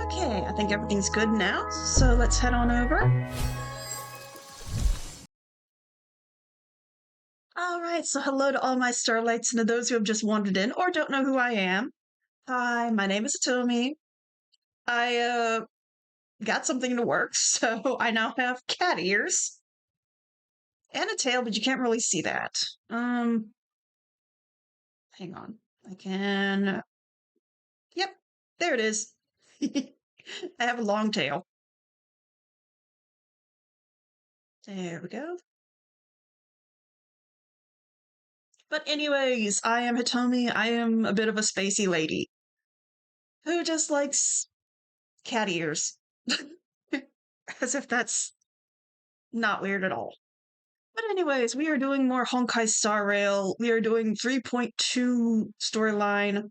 Okay, I think everything's good now, so let's head on over. Alright, so hello to all my starlights and to those who have just wandered in or don't know who I am. Hi, my name is Atomi. I got something to work, so I now have cat ears. And a tail, but you can't really see that. Hang on. I can... Yep, there it is. I have a long tail. There we go. But anyways, I am Hitomi. I am a bit of a spacey lady who just likes cat ears. As if that's not weird at all. But anyways, we are doing more Honkai Star Rail. We are doing 3.2 storyline.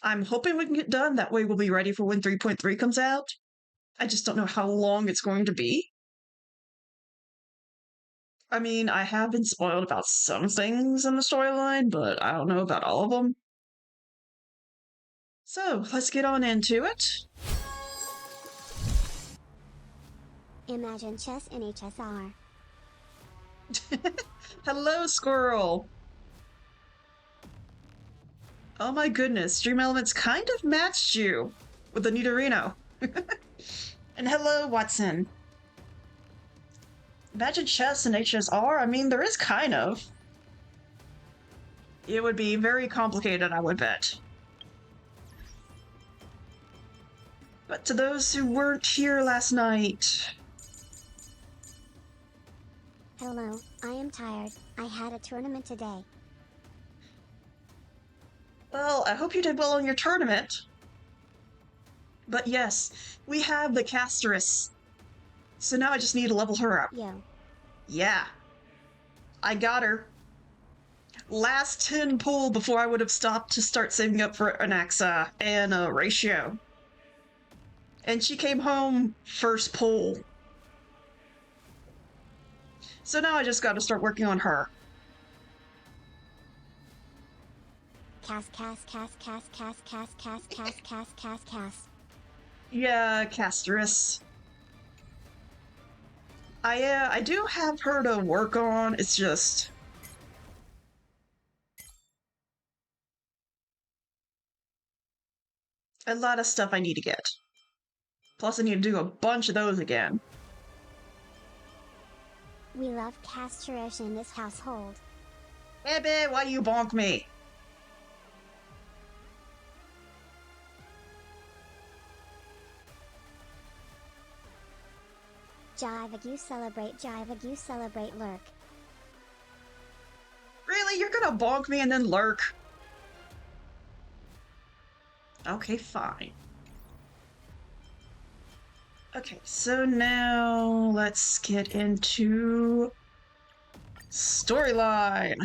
I'm hoping we can get done. That way we'll be ready for when 3.3 comes out. I just don't know how long it's going to be. I mean, I have been spoiled about some things in the storyline, but I don't know about all of them. So, let's get on into it. Imagine chess in HSR. Hello, squirrel! Oh my goodness, Dream Elements kind of matched you with the Nidorino. And hello, Watson. Imagine chess in HSR? I mean, there is kind of. It would be very complicated, I would bet. But to those who weren't here last night... Hello, I am tired. I had a tournament today. Well, I hope you did well in your tournament. But yes, we have the Casteress. So now I just need to level her up. Yo. Yeah. I got her. Last 10 pull before I would have stopped to start saving up for an Axa and a ratio. And she came home first pull. So now I just gotta start working on her. Cast. Yeah, Casteress. I do have her to work on, it's just... a lot of stuff I need to get. Plus I need to do a bunch of those again. We love Casterish in this household. Baby, why you bonk me? Jive you celebrate lurk. Really? You're gonna bonk me and then lurk? Okay, fine. Okay, so now let's get into storyline.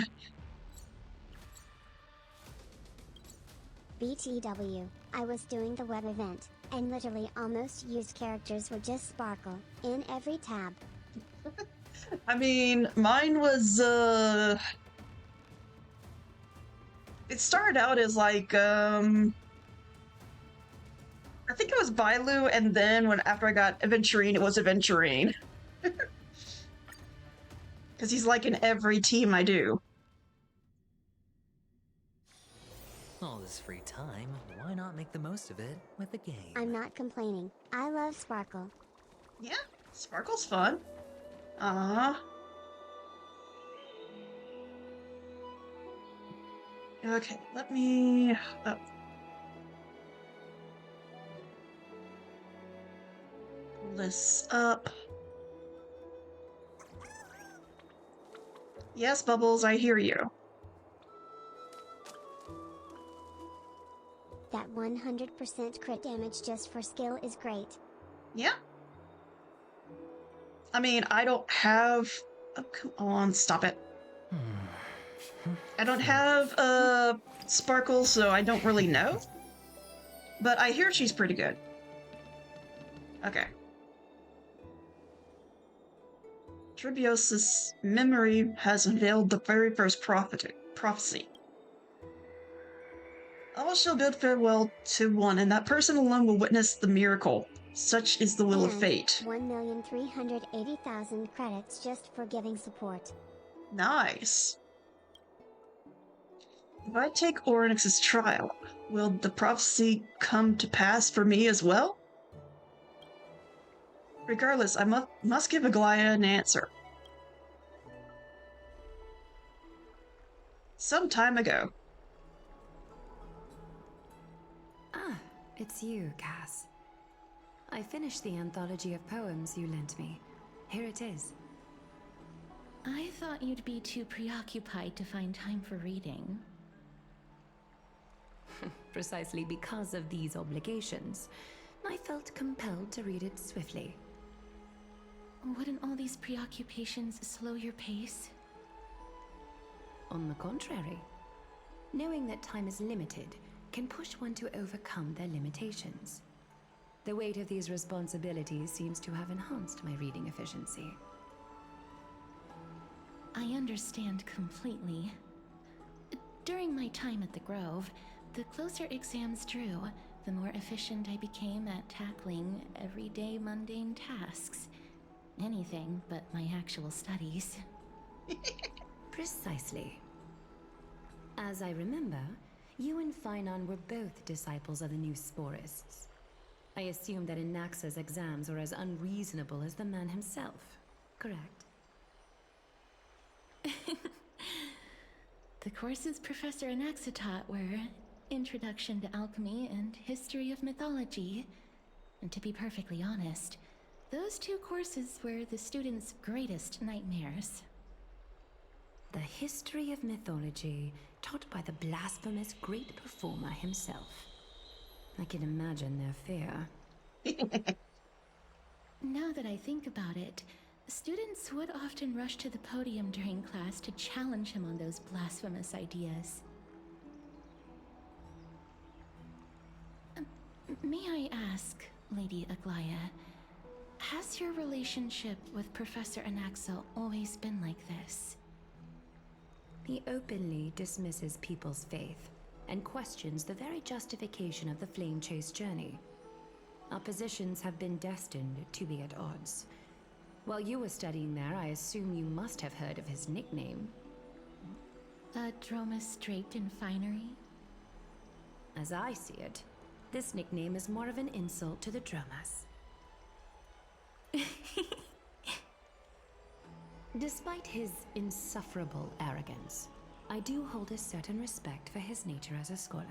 BTW, I was doing the web event, and literally almost used characters were just sparkle, in every tab. I mean, mine was, it started out as like, I think it was Bailu, and then after I got Aventurine, it was Aventurine. Because he's like in every team I do. All this free time, why not make the most of it with a game? I'm not complaining. I love sparkle. Yeah, Sparkle's fun. Okay, let me... pull this up. Yes, Bubbles, I hear you. That 100% crit damage just for skill is great. Yeah. I mean, I don't have... Oh, come on, stop it. I don't have, Sparkle, so I don't really know. But I hear she's pretty good. Okay. Tribios' memory has unveiled the very first prophecy. All shall bid farewell to one, and that person alone will witness the miracle. Such is the will of fate. 1,380,000 credits just for giving support. Nice. If I take Oryx's trial, will the prophecy come to pass for me as well? Regardless, I must give Aglaya an answer. Some time ago. Ah, it's you, Cass. I finished the anthology of poems you lent me. Here it is. I thought you'd be too preoccupied to find time for reading. Precisely because of these obligations, I felt compelled to read it swiftly. Wouldn't all these preoccupations slow your pace? On the contrary, knowing that time is limited can push one to overcome their limitations. The weight of these responsibilities seems to have enhanced my reading efficiency. I understand completely. During my time at the Grove, the closer exams drew, the more efficient I became at tackling everyday mundane tasks. Anything but my actual studies. Precisely. As I remember, you and Finon were both disciples of the new Sporists. I assume that Anaxa's exams were as unreasonable as the man himself, correct? The courses Professor Anaxa taught were Introduction to Alchemy and History of Mythology. And to be perfectly honest, those two courses were the students' greatest nightmares. The history of mythology, taught by the blasphemous great performer himself. I can imagine their fear. Now that I think about it, students would often rush to the podium during class to challenge him on those blasphemous ideas. May I ask, Lady Aglaya, has your relationship with Professor Anaxa always been like this? He openly dismisses people's faith and questions the very justification of the Flame Chase journey. Our positions have been destined to be at odds. While you were studying there, I assume you must have heard of his nickname. A Dromus draped in finery? As I see it, this nickname is more of an insult to the Dromas. Despite his insufferable arrogance, I do hold a certain respect for his nature as a scholar.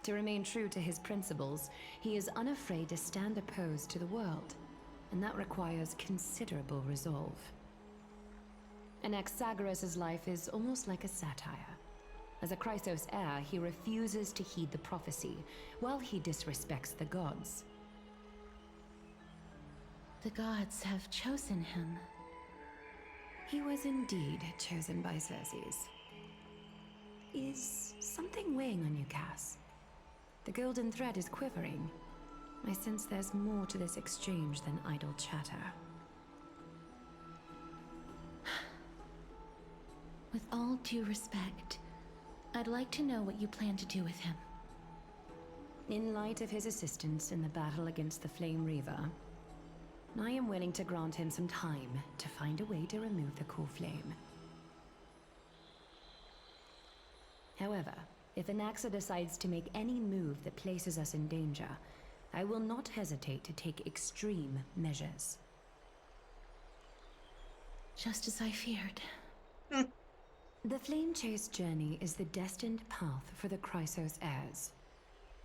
To remain true to his principles, he is unafraid to stand opposed to the world. and that requires considerable resolve. Anaxagoras' life is almost like a satire. As a Chrysos heir, he refuses to heed the prophecy, while he disrespects the gods. The gods have chosen him. He was indeed chosen by Xerxes. Is something weighing on you, Cass? The golden thread is quivering. I sense there's more to this exchange than idle chatter. With all due respect, I'd like to know what you plan to do with him. In light of his assistance in the battle against the Flame Reaver, I am willing to grant him some time to find a way to remove the core flame. However, if Anaxa decides to make any move that places us in danger, I will not hesitate to take extreme measures. Just as I feared. The Flame Chase journey is the destined path for the Chrysos heirs.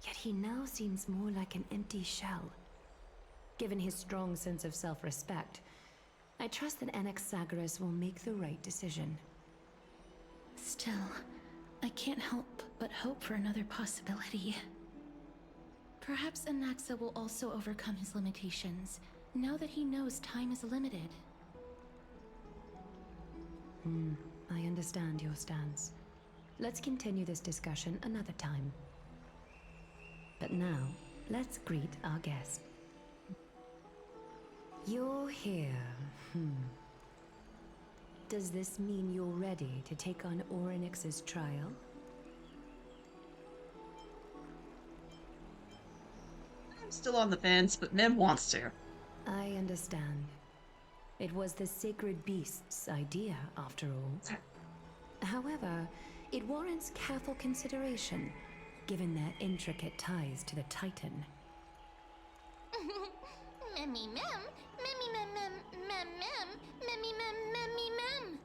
Yet he now seems more like an empty shell. Given his strong sense of self-respect, I trust that Anaxagoras will make the right decision. Still, I can't help but hope for another possibility. Perhaps Anaxa will also overcome his limitations, now that he knows time is limited. I understand your stance. Let's continue this discussion another time. But now, let's greet our guest. You're here. Does this mean you're ready to take on Orynyx's trial? I'm still on the fence, but Mem wants to. I understand. It was the sacred beast's idea, after all. However, it warrants careful consideration, given their intricate ties to the Titan. Memmy mem, memmy mem mem, mem mem, memmy mem, memmy mem.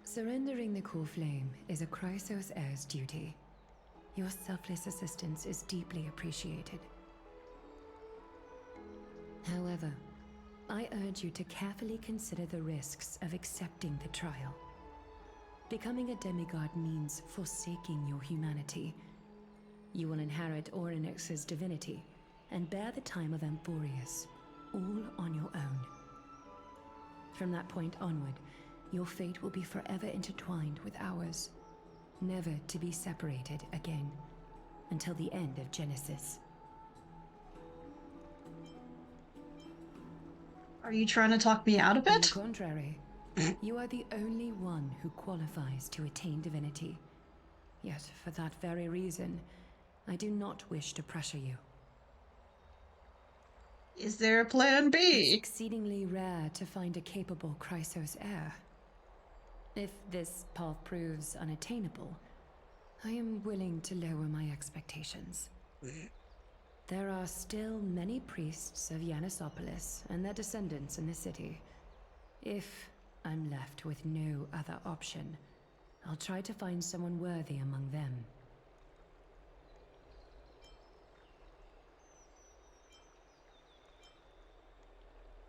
Surrendering the core flame is a Chrysos heir's duty. Your selfless assistance is deeply appreciated. However, I urge you to carefully consider the risks of accepting the trial. Becoming a demigod means forsaking your humanity. You will inherit Orynyx's divinity and bear the time of Amphoreus, all on your own. From that point onward, your fate will be forever intertwined with ours, never to be separated again, until the end of Genesis. Are you trying to talk me out of On the it? contrary, you are the only one who qualifies to attain divinity. Yet, for that very reason, I do not wish to pressure you. Is there a plan It's B? exceedingly rare to find a capable Chrysos heir. If this path proves unattainable, I am willing to lower my expectations. There are still many priests of Yanissopolis and their descendants in the city. If I'm left with no other option, I'll try to find someone worthy among them.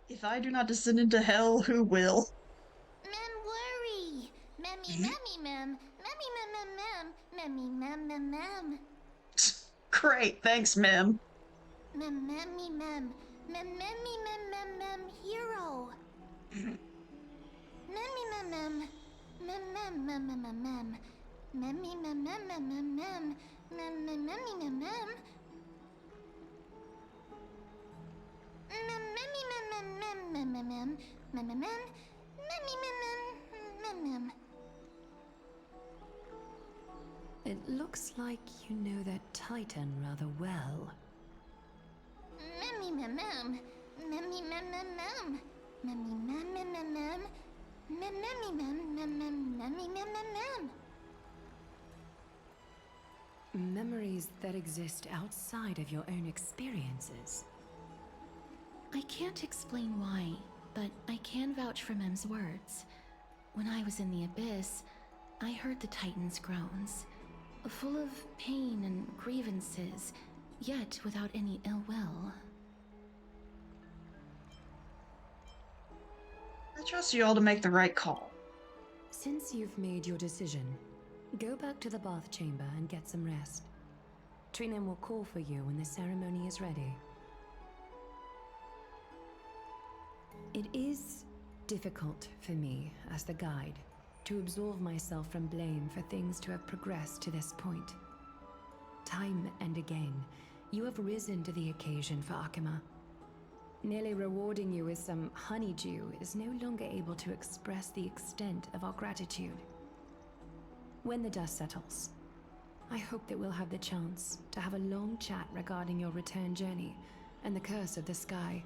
If I do not descend into hell, who will? Mem worry. Memmy memmy mem, memmy mem mem mem, memmy mem mem mem. Great, thanks, Mem. Mem memmy mem, mem memmy mem mem mem hero. Memmy mem mem, mem mem mem mem mem mem, memmy mem mem mem mem mem, mem mem memmy mem mem. Mem memmy mem mem mem mem mem mem, mem mem mem, memmy mem mem mem mem. It looks like you know that Titan rather well. Memmy mem mem, memmy mem mem mem, memmy mem mem mem mem, mem memmy mem mem mem, memmy mem mem mem. Memories that exist outside of your own experiences. I can't explain why, but I can vouch for Mem's words. When I was in the abyss, I heard the Titan's groans, full of pain and grievances, yet without any ill will. I trust you all to make the right call. Since you've made your decision, go back to the bath chamber and get some rest. Trinem will call for you when the ceremony is ready. It is difficult for me, as the guide, to absolve myself from blame for things to have progressed to this point. Time and again, you have risen to the occasion for Akima. Nearly rewarding you with some honeydew is no longer able to express the extent of our gratitude. When the dust settles, I hope that we'll have the chance to have a long chat regarding your return journey and the curse of the sky.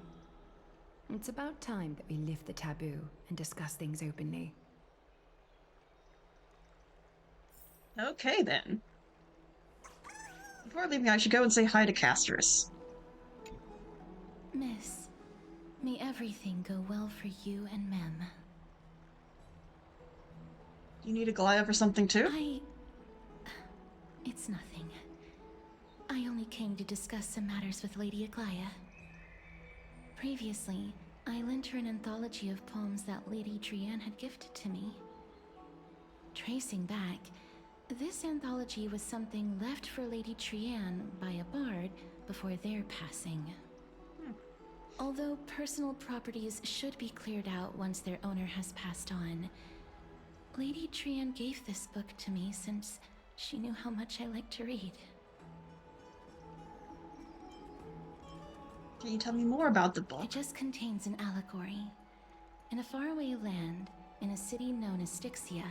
It's about time that we lift the taboo and discuss things openly. Okay, then. Before leaving, I should go and say hi to Casterus. Miss, may everything go well for you and Mem. You need a Glia for something, too? It's nothing. I only came to discuss some matters with Lady Aglaia. Previously, I lent her an anthology of poems that Lady Trianne had gifted to me. Tracing back, this anthology was something left for Lady Trianne by a bard before their passing. Although personal properties should be cleared out once their owner has passed on, Lady Trianne gave this book to me since she knew how much I liked to read. Can you tell me more about the book? It just contains an allegory. In a faraway land, in a city known as Styxia,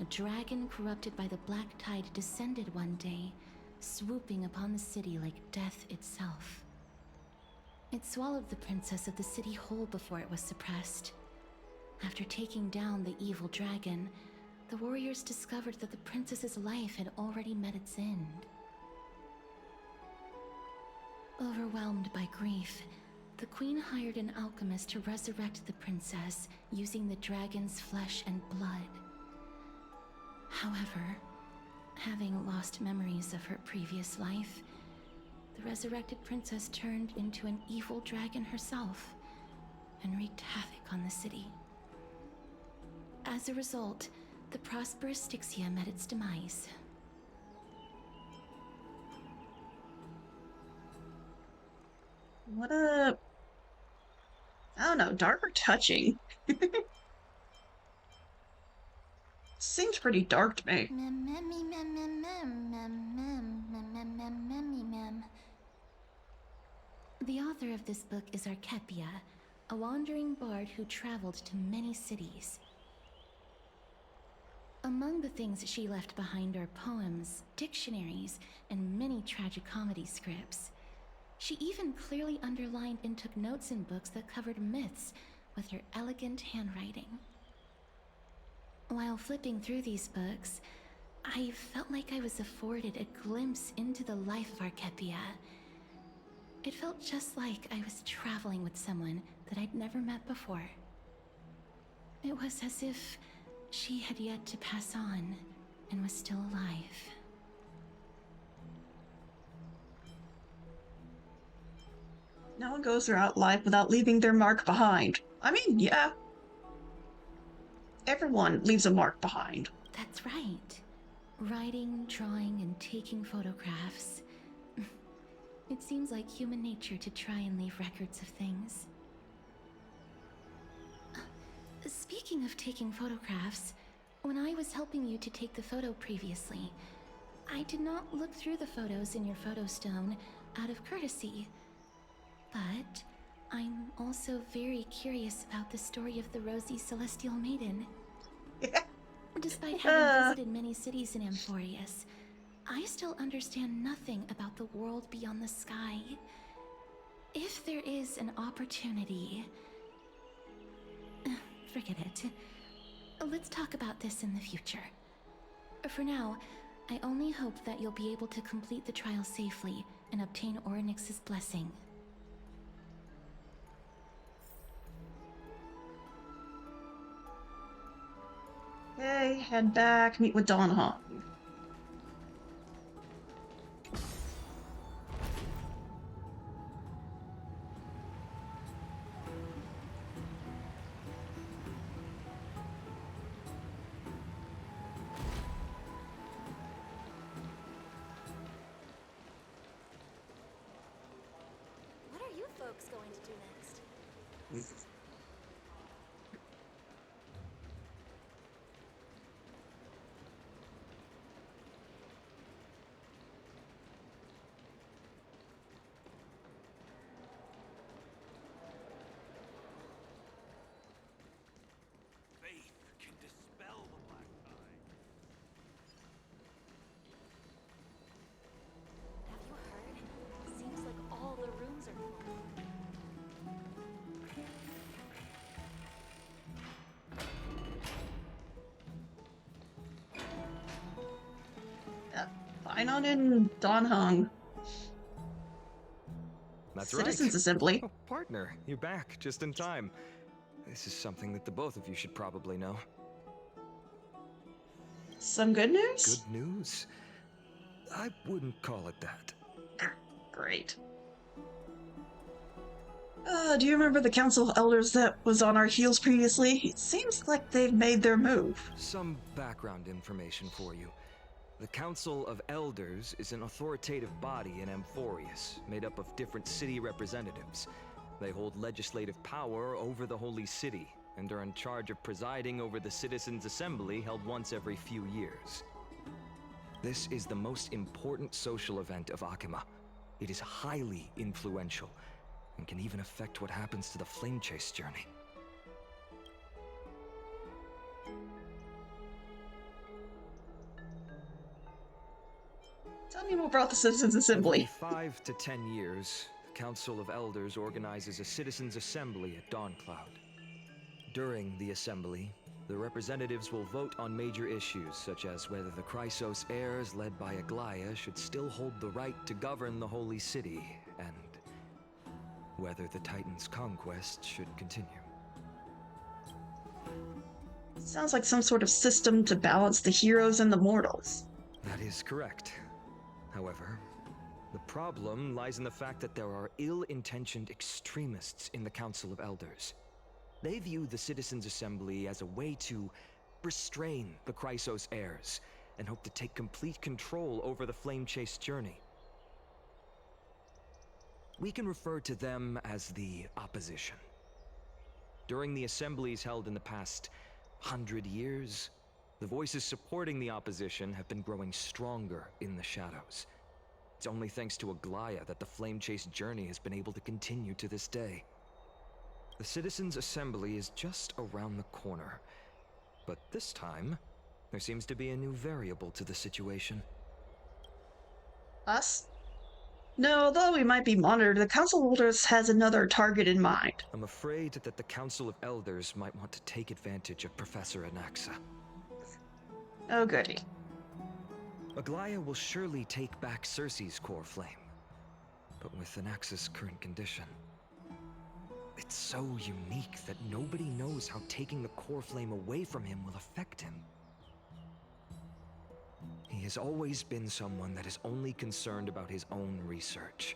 a dragon corrupted by the black tide descended one day, swooping upon the city like death itself. It swallowed the princess of the city whole before it was suppressed. After taking down the evil dragon, the warriors discovered that the princess's life had already met its end. Overwhelmed by grief, the queen hired an alchemist to resurrect the princess using the dragon's flesh and blood. However, having lost memories of her previous life, the resurrected princess turned into an evil dragon herself and wreaked havoc on the city. As a result, the prosperous Styxia met its demise. What a... I don't know, dark or touching? Seems pretty dark to me. The author of this book is Archepia, a wandering bard who traveled to many cities. Among the things she left behind are poems, dictionaries, and many tragicomedy scripts. She even clearly underlined and took notes in books that covered myths with her elegant handwriting. While flipping through these books, I felt like I was afforded a glimpse into the life of Archepia. It felt just like I was traveling with someone that I'd never met before. It was as if she had yet to pass on and was still alive. No one goes throughout life without leaving their mark behind. I mean, yeah. Everyone leaves a mark behind. That's right. Writing, drawing, and taking photographs. It seems like human nature to try and leave records of things. Speaking of taking photographs, when I was helping you to take the photo previously, I did not look through the photos in your photo stone out of courtesy. But I'm also very curious about the story of the Rosy Celestial Maiden. Despite having visited many cities in Amphoreus, I still understand nothing about the world beyond the sky. If there is an opportunity... Forget it. Let's talk about this in the future. For now, I only hope that you'll be able to complete the trial safely and obtain Orynyx's blessing. Okay, head back, meet with Donhan. folks going to do next? Faith can dispel the black tide. Have you heard? Seems like all the rooms are full. Einon and Donhung. That's Citizens right. Assembly. Oh, partner, you're back just in time. This is something that the both of you should probably know. Some good news? Good news? I wouldn't call it that. Great. Do you remember the Council of Elders that was on our heels previously? It seems like they've made their move. Some background information for you. The Council of Elders is an authoritative body in Amphoreus, made up of different city representatives. They hold legislative power over the Holy City, and are in charge of presiding over the Citizens' Assembly held once every few years. This is the most important social event of Akima. It is highly influential, and can even affect what happens to the Flame Chase journey. Tell me more about the Citizens Every Assembly. 5 to 10 years, the Council of Elders organizes a Citizens' Assembly at Dawncloud. During the assembly, the representatives will vote on major issues, such as whether the Chrysos heirs led by Aglaya should still hold the right to govern the Holy City, and whether the Titan's conquest should continue. Sounds like some sort of system to balance the heroes and the mortals. That is correct. However, the problem lies in the fact that there are ill-intentioned extremists in the Council of Elders. They view the Citizens' Assembly as a way to restrain the Chrysos heirs, and hope to take complete control over the Flame Chase journey. We can refer to them as the opposition. During the assemblies held in the past 100 years, the voices supporting the opposition have been growing stronger in the shadows. It's only thanks to Aglaya that the Flame Chase journey has been able to continue to this day. The Citizens' Assembly is just around the corner, but this time, there seems to be a new variable to the situation. Us? No, although we might be monitored, the Council of Elders has another target in mind. I'm afraid that the Council of Elders might want to take advantage of Professor Anaxa. Oh goody. Aglaya will surely take back Cersei's core flame, but with Anaxa's current condition, it's so unique that nobody knows how taking the core flame away from him will affect him. He has always been someone that is only concerned about his own research.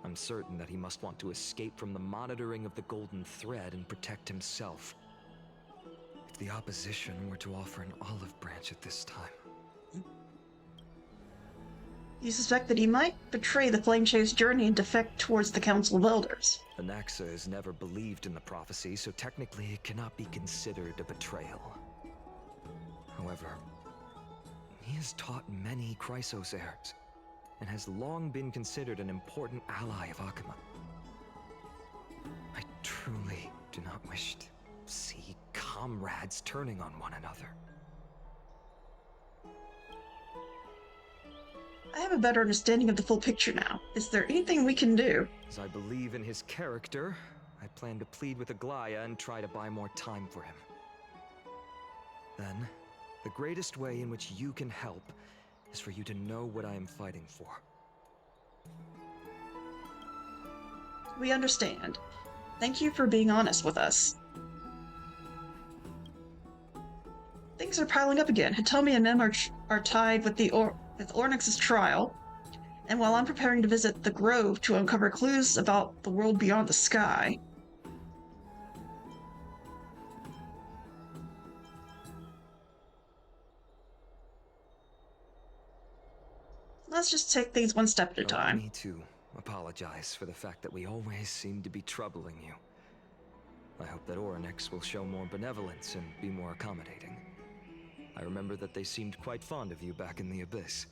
I'm certain that he must want to escape from the monitoring of the Golden Thread and protect himself. If the opposition were to offer an olive branch at this time... You suspect that he might betray the Flame Chase journey and defect towards the Council of Elders. Anaxa has never believed in the prophecy, so technically it cannot be considered a betrayal. However, he has taught many Chrysos heirs, and has long been considered an important ally of Akima. I truly do not wish to see comrades turning on one another. I have a better understanding of the full picture now. Is there anything we can do? As I believe in his character, I plan to plead with Aglaya and try to buy more time for him. Then, the greatest way in which you can help is for you to know what I am fighting for. We understand. Thank you for being honest with us. Things are piling up again. Hitomi and Mem are tied with with Ornyx's trial, and while I'm preparing to visit the Grove to uncover clues about the world beyond the sky. Let's just take things one step at a Allow time. me to apologize for the fact that we always seem to be troubling you. I hope that Oryx will show more benevolence and be more accommodating. I remember that they seemed quite fond of you back in the Abyss.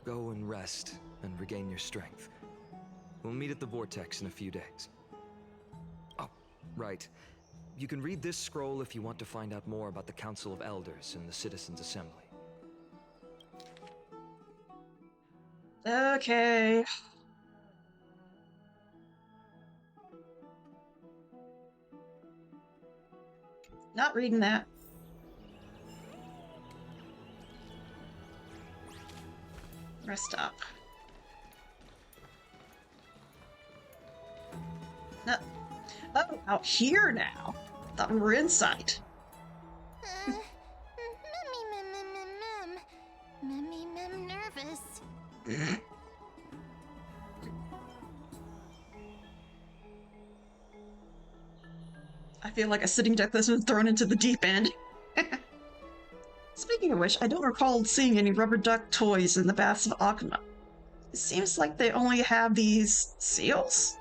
Go and rest and regain your strength. We'll meet at the Vortex in a few days. Oh, right. You can read this scroll if you want to find out more about the Council of Elders and the Citizens' Assembly. Okay. Not reading that. Rest up. No. Oh, out here now. Thought we were inside. Mem nervous. I feel like a sitting duck that's been thrown into the deep end. Speaking of which, I don't recall seeing any rubber duck toys in the baths of Akuma. It seems like they only have these seals?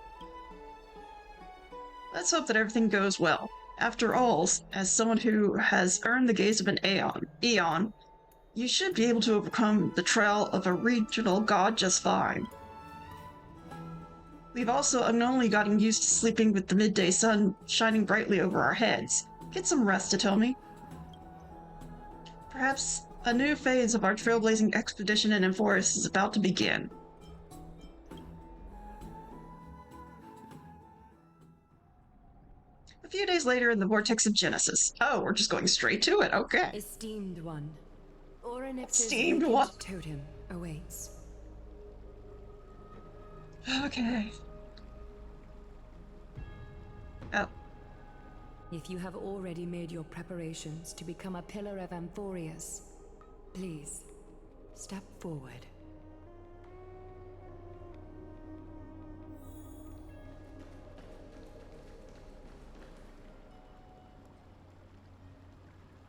Let's hope that everything goes well. After all, as someone who has earned the gaze of an eon, you should be able to overcome the trial of a regional god just fine. We've also unknowingly gotten used to sleeping with the midday sun shining brightly over our heads. Get some rest, Hitomi. Perhaps a new phase of our trailblazing expedition in Amphoreus is about to begin. A few days later in the Vortex of Genesis. Oh, we're just going straight to it, okay. Esteemed one, Oryx's Esteemed vacant one. totem awaits. Okay. Oh. If you have already made your preparations to become a pillar of Amphoreus, please, step forward.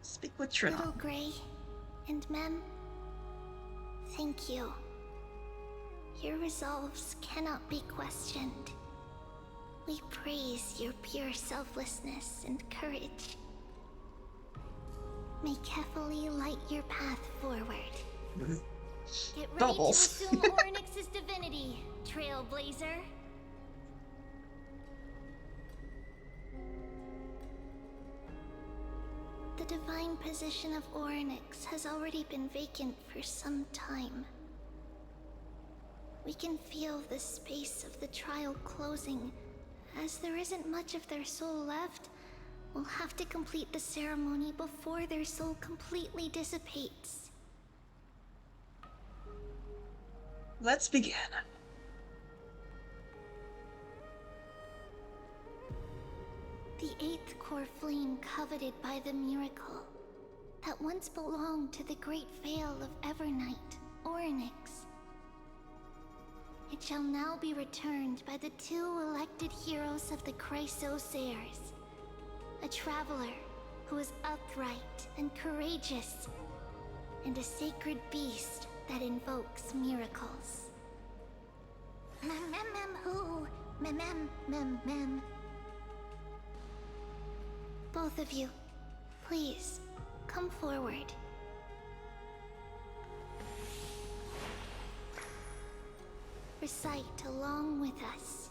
Speak with Trinon. Little Gray and Mem, thank you. Your resolves cannot be questioned. We praise your pure selflessness and courage. May Kefali light your path forward. Get ready Bubbles. to assume Oryx's divinity, Trailblazer. The divine position of Oryx has already been vacant for some time. We can feel the space of the trial closing. As there isn't much of their soul left, we'll have to complete the ceremony before their soul completely dissipates. Let's begin. The eighth core flame coveted by the miracle that once belonged to the great Veil of Evernight, Oryx. It shall now be returned by the two elected heroes of the Chrysosairs. A traveler who is upright and courageous, and a sacred beast that invokes miracles. Who? Mem. Both of you, please, come forward. Recite along with us.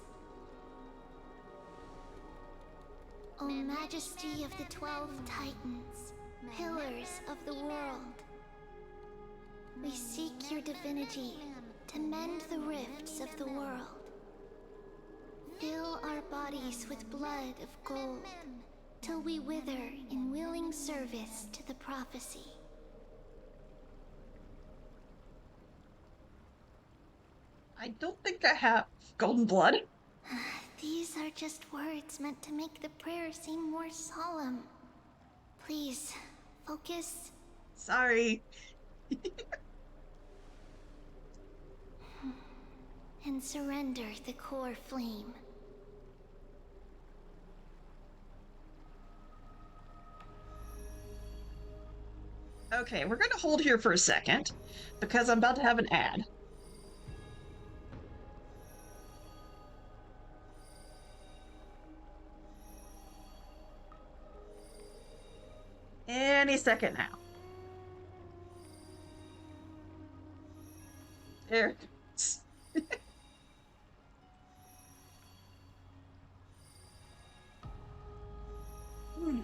O Majesty of the 12 Titans, pillars of the world, we seek your divinity to mend the rifts of the world. Fill our bodies with blood of gold, till we wither in willing service to the prophecy. I don't think I have golden blood. These are just words meant to make the prayer seem more solemn. Please, focus. Sorry. And surrender the core flame. Okay, we're gonna hold here for a second, because I'm about to have an ad. any second now. There it is. Hmm.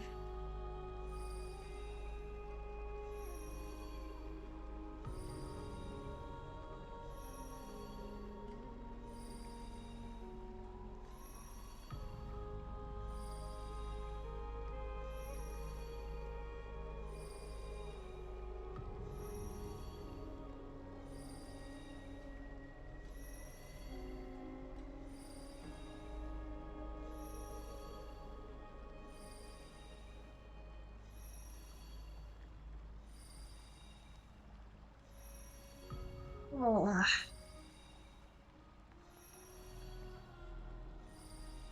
Oh.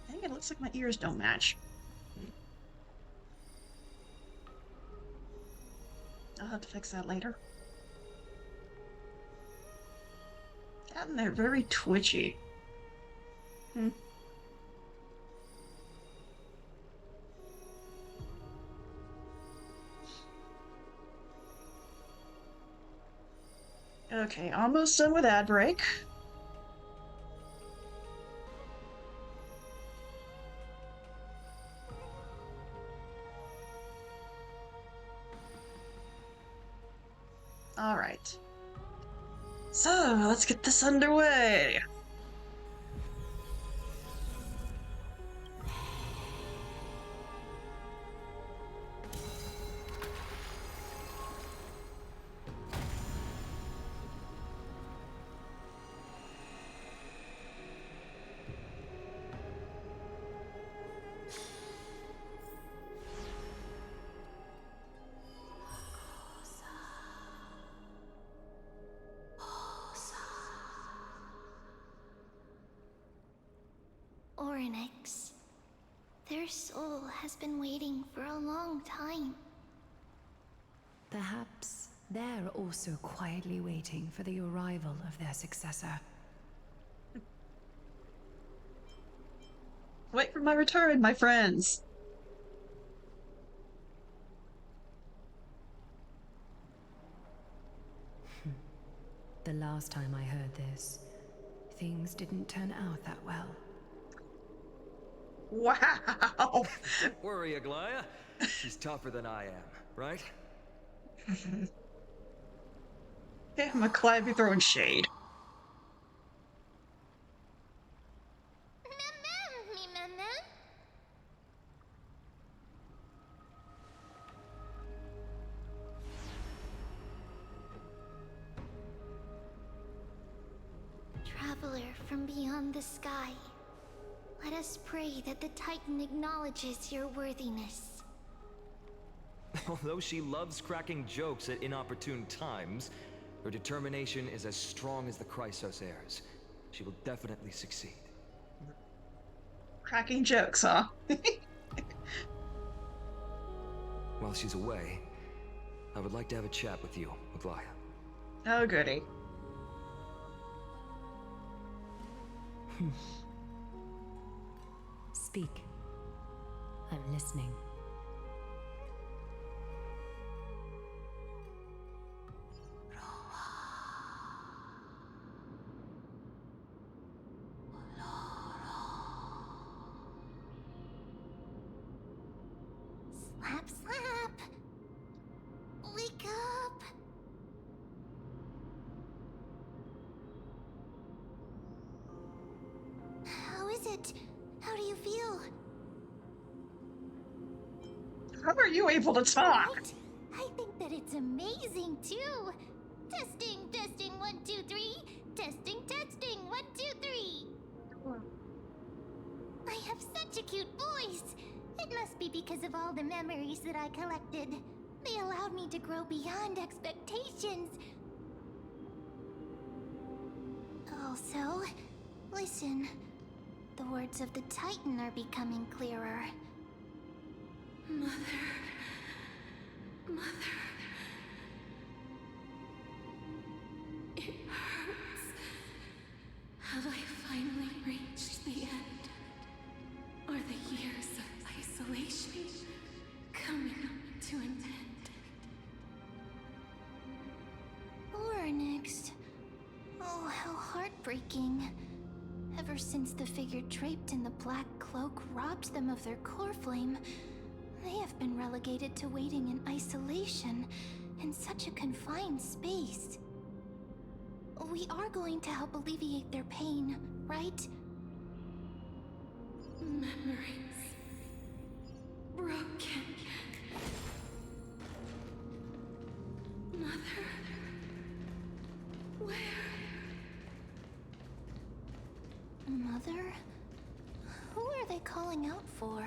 Dang, it looks like my ears don't match. I'll have to fix that later. And they're very twitchy. Hmm. Okay, almost done with ad break. All right. So let's get this underway. Oryx. Their soul has been waiting for a long time. Perhaps they're also quietly waiting for the arrival of their successor. Wait for my return, my friends. The last time I heard this, things didn't turn out that well. Wow. Don't worry, Aglaya. She's tougher than I am, right? Damn, McClay be throwing shade. Traveler from beyond the sky, let us pray that the Titan acknowledges your worthiness. Although she loves cracking jokes at inopportune times, her determination is as strong as the Chrysos heirs. She will definitely succeed. Cracking jokes, huh? While she's away, I would like to have a chat with you, Aglaya. Oh, goody. Speak. I'm listening. Slap, slap! Wake up! How is it? How do you feel? How are you able to talk? Right? I think that it's amazing too. Testing, testing, 1, 2, 3. Testing, testing, 1, 2, 3. I have such a cute voice. It must be because of all the memories that I collected. They allowed me to grow beyond expectations. Also, listen. The words of the Titan are becoming clearer. Mother. Mother. It hurts. Have I finally reached the end? Are the years of isolation coming to an end? striking. Ever since the figure draped in the black cloak robbed them of their core flame, they have been relegated to waiting in isolation in such a confined space. We are going to help alleviate their pain, right? Memories broken. Mother, where? Mother? Who are they calling out for?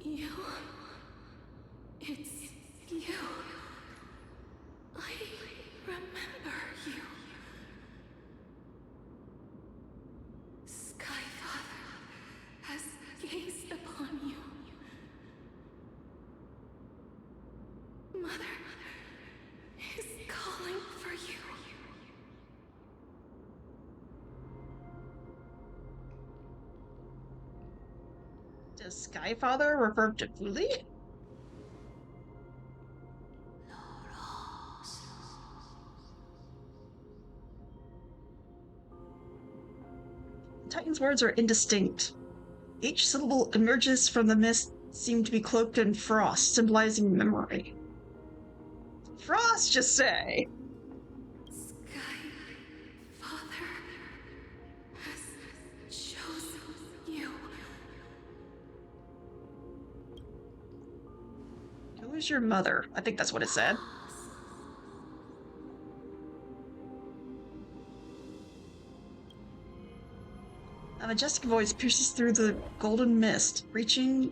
You. It's you. I remember you. Skyfather has gazed upon you. Mother is calling for you. Does Skyfather refer to Fuli? Titan's words are indistinct. Each syllable emerges from the mist, seem to be cloaked in frost, symbolizing memory. Frost, just say! Skyfather has chosen you. Who is your mother? I think that's what it said. A majestic voice pierces through the golden mist, reaching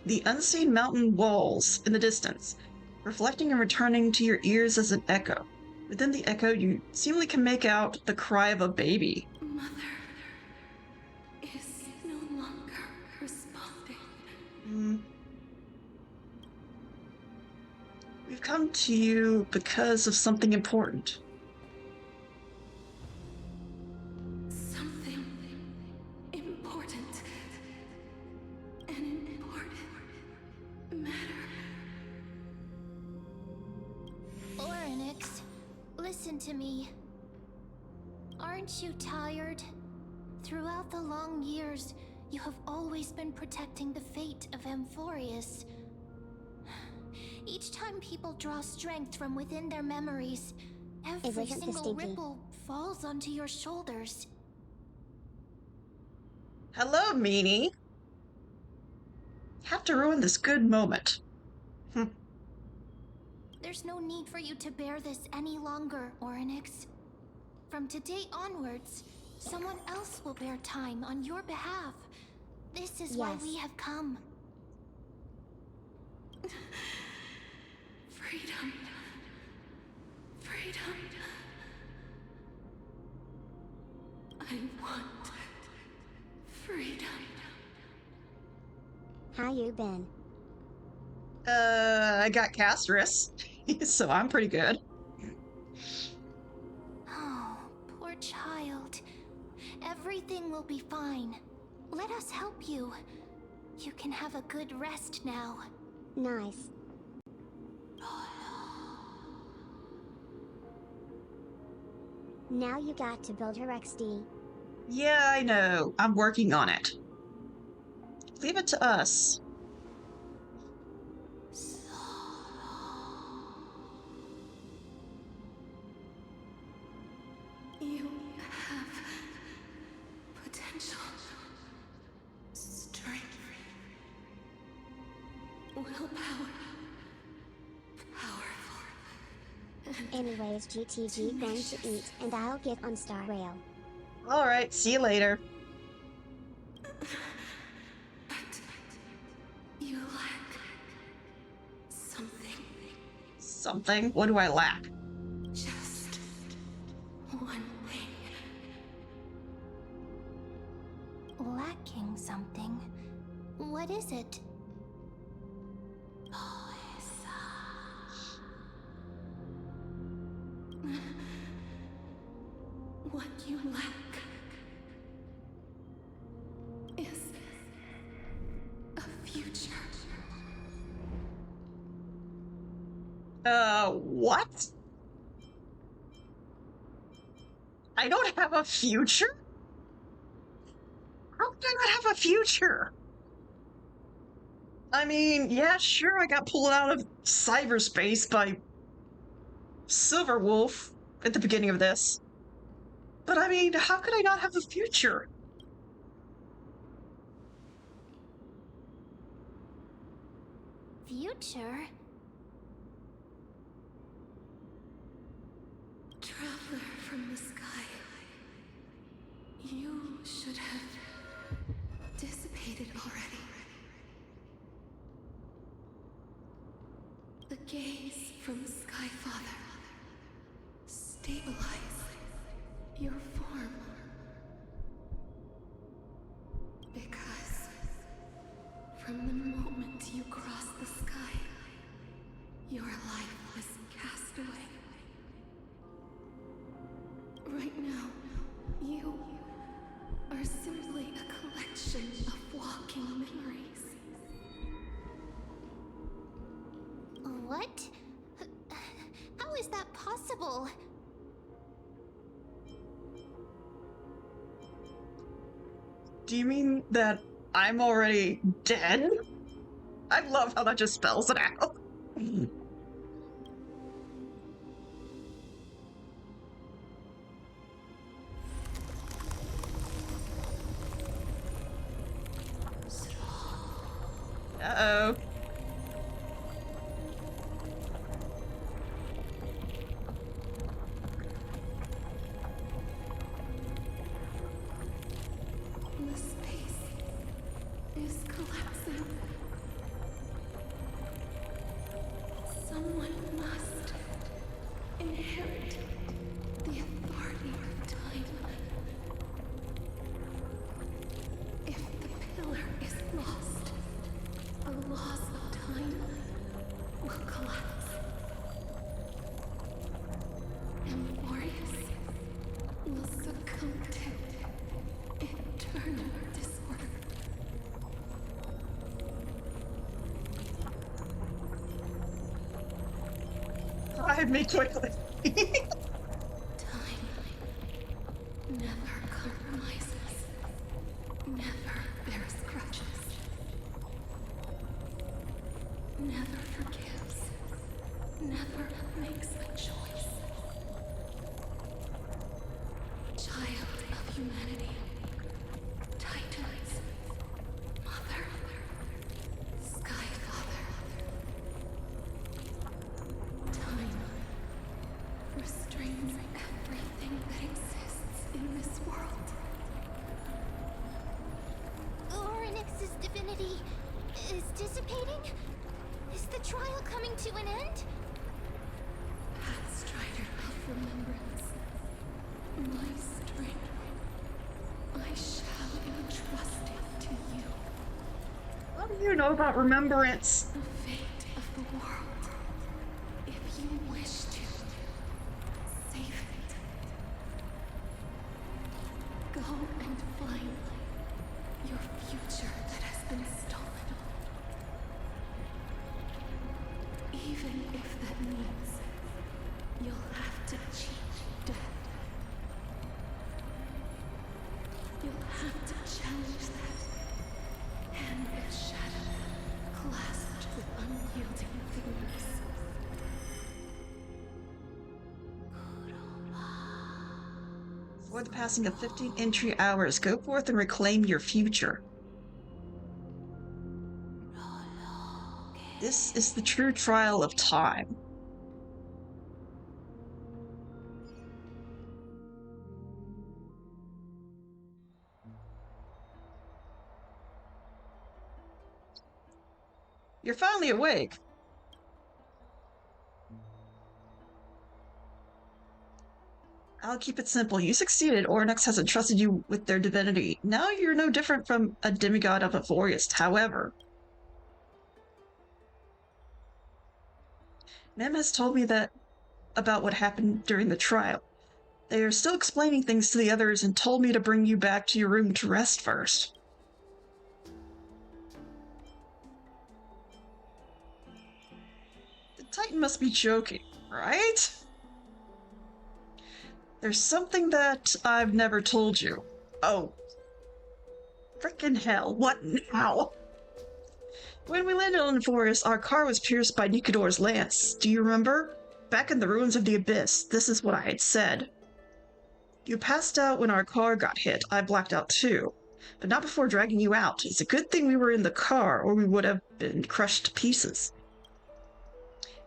the unseen mountain walls in the distance, reflecting and returning to your ears as an echo. Within the echo, you seemingly can make out the cry of a baby. Mother is no longer responding. We've come to you because of something important. Something important. An important matter. Orynyx, listen to me. Aren't you tired? Throughout the long years, you have always been protecting the fate of Amphoreus. Each time people draw strength from within their memories, every single ripple falls onto your shoulders. Hello, meanie. Have to ruin this good moment. There's no need for you to bear this any longer, Orynyx. From today onwards, someone else will bear time on your behalf. This is why we have come. Freedom. Freedom. I want freedom. How you been? I got Castris, so I'm pretty good. Oh, poor child. Everything will be fine. Let us help you. You can have a good rest now. Nice. Now you got to build her XD. Yeah, I know. I'm working on it. Leave it to us. You have potential, strength, willpower, powerful. Anyways, GTG going to eat, and I'll get on Star Rail. Alright, see you later. But you lack something. Something? What do I lack? Just one thing. Lacking something. What is it? What you lack is a future. What? I don't have a future? How can I not have a future? I mean, yeah, sure, I got pulled out of cyberspace by Silverwolf at the beginning of this. But I mean, how could I not have a future? Future? Traveler from the sky, you should have dissipated already. The gaze from Skyfather stabilize your form. Because from the moment you crossed the sky, your life was cast away. Right now, you are simply a collection of walking memories. What? How is that possible? Do you mean that I'm already dead? I love how that just spells it out. Uh-oh. The space is collapsing. Someone must inherit the authority of time. If the pillar is lost, the laws of time will collapse. Amphoreus will succumb to eternal disorder. Drive me quickly. Time never compromises, never bears grudges, never forgives, never makes a choice. Child of humanity, Titans, Mother, Skyfather. Time restrains everything that exists in this world. Orynyx's divinity is dissipating? Is the trial coming to an end? Pathstrider of remembrance, my strength, I shall entrust it to you. What do you know about remembrance? The fate of the world, if you wish to save it. Go and find your future that has been stolen. Even if that means you'll have to cheat death. You'll have to challenge that hand of shadow clasped with unyielding fingers. For the passing of 15 entry hours, go forth and reclaim your future. This is the true trial of time. You're finally awake. I'll keep it simple. You succeeded. Orynyx has entrusted you with their divinity. Now you're no different from a demigod of Amphoreus. However, Mem has told me that about what happened during the trial. They are still explaining things to the others and told me to bring you back to your room to rest first. Titan must be joking, right? There's something that I've never told you. Oh, frickin' hell, what now? When we landed on the forest, our car was pierced by Nikador's lance. Do you remember? Back in the ruins of the abyss, this is what I had said. You passed out when our car got hit. I blacked out too. But not before dragging you out. It's a good thing we were in the car, or we would have been crushed to pieces.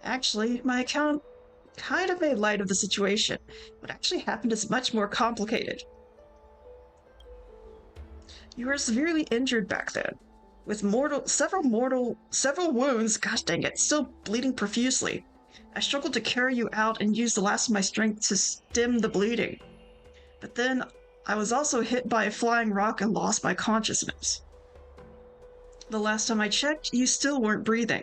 Actually, my account kind of made light of the situation. What actually happened is much more complicated. You were severely injured back then, with several wounds, gosh dang it, still bleeding profusely. I struggled to carry you out and used the last of my strength to stem the bleeding. But then, I was also hit by a flying rock and lost my consciousness. The last time I checked, you still weren't breathing.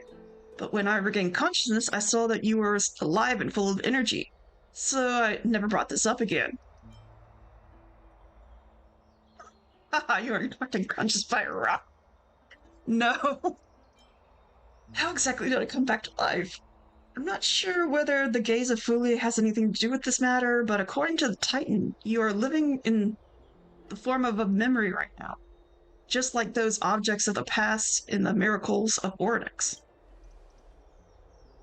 But when I regained consciousness, I saw that you were alive and full of energy. So I never brought this up again. Haha, you are knocked unconscious by a rock. No. How exactly did I come back to life? I'm not sure whether the gaze of Fulia has anything to do with this matter, but according to the Titan, you are living in the form of a memory right now. Just like those objects of the past in the miracles of Ornyx.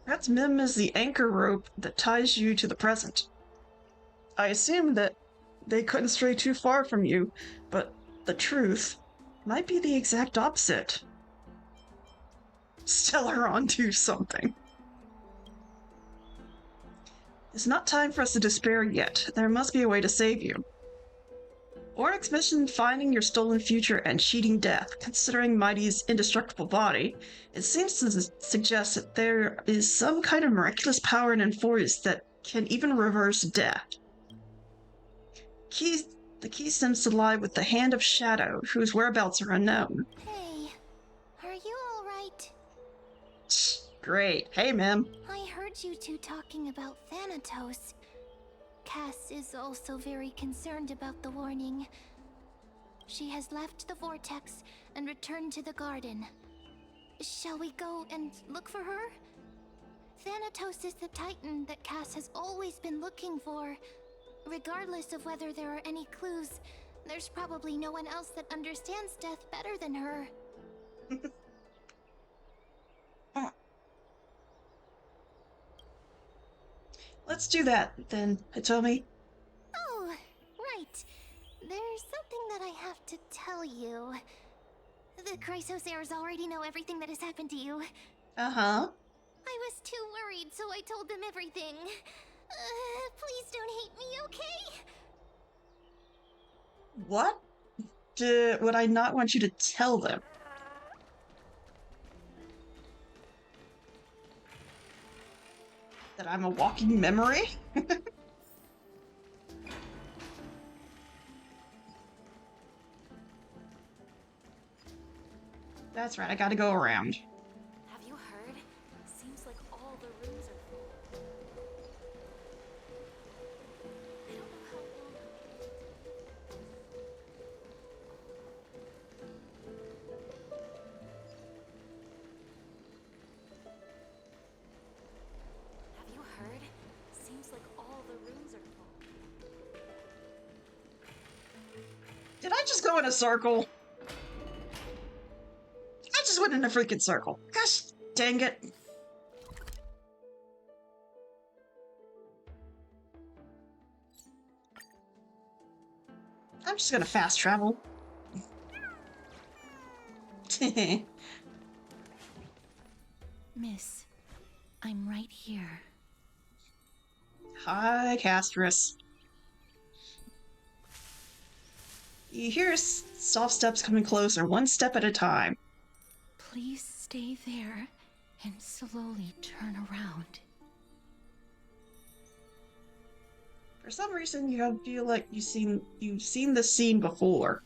Perhaps Mim is the anchor rope that ties you to the present. I assumed that they couldn't stray too far from you, but the truth might be the exact opposite. Stellar onto something. It's not time for us to despair yet. There must be a way to save you. Ornyx mentioned finding your stolen future and cheating death. Considering Mighty's indestructible body, it seems to suggest that there is some kind of miraculous power in Amphoreus that can even reverse death. The key seems to lie with the Hand of Shadow, whose whereabouts are unknown. Hey, are you alright? Great. Hey, Mim. I heard you two talking about Thanatos. Cass is also very concerned about the warning. She has left the vortex and returned to the garden. Shall we go and look for her? Thanatos is the Titan that Cass has always been looking for. Regardless of whether there are any clues, there's probably no one else that understands death better than her. Let's do that, then, Hitomi. Oh, right. There's something that I have to tell you. The Chrysosairs already know everything that has happened to you. Uh-huh. I was too worried, so I told them everything. Please don't hate me, okay? What would I not want you to tell them? That I'm a walking memory? That's right, I gotta go around. Have you heard? Seems like all the rooms are full. I don't know how long. Have you heard? Seems like all the rooms are full. Did I just go in a circle? I just went in a freaking circle. Gosh dang it. I'm just gonna fast travel. Miss, I'm right here. Hi, Castris. You hear soft steps coming closer, one step at a time. Please stay there and slowly turn around. For some reason, you feel like you've seen this scene before.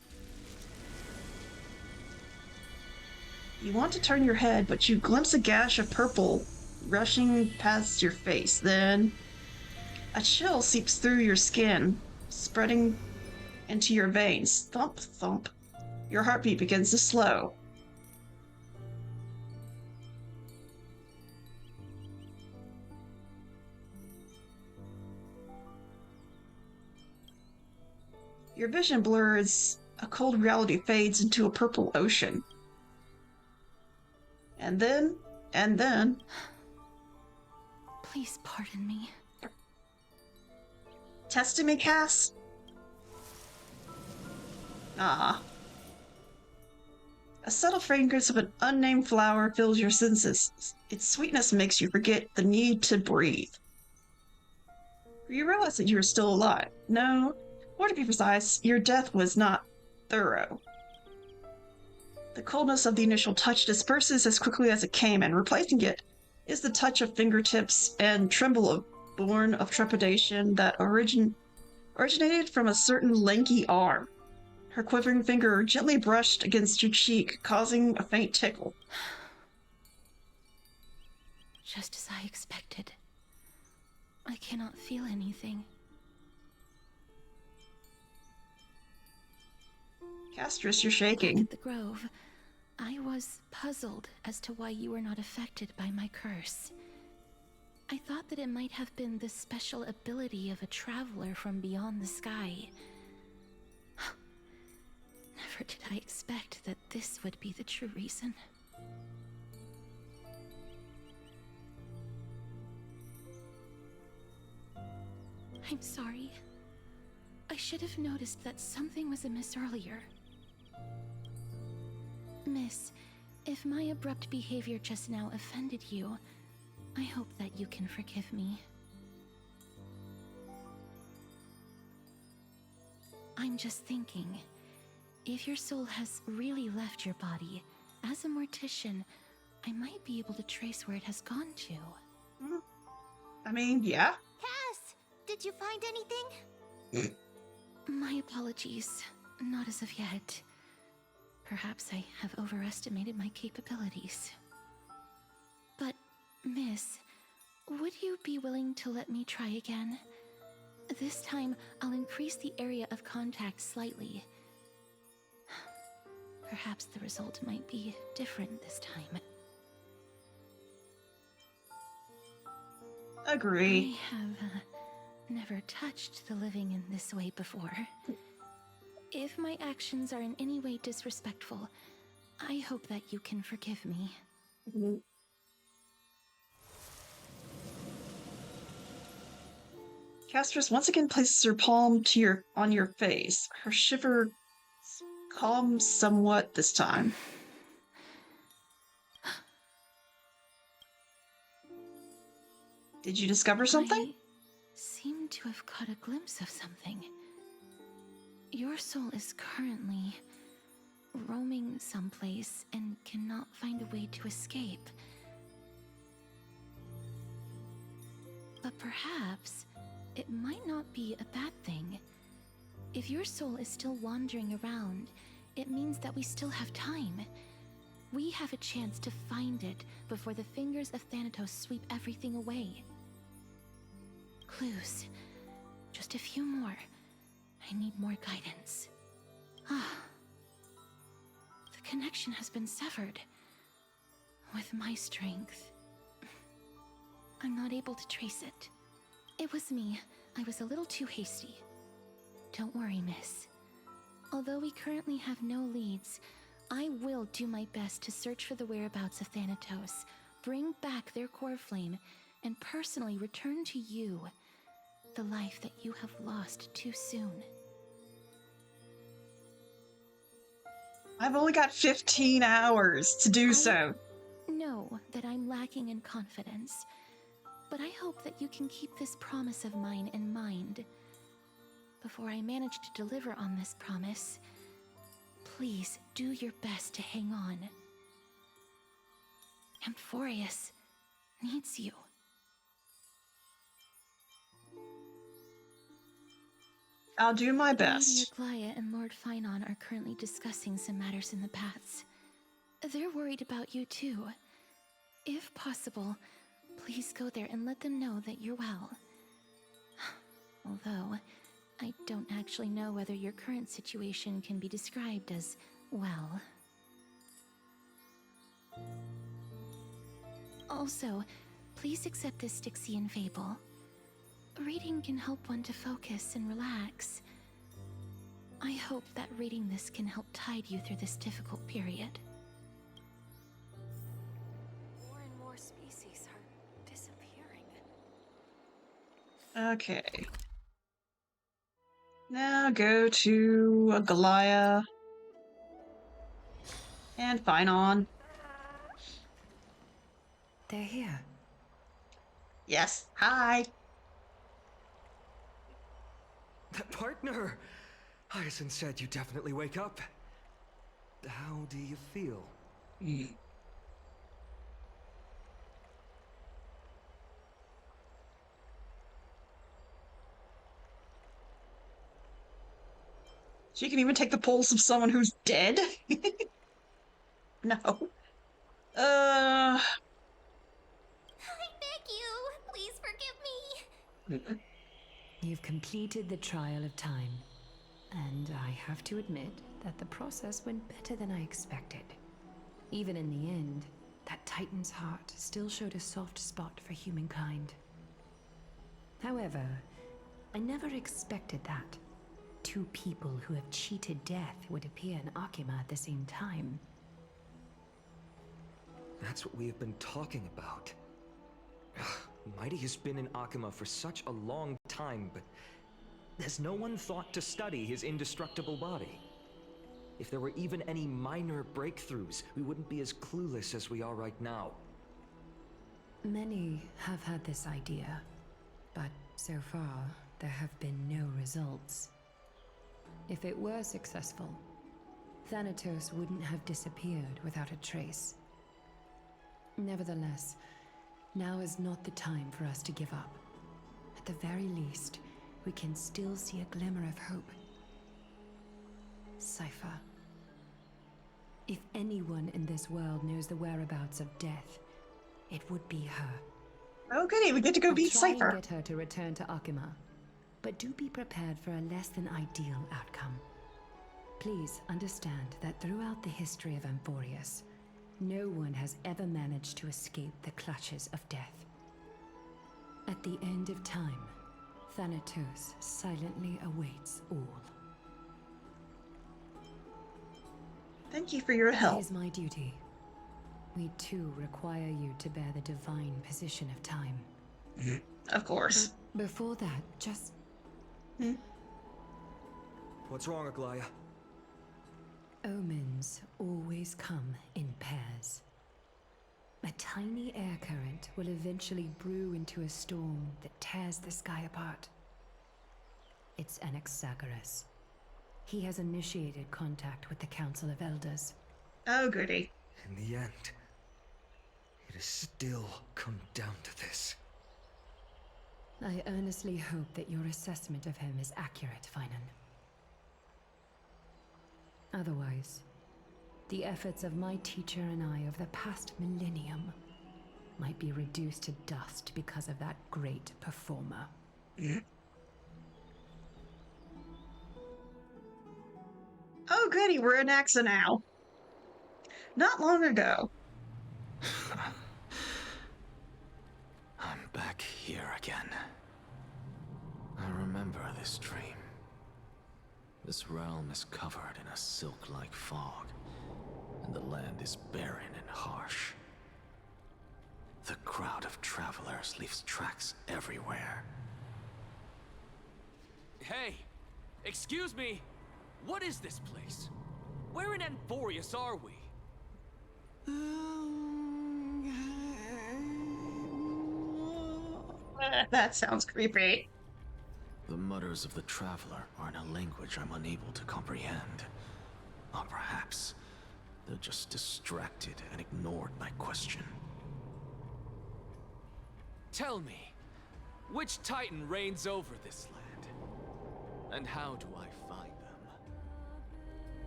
You want to turn your head, but you glimpse a gash of purple rushing past your face. Then, a chill seeps through your skin, spreading into your veins. Thump, thump. Your heartbeat begins to slow. Your vision blurs, a cold reality fades into a purple ocean. And then... Please pardon me. Testing me, Cass? Ah. A subtle fragrance of an unnamed flower fills your senses. Its sweetness makes you forget the need to breathe. You realize that you are still alive. No, or to be precise, your death was not thorough. The coldness of the initial touch disperses as quickly as it came, and replacing it is the touch of fingertips and tremble born of trepidation that originated from a certain lanky arm. Her quivering finger gently brushed against your cheek, causing a faint tickle. Just as I expected. I cannot feel anything. Castris, you're Back shaking. at the Grove, I was puzzled as to why you were not affected by my curse. I thought that it might have been the special ability of a traveler from beyond the sky. Never did I expect that this would be the true reason. I'm sorry. I should have noticed that something was amiss earlier. Miss, if my abrupt behavior just now offended you, I hope that you can forgive me. I'm just thinking, if your soul has really left your body, as a mortician, I might be able to trace where it has gone to. I mean, yeah. Cass, did you find anything? My apologies. Not as of yet. Perhaps I have overestimated my capabilities. But, Miss, would you be willing to let me try again? This time, I'll increase the area of contact slightly. Perhaps the result might be different this time. Agree. I have never touched the living in this way before. If my actions are in any way disrespectful, I hope that you can forgive me. Castris once again places her palm on your face. Her shiver calms somewhat this time. Did you discover something? I seem to have caught a glimpse of something. Your soul is currently roaming someplace and cannot find a way to escape. But perhaps it might not be a bad thing. If your soul is still wandering around, it means that we still have time. We have a chance to find it before the fingers of Thanatos sweep everything away. Clues. Just a few more. I need more guidance. The connection has been severed. With my strength, I'm not able to trace it. It was me. I was a little too hasty. Don't worry, miss. Although we currently have no leads, I will do my best to search for the whereabouts of Thanatos, bring back their core flame, and personally return to you the life that you have lost too soon. I've only got 15 hours to do so. Know that I'm lacking in confidence, but I hope that you can keep this promise of mine in mind. Before I manage to deliver on this promise, please do your best to hang on. Amphoreus needs you. I'll do my Lady best. Aglaia and Lord Finon are currently discussing some matters in the paths. They're worried about you too. If possible, please go there and let them know that you're well. Although, I don't actually know whether your current situation can be described as well. Also, please accept this Styxian fable. Reading can help one to focus and relax. I hope that reading this can help tide you through this difficult period. More and more species are disappearing. Okay. Now go to Galia and Finon. They're here. Yes. Hi. Partner! Hyacinth said you definitely wake up. How do you feel? She can even take the pulse of someone who's dead? No. I beg you, please forgive me. You've completed the trial of time, and I have to admit that the process went better than I expected. Even in the end, that Titan's heart still showed a soft spot for humankind. However, I never expected that. Two people who have cheated death would appear in Akima at the same time. That's what we have been talking about. Mighty has been in Akima for such a long time, but has no one thought to study his indestructible body? If there were even any minor breakthroughs, we wouldn't be as clueless as we are right now. Many have had this idea, but so far, there have been no results. If it were successful, Thanatos wouldn't have disappeared without a trace. Nevertheless, now is not the time for us to give up. At the very least, we can still see a glimmer of hope. Cypher. If anyone in this world knows the whereabouts of death, it would be her. Oh, goody, we get to go I'll beat try and Cypher. get her to return to Akima, but do be prepared for a less than ideal outcome. Please understand that throughout the history of Amphoreus, no one has ever managed to escape the clutches of death. At the end of time, Thanatos silently awaits all. Thank you for your It help. is my duty. We too require you to bear the divine position of time. Of course. But before that, just What's wrong, Aglaya? omens always come in pairs. A tiny air current will eventually brew into a storm that tears the sky apart. It's Anaxagoras. He has initiated contact with the Council of Elders. Oh, goody. In the end, it has still come down to this. I earnestly hope that your assessment of him is accurate, Finan. Otherwise, the efforts of my teacher and I of the past millennium might be reduced to dust because of that great performer. Oh, goody, we're in Axa now. Not long ago. I'm back here again. I remember this dream. This realm is covered in a silk-like fog, and the land is barren and harsh. The crowd of travelers leaves tracks everywhere. Hey! Excuse me! What is this place? Where in Amphoreus are we? That sounds creepy. The mutters of the traveler are in a language I'm unable to comprehend. Or perhaps they're just distracted and ignored my question. Tell me, which Titan reigns over this land? And how do I find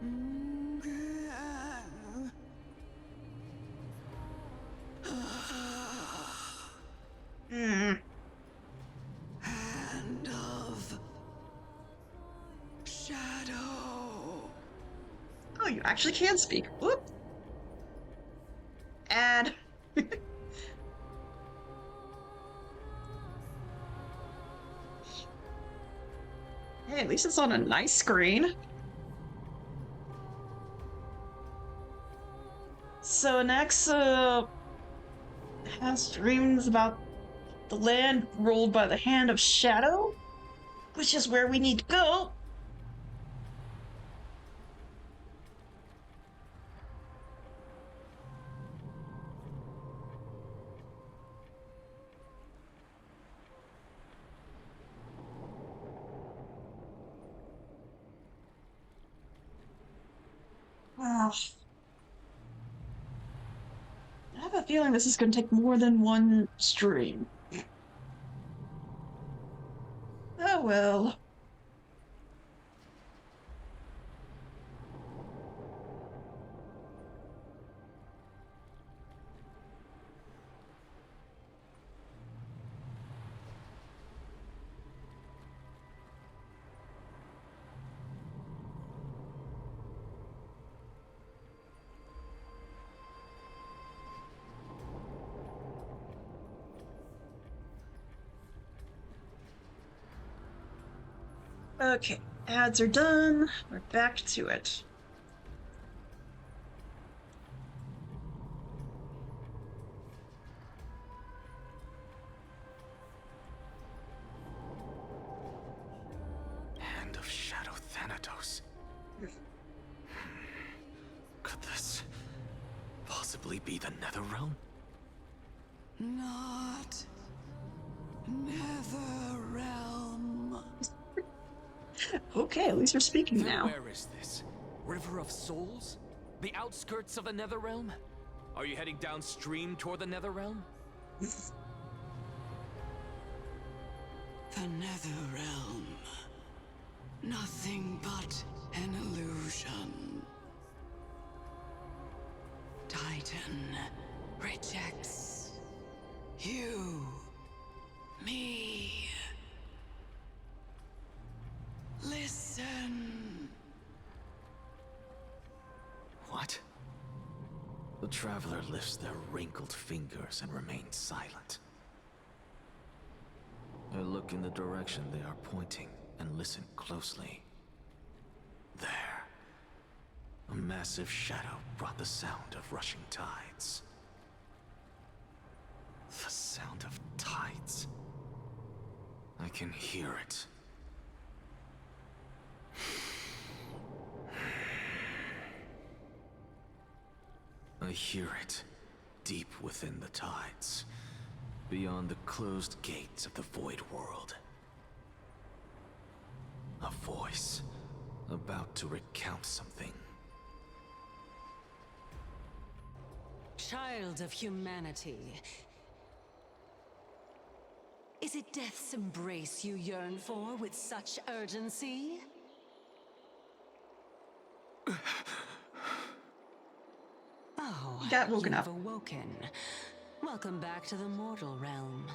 them? Hand of Shadow. Oh, you actually can speak. Whoop. Ad. Hey, at least it's on a nice screen. so Anaxa has dreams about the land ruled by the Hand of Shadow, which is where we need to go. Ah, I have a feeling this is going to take more than one stream. Oh well. Okay, ads are done. We're back to it. Hand of Shadow Thanatos. Could this possibly be the Netherrealm? Not Netherrealm. Okay, at least we're speaking Then now. where is this? River of Souls? The outskirts of the Netherrealm? Are you heading downstream toward the Netherrealm? The Netherrealm. Nothing but an illusion. Titan rejects you, me. Listen. What? The Traveler lifts their wrinkled fingers and remains silent. I look in the direction they are pointing and listen closely. There. A massive shadow brought the sound of rushing tides. The sound of tides. I can hear it. I hear it, deep within the tides, beyond the closed gates of the Void World. A voice, about to recount something. Child of humanity. Is it death's embrace you yearn for with such urgency? Oh, He got woken you've up. awoken. Welcome back to the mortal realm.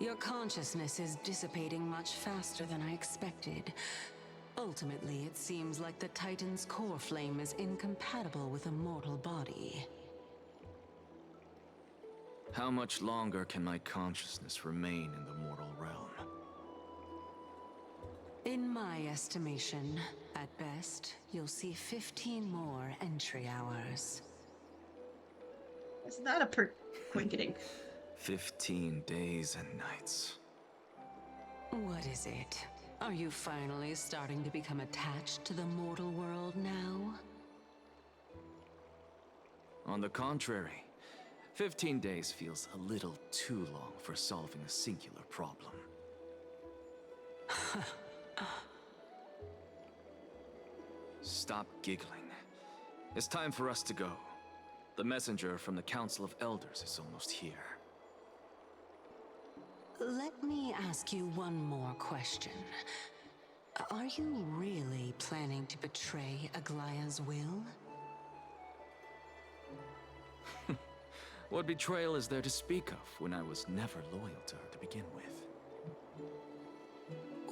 Your consciousness is dissipating much faster than I expected. Ultimately, it seems like the Titan's core flame is incompatible with a mortal body. How much longer can my consciousness remain in the mortal realm? In my estimation, at best, you'll see 15 more entry hours. It's not a quickening. 15 days and nights. What is it? Are you finally starting to become attached to the mortal world now? On the contrary, 15 days feels a little too long for solving a singular problem. Stop giggling. It's time for us to go. The messenger from the Council of Elders is almost here. Let me ask you one more question. Are you really planning to betray Aglaya's will? What betrayal is there to speak of when I was never loyal to her to begin with?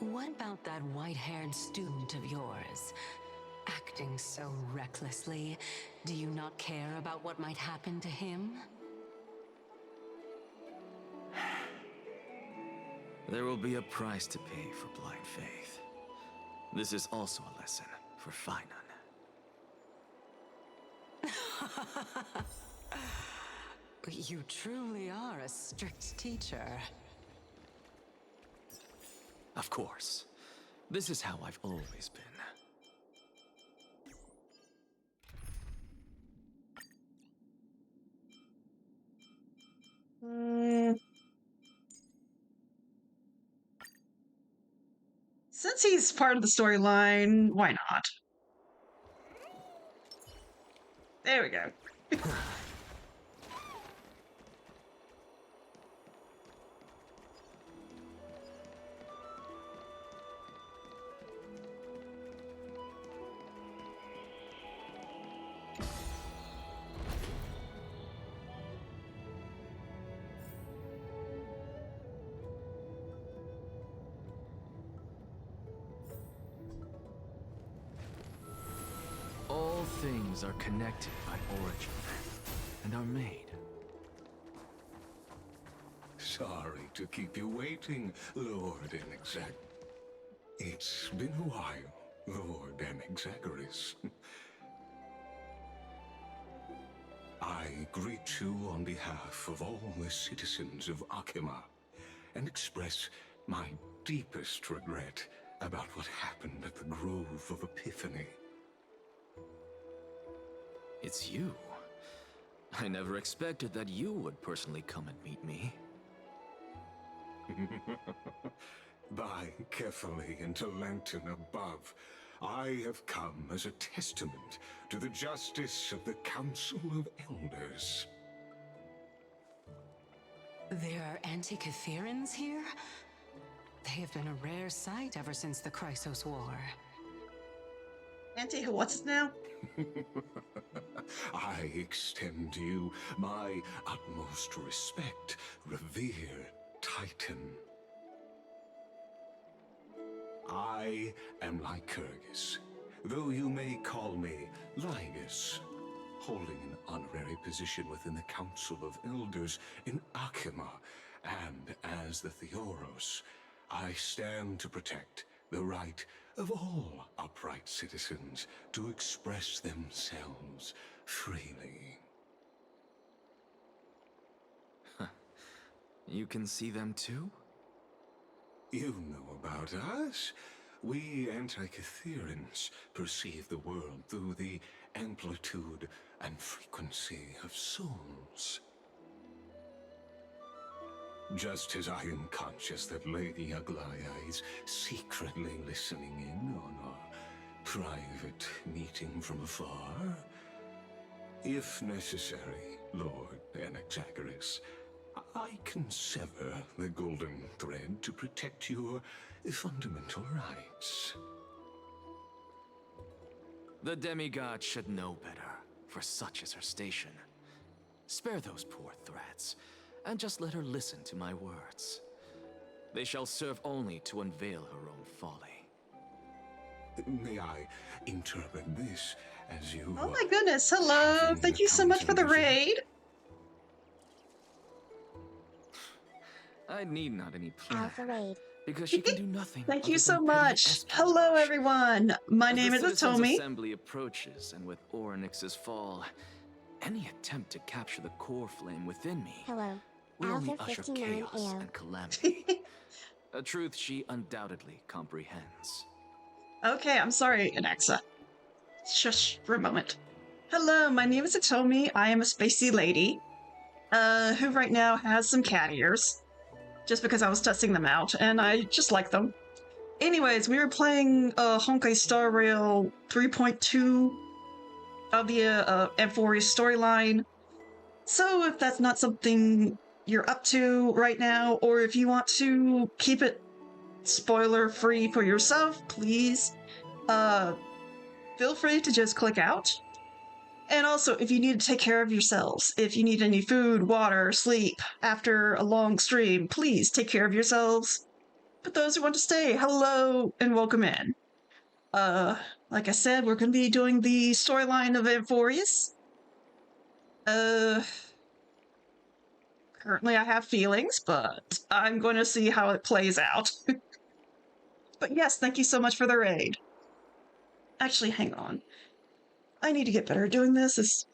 What about that white-haired student of yours? Acting so recklessly, do you not care about what might happen to him? There will be a price to pay for blind faith. This is also a lesson for Finan. You truly are a strict teacher. Of course. This is how I've always been. Since he's part of the storyline, why not? There we go. All things are connected by origin and are made. Sorry to keep you waiting, Lord Enexag. It's been a while, Lord Enexagoras. I greet you on behalf of all the citizens of Akima and express my deepest regret about what happened at the Grove of Epiphany. It's you. I never expected that you would personally come and meet me. By carefully into Lantern above, I have come as a testament to the justice of the Council of Elders. There are Antikytherans here? They have been a rare sight ever since the Chrysos War. What's it now? I extend to you my utmost respect, revered Titan. I am Lycurgus, though you may call me Lygus, holding an honorary position within the Council of Elders in Akima, and as the Theoros, I stand to protect the right of all upright citizens to express themselves freely. You can see them too? You know about us. We Antikytherans perceive the world through the amplitude and frequency of souls. Just as I am conscious that Lady Aglaya is secretly listening in on our private meeting from afar, if necessary, Lord Enexagoras, I can sever the golden thread to protect your fundamental rights. The demigod should know better, for such is her station. Spare those poor threats, and just let her listen to my words. They shall serve only to unveil her own folly. May I interpret this as you... Oh my goodness, hello! Thank you so much for the raid! I need not any plan, Alpha raid. because she can do nothing. Thank you other so than petty much! espionage. Hello everyone! My As name the is Citizens' Atomi. Assembly approaches, and with Orynyx's fall, any attempt to capture the core flame within me Hello. will only Alpha usher 59 chaos AO. and calamity. A truth she undoubtedly comprehends. Okay, I'm sorry, Anaxa. Shush for a moment. Hello, my name is Atomi. I am a spacey lady, who right now has some cat ears, just because I was testing them out, and I just like them. Anyways, we were playing Honkai Star Rail 3.2 of the Amphoreus storyline. So if that's not something you're up to right now, or if you want to keep it spoiler-free for yourself, please, feel free to just click out. And also, if you need to take care of yourselves, if you need any food, water, sleep after a long stream, please take care of yourselves. But those who want to stay, hello and welcome in. Like I said, we're going to be doing the storyline of Amphoreus. Currently I have feelings, but I'm going to see how it plays out. But yes, thank you so much for the raid. Actually, hang on. I need to get better at doing this.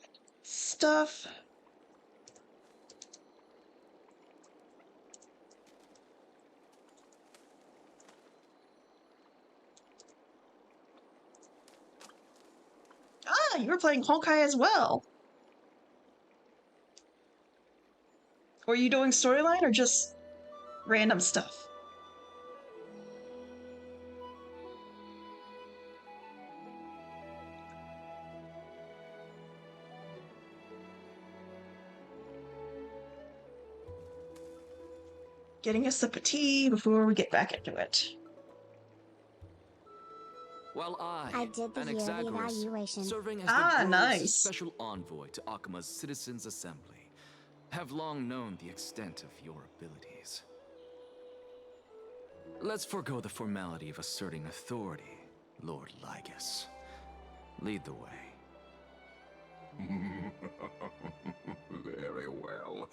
stuff. Ah, you were playing Honkai as well. Were you doing storyline or just random stuff? Getting a sip of tea before we get back into it. While I did the an yearly Exagoras, evaluation. serving as Ah, the Grove's nice. special envoy to Akima's Citizens' Assembly, have long known the extent of your abilities. Let's forego the formality of asserting authority, Lord Lygus. Lead the way. Very well.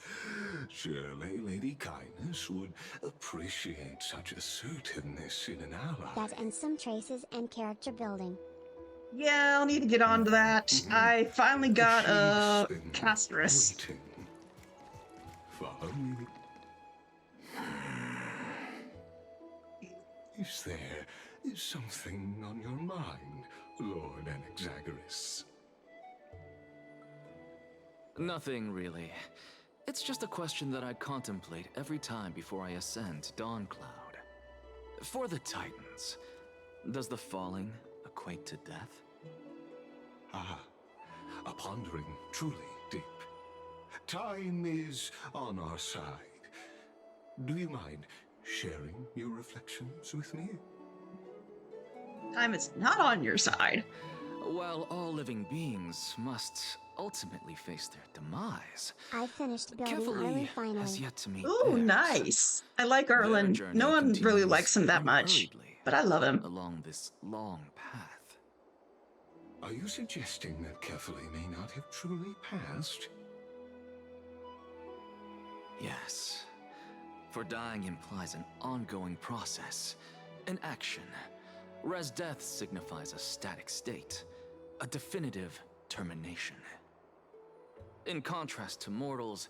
Surely Lady Kindness would appreciate such assertiveness in an ally. That and some traces and character building. Yeah, I'll need to get on to that. I finally got a She's been Casterus. waiting. Follow me. Is there something on your mind, Lord Anaxagoras? Nothing, really. It's just a question that I contemplate every time before I ascend to Dawncloud. For the Titans, does the falling equate to death? Ah, a pondering truly deep. Time is on our side. Do you mind sharing your reflections with me? Time is not on your side. While all living beings must ultimately face their demise, I finished building Kefali Ireland finally. has yet to meet Ooh, theirs. nice. I like Their Erland. journey No one really continues likes him that much, unhurriedly but I love him. along this long path. Are you suggesting that Kefali may not have truly passed? Yes. For dying implies an ongoing process, an action, whereas death signifies a static state, a definitive termination. In contrast to mortals,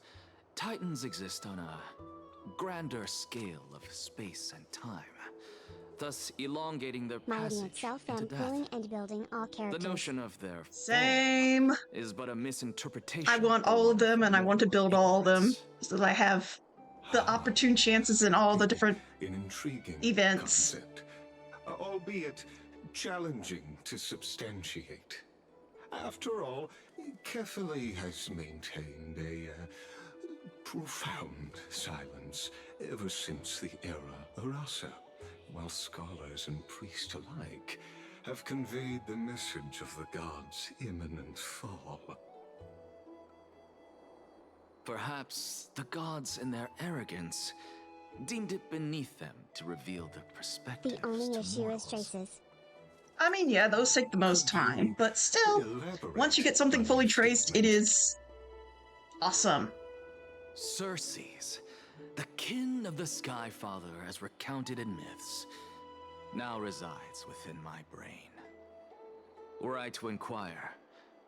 Titans exist on a grander scale of space and time, thus elongating their My passage audience self into found death. pulling and building all The characters. notion of their Same. fall is but a misinterpretation. I want all of them, and I want to build all of them so that I have the opportune chances in all the different An intriguing events. concept, albeit challenging to substantiate. After all, Kefali has maintained a profound silence ever since the era Arasa, while scholars and priests alike have conveyed the message of the gods' imminent fall. Perhaps the gods, in their arrogance, deemed it beneath them to reveal their perspectives. The only to issue mortals. is traces. I mean, yeah, those take the most time, but still, once you get something fully traced, it is awesome. Circes, the kin of the Skyfather as recounted in myths, now resides within my brain. Were I to inquire,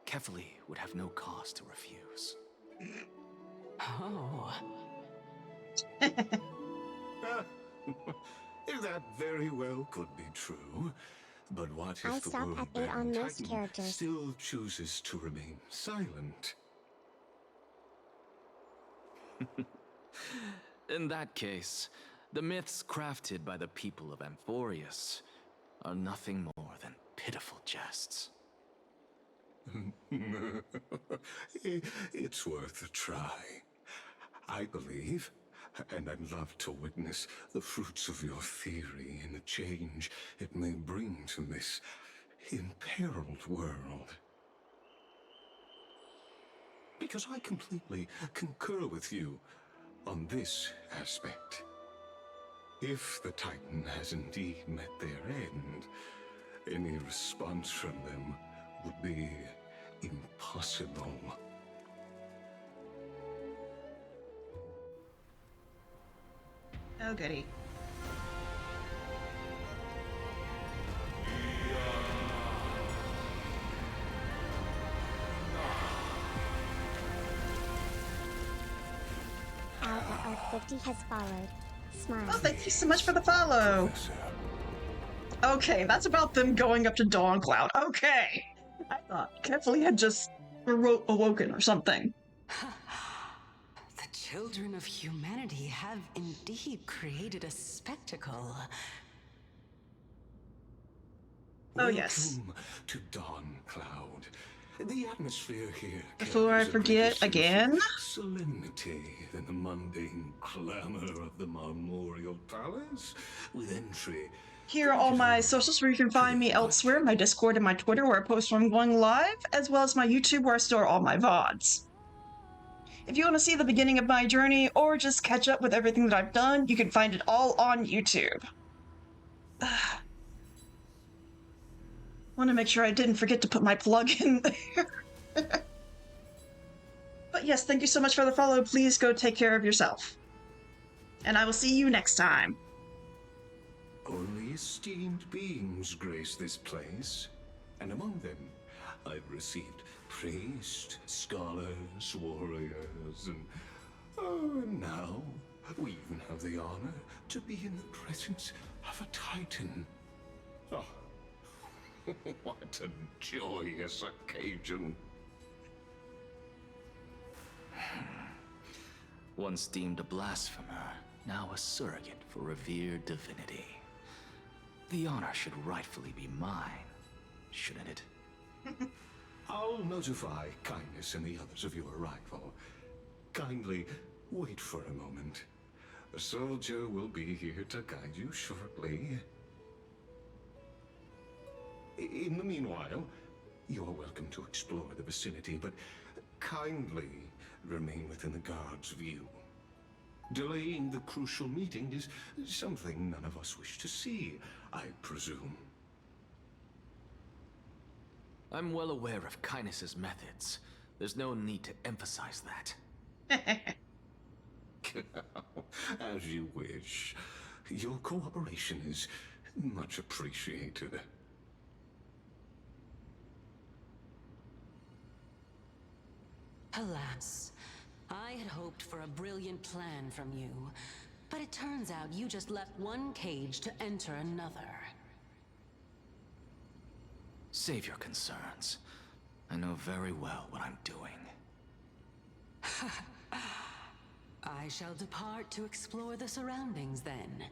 Kefali would have no cause to refuse. Oh. That very well could be true. But what if I the stopped at 8 on world-bearing most Titan characters. still chooses to remain silent? In that case, the myths crafted by the people of Amphoreus are nothing more than pitiful jests. It's worth a try. I believe, and I'd love to witness the fruits of your theory and the change it may bring to this imperiled world. Because I completely concur with you on this aspect. If the Titan has indeed met their end, any response from them would be impossible. Oh, goody. Humanity has followed. Smile. Oh, thank you so much for the follow. Professor. Okay, that's about them going up to Dawncloud. Okay. I thought Kefli had just awoken or something. The children of humanity have indeed created a spectacle. Oh, yes. Welcome to Dawn Cloud. The atmosphere here Before I carries a forget greater sense again. of solemnity than the mundane clamor of the Memorial Palace, with entry. Here are all my socials where you can find me elsewhere, my Discord and my Twitter where I post when I'm going live, as well as my YouTube where I store all my VODs. If you want to see the beginning of my journey or just catch up with everything that I've done, you can find it all on YouTube. Want to make sure I didn't forget to put my plug in there. But yes, thank you so much for the follow. Please go take care of yourself. And I will see you next time. Only esteemed beings grace this place, and among them, I've received priests, scholars, warriors, and now we even have the honor to be in the presence of a Titan. Oh, what a joyous occasion. Once deemed a blasphemer, now a surrogate for revered divinity. The honor should rightfully be mine, shouldn't it? I'll notify Kindness and the others of your arrival. Kindly wait for a moment. A soldier will be here to guide you shortly. In the meanwhile, you're welcome to explore the vicinity, but kindly remain within the guard's view. Delaying the crucial meeting is something none of us wish to see, I presume. I'm well aware of Kindness's methods. There's no need to emphasize that. As you wish. Your cooperation is much appreciated. Alas, I had hoped for a brilliant plan from you, but it turns out you just left one cage to enter another. Save your concerns. I know very well what I'm doing. I shall depart to explore the surroundings then.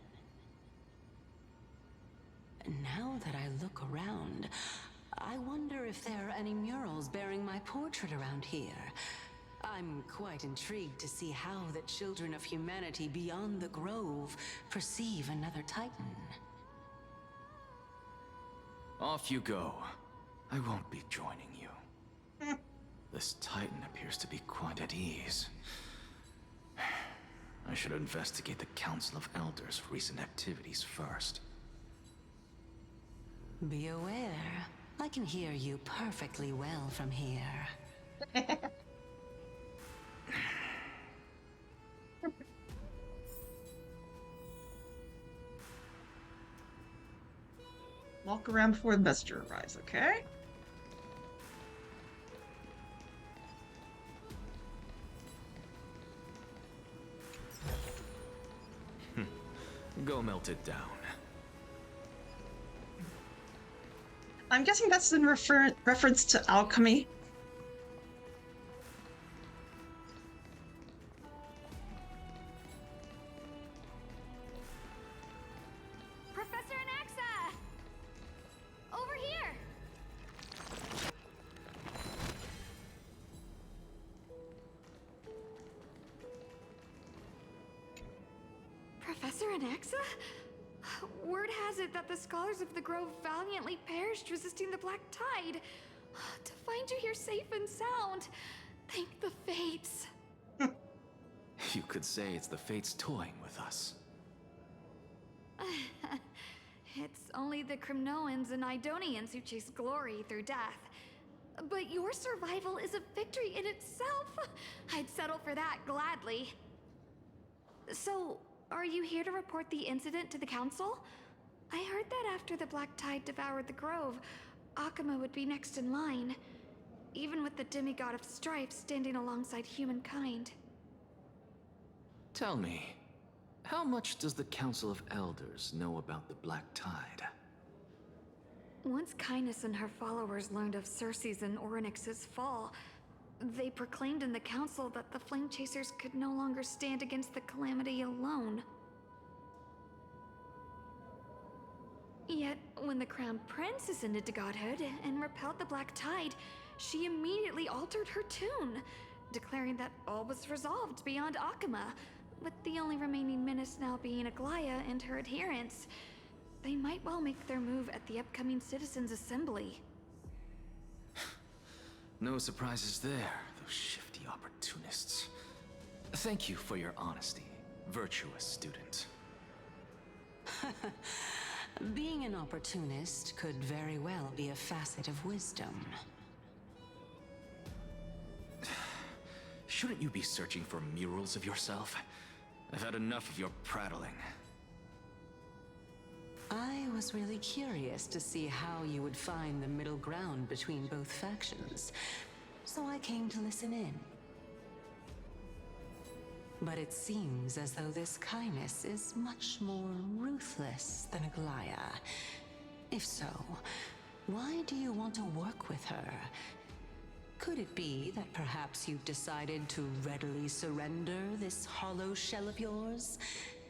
Now that I look around, I wonder if there are any murals bearing my portrait around here. I'm quite intrigued to see how the children of humanity beyond the grove perceive another Titan. Off you go. I won't be joining you. This Titan appears to be quite at ease. I should investigate the Council of Elders' recent activities first. Be aware, I can hear you perfectly well from here. Walk around before the messenger arrives, okay? Go melt it down. I'm guessing that's in reference to alchemy. Professor Anaxa! Over here! Professor Anaxa? Word has it that the scholars of the Grove valiantly perished resisting the Black Tide. To find you here safe and sound, thank the Fates. You could say it's the Fates toying with us. It's only the Crimnoans and Idonians who chase glory through death. But your survival is a victory in itself. I'd settle for that gladly. So, are you here to report the incident to the Council? I heard that after the Black Tide devoured the Grove, Akama would be next in line, even with the demigod of strife standing alongside humankind. Tell me, How much does the Council of Elders know about the Black Tide? Once Kindness and her followers learned of Circe's and Orynyx's fall, they proclaimed in the council that the Flame Chasers could no longer stand against the calamity alone. Yet, when the Crown Prince ascended to godhood and repelled the Black Tide, she immediately altered her tune, declaring that all was resolved beyond Akama, with the only remaining menace now being Aglaya and her adherents. They might well make their move at the upcoming Citizens' Assembly. No surprises there, those shifty opportunists. Thank you for your honesty, virtuous student. Being an opportunist could very well be a facet of wisdom. Shouldn't you be searching for murals of yourself? I've had enough of your prattling. I was really curious to see how you would find the middle ground between both factions, so I came to listen in. But it seems as though this Kindness is much more ruthless than Aglaya. If so, why do you want to work with her? Could it be that perhaps you've decided to readily surrender this hollow shell of yours,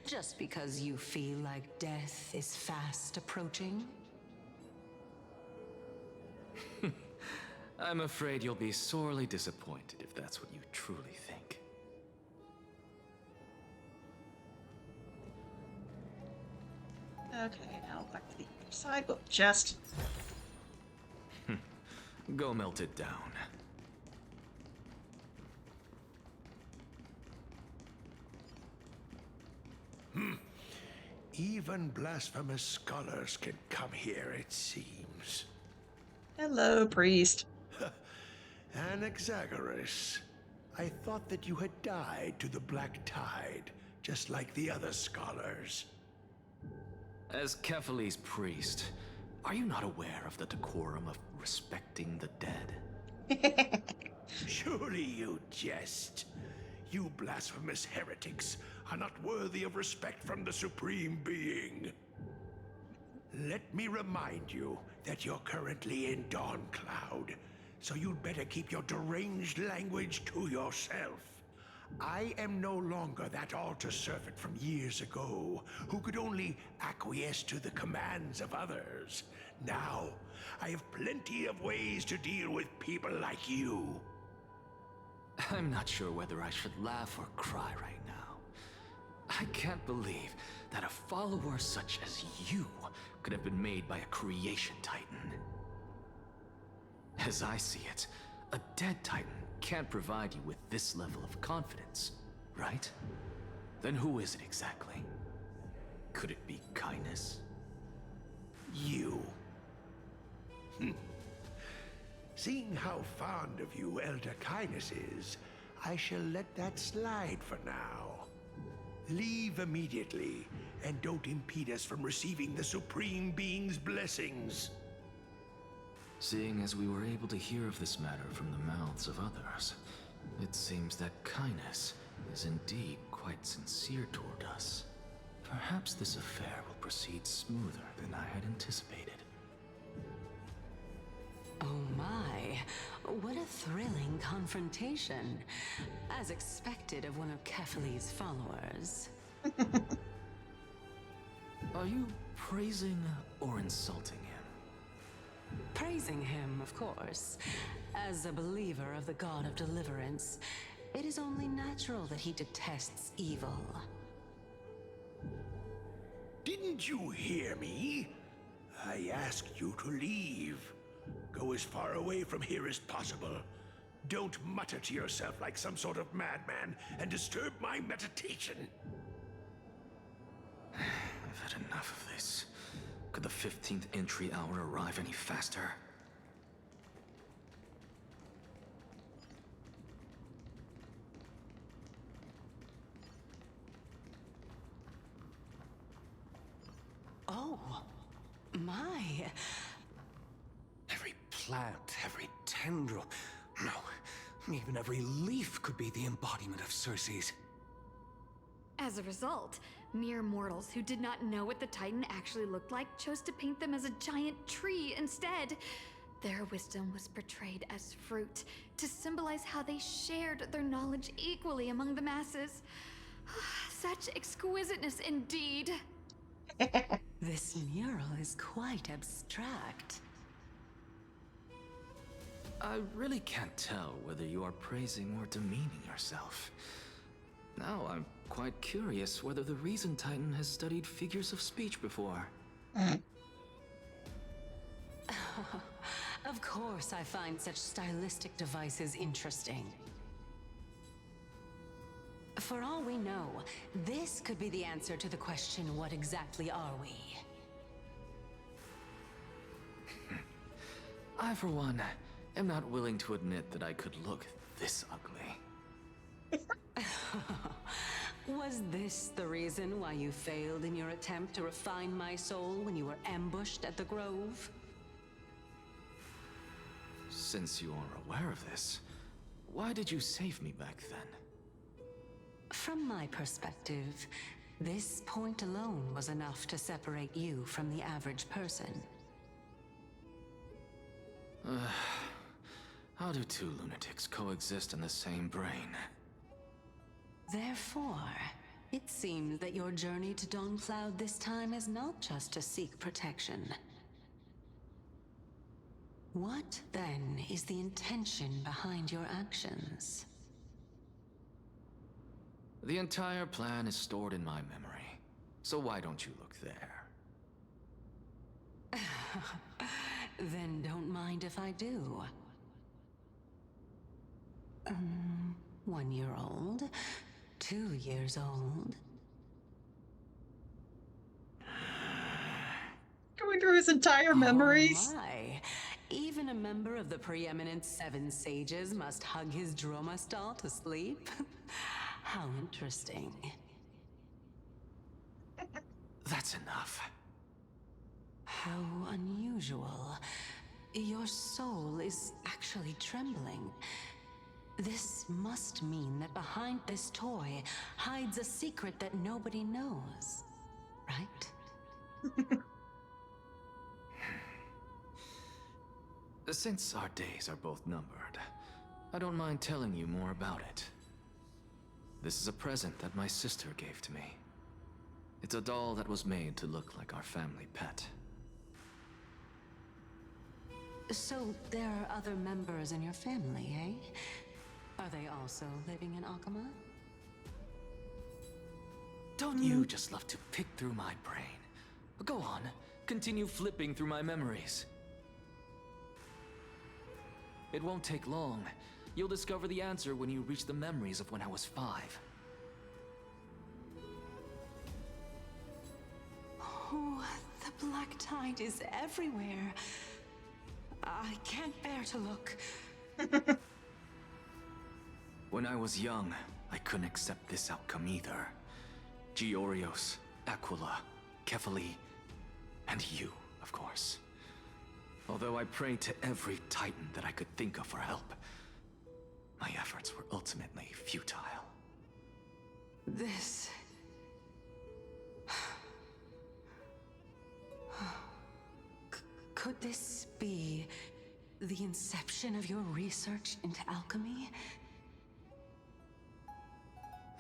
just because you feel like death is fast approaching? I'm afraid you'll be sorely disappointed if that's what you truly think. Okay, now back to the other side. Oh, chest. Go melt it down. Even blasphemous scholars can come here, it seems. Hello, priest. Anaxagoras, I thought that you had died to the Black Tide, just like the other scholars. As Kephale's priest, are you not aware of the decorum of respecting the dead? Surely you jest. You blasphemous heretics are not worthy of respect from the Supreme Being. Let me remind you that you're currently in Dawn Cloud, so you'd better keep your deranged language to yourself. I am no longer that altar servant from years ago, who could only acquiesce to the commands of others. Now, I have plenty of ways to deal with people like you. I'm not sure whether I should laugh or cry right now. I can't believe that a follower such as you could have been made by a creation titan. As I see it, a dead titan can't provide you with this level of confidence, right? Then who is it exactly? Could it be Kindness? You. Seeing how fond of you Elder Kindness is, I shall let that slide for now. Leave immediately, and don't impede us from receiving the Supreme Being's blessings. Seeing as we were able to hear of this matter from the mouths of others, it seems that Kindness is indeed quite sincere toward us. Perhaps this affair will proceed smoother than I had anticipated. Oh my, what a thrilling confrontation. As expected of one of Kephale's followers. Are you praising or insulting him? Praising him, of course. As a believer of the God of Deliverance, it is only natural that he detests evil. Didn't you hear me? I asked you to leave. Go as far away from here as possible. Don't mutter to yourself like some sort of madman and disturb my meditation. I've had enough of this. Could the 15th entry hour arrive any faster? Oh, my. Every plant, every tendril, no, even every leaf could be the embodiment of Circe's. As a result, Mere mortals who did not know what the Titan actually looked like chose to paint them as a giant tree instead. Their wisdom was portrayed as fruit, to symbolize how they shared their knowledge equally among the masses. Such exquisiteness indeed. This mural is quite abstract. I really can't tell whether you are praising or demeaning yourself. Now I'm quite curious whether the Reason Titan has studied figures of speech before. Of course I find such stylistic devices interesting. For all we know, this could be the answer to the question, what exactly are we? I, for one, am not willing to admit that I could look this ugly. Was this the reason why you failed in your attempt to refine my soul when you were ambushed at the Grove? Since you are aware of this, why did you save me back then? From my perspective, this point alone was enough to separate you from the average person. How do two lunatics coexist in the same brain? Therefore, it seems that your journey to Dawn-Cloud this time is not just to seek protection. What, then, is the intention behind your actions? The entire plan is stored in my memory, so why don't you look there? Then don't mind if I do. 1 year old, 2 years old. Going through his entire memories. Oh my. Even a member of the preeminent Seven Sages must hug his droma stall to sleep? How interesting. That's enough. How unusual. Your soul is actually trembling. This must mean that behind this toy hides a secret that nobody knows, right? Since our days are both numbered, I don't mind telling you more about it. This is a present that my sister gave to me. It's a doll that was made to look like our family pet. So there are other members in your family, eh? Are they also living in Akama? Don't you just love to pick through my brain? Go on, continue flipping through my memories. It won't take long. You'll discover the answer when you reach the memories of when I was 5. Oh, the black tide is everywhere. I can't bear to look. When I was young, I couldn't accept this outcome either. Georios, Aquila, Kefali, and you, of course. Although I prayed to every Titan that I could think of for help, my efforts were ultimately futile. This... Could this be the inception of your research into alchemy?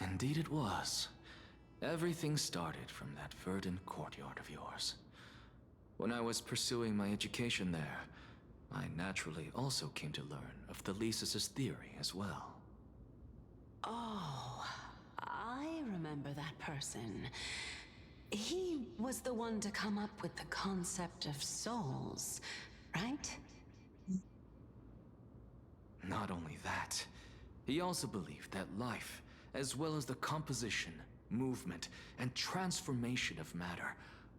Indeed it was. Everything started from that verdant courtyard of yours. When I was pursuing my education there, I naturally also came to learn of the Thesis' theory as well. Oh, I remember that person. He was the one to come up with the concept of souls, right? Not only that, he also believed that life, as well as the composition, movement, and transformation of matter,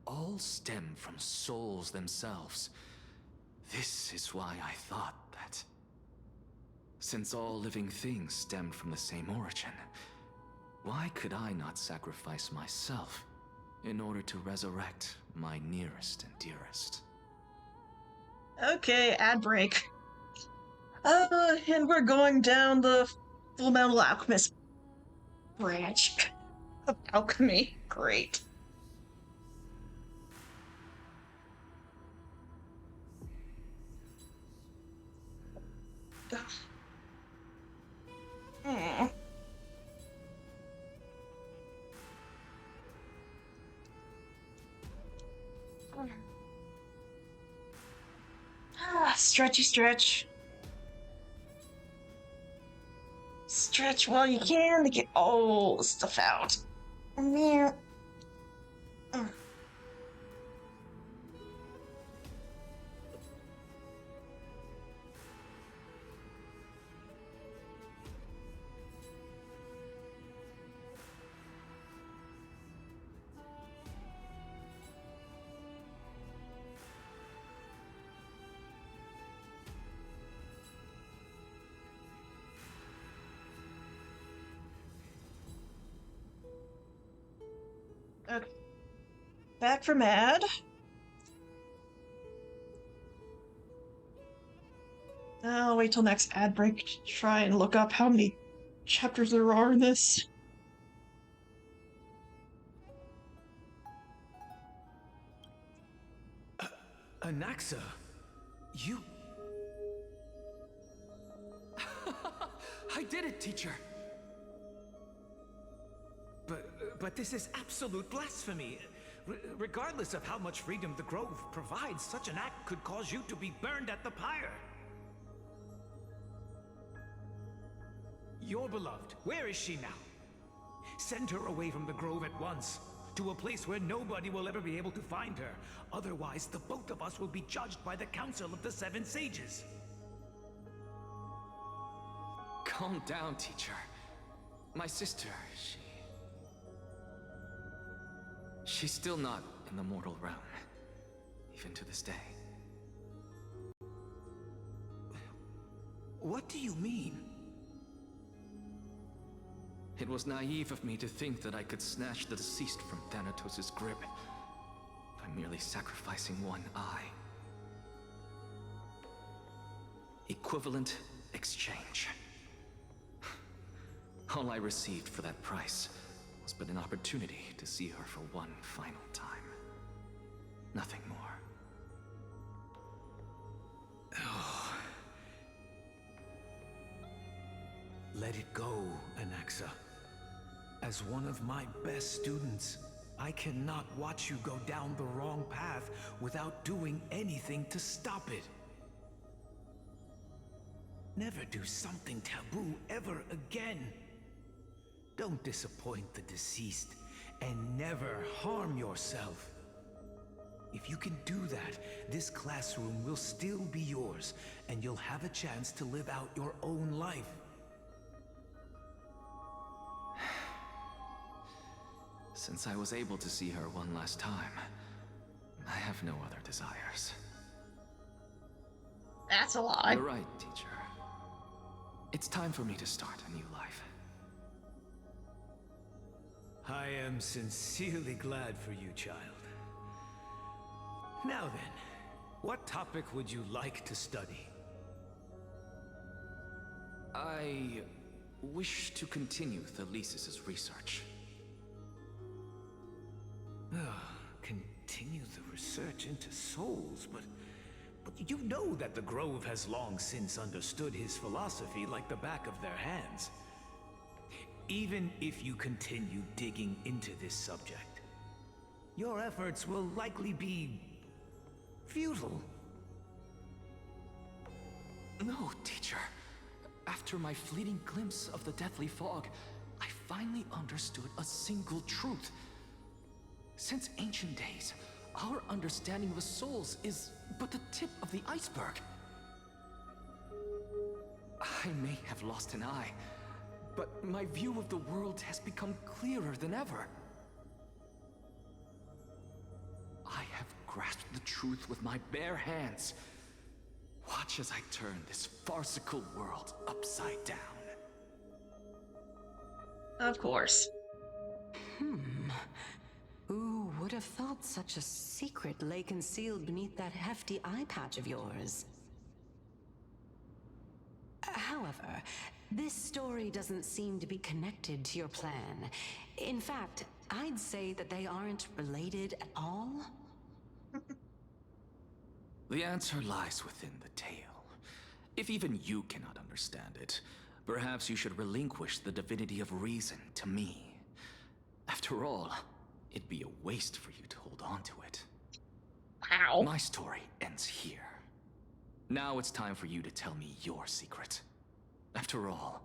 all stem from souls themselves. This is why I thought that, since all living things stemmed from the same origin, why could I not sacrifice myself in order to resurrect my nearest and dearest? Okay, ad break. And we're going down the Full Metal Alchemist branch. of alchemy. Great. Mm. Stretchy stretch. Stretch while you can to get all the stuff out. Man. Okay. Back for Mad. I'll wait till next ad break to try and look up how many chapters there are in this. Anaxa, you... I did it, teacher! But this is absolute blasphemy. Regardless of how much freedom the Grove provides, such an act could cause you to be burned at the pyre. Your beloved, where is she now? Send her away from the Grove at once, to a place where nobody will ever be able to find her. Otherwise, the both of us will be judged by the Council of the Seven Sages. Calm down, teacher. My sister, she's still not in the mortal realm, even to this day. What do you mean? It was naive of me to think that I could snatch the deceased from Thanatos' grip by merely sacrificing one eye. Equivalent exchange. All I received for that price was but an opportunity to see her for one final time. Nothing more. Oh. Let it go, Anaxa. As one of my best students, I cannot watch you go down the wrong path without doing anything to stop it. Never do something taboo ever again. Don't disappoint the deceased, and never harm yourself. If you can do that, this classroom will still be yours, and you'll have a chance to live out your own life. Since I was able to see her one last time, I have no other desires. That's a lie. You're right, teacher. It's time for me to start a new life. I am sincerely glad for you, child. Now then, what topic would you like to study? I wish to continue Thalesis' research. Continue the research into souls, but you know that the Grove has long since understood his philosophy like the back of their hands. Even if you continue digging into this subject, your efforts will likely be futile. No, teacher. After my fleeting glimpse of the deathly fog, I finally understood a single truth. Since ancient days, our understanding of the souls is but the tip of the iceberg. I may have lost an eye, but my view of the world has become clearer than ever. I have grasped the truth with my bare hands. Watch as I turn this farcical world upside down. Of course. Who would have thought such a secret lay concealed beneath that hefty eye patch of yours? However, This story doesn't seem to be connected to your plan. In fact, I'd say that they aren't related at all. The answer lies within the tale. If even you cannot understand it, perhaps you should relinquish the divinity of reason to me. After all, it'd be a waste for you to hold on to it. Wow. My story ends here. Now it's time for you to tell me your secret. After all,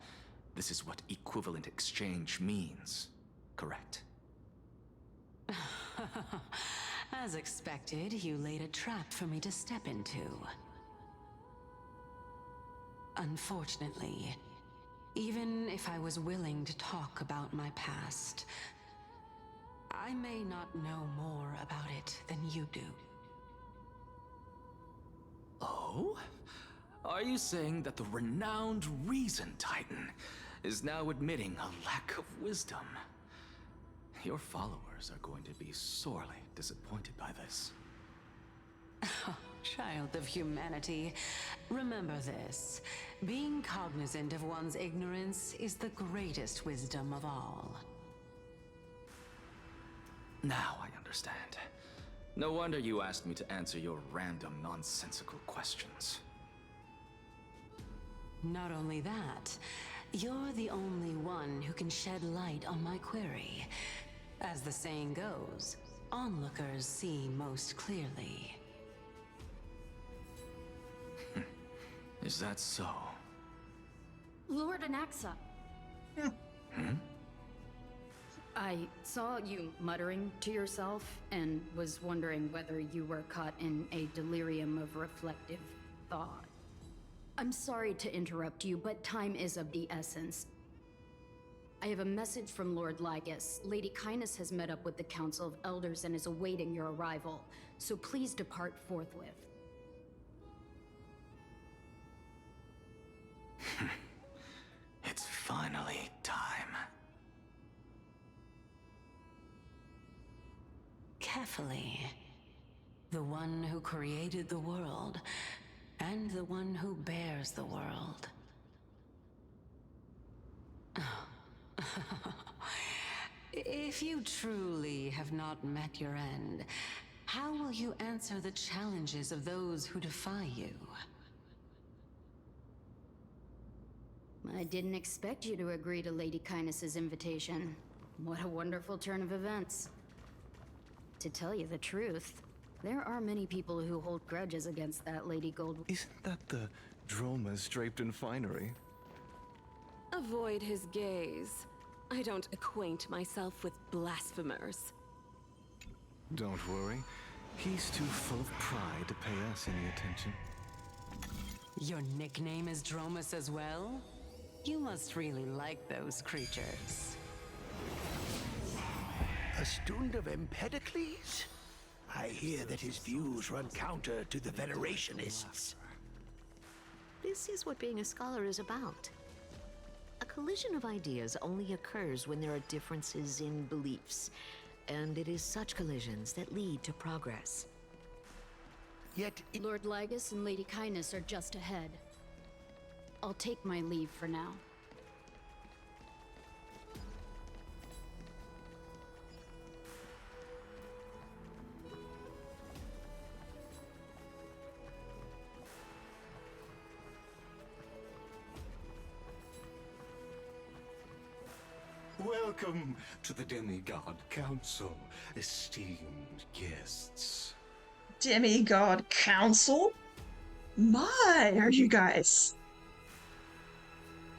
this is what equivalent exchange means, correct? As expected, you laid a trap for me to step into. Unfortunately, even if I was willing to talk about my past, I may not know more about it than you do. Oh? Are you saying that the renowned Reason Titan is now admitting a lack of wisdom? Your followers are going to be sorely disappointed by this. Child of humanity, remember this. Being cognizant of one's ignorance is the greatest wisdom of all. Now I understand. No wonder you asked me to answer your random, nonsensical questions. Not only that, you're the only one who can shed light on my query. As the saying goes, onlookers see most clearly. Is that so? Lord Anaxa. Hmm? I saw you muttering to yourself and was wondering whether you were caught in a delirium of reflective thought. I'm sorry to interrupt you, but time is of the essence. I have a message from Lord Lygus. Lady Kindness has met up with the Council of Elders and is awaiting your arrival, so please depart forthwith. It's finally time. Carefully. The one who created the world, and the one who bears the world. If you truly have not met your end, how will you answer the challenges of those who defy you? I didn't expect you to agree to Lady Kindness's invitation. What a wonderful turn of events. To tell you the truth, there are many people who hold grudges against that Lady Gold. Isn't that the dromas draped in finery? Avoid his gaze. I don't acquaint myself with blasphemers. Don't worry. He's too full of pride to pay us any attention. Your nickname is Dromus as well? You must really like those creatures. A student of Empedocles? I hear that his views run counter to the Venerationists. This is what being a scholar is about. A collision of ideas only occurs when there are differences in beliefs, and it is such collisions that lead to progress. Yet Lord Lygus and Lady Kindness are just ahead. I'll take my leave for now. Welcome to the Demigod Council, esteemed guests. Demigod Council? My, are you guys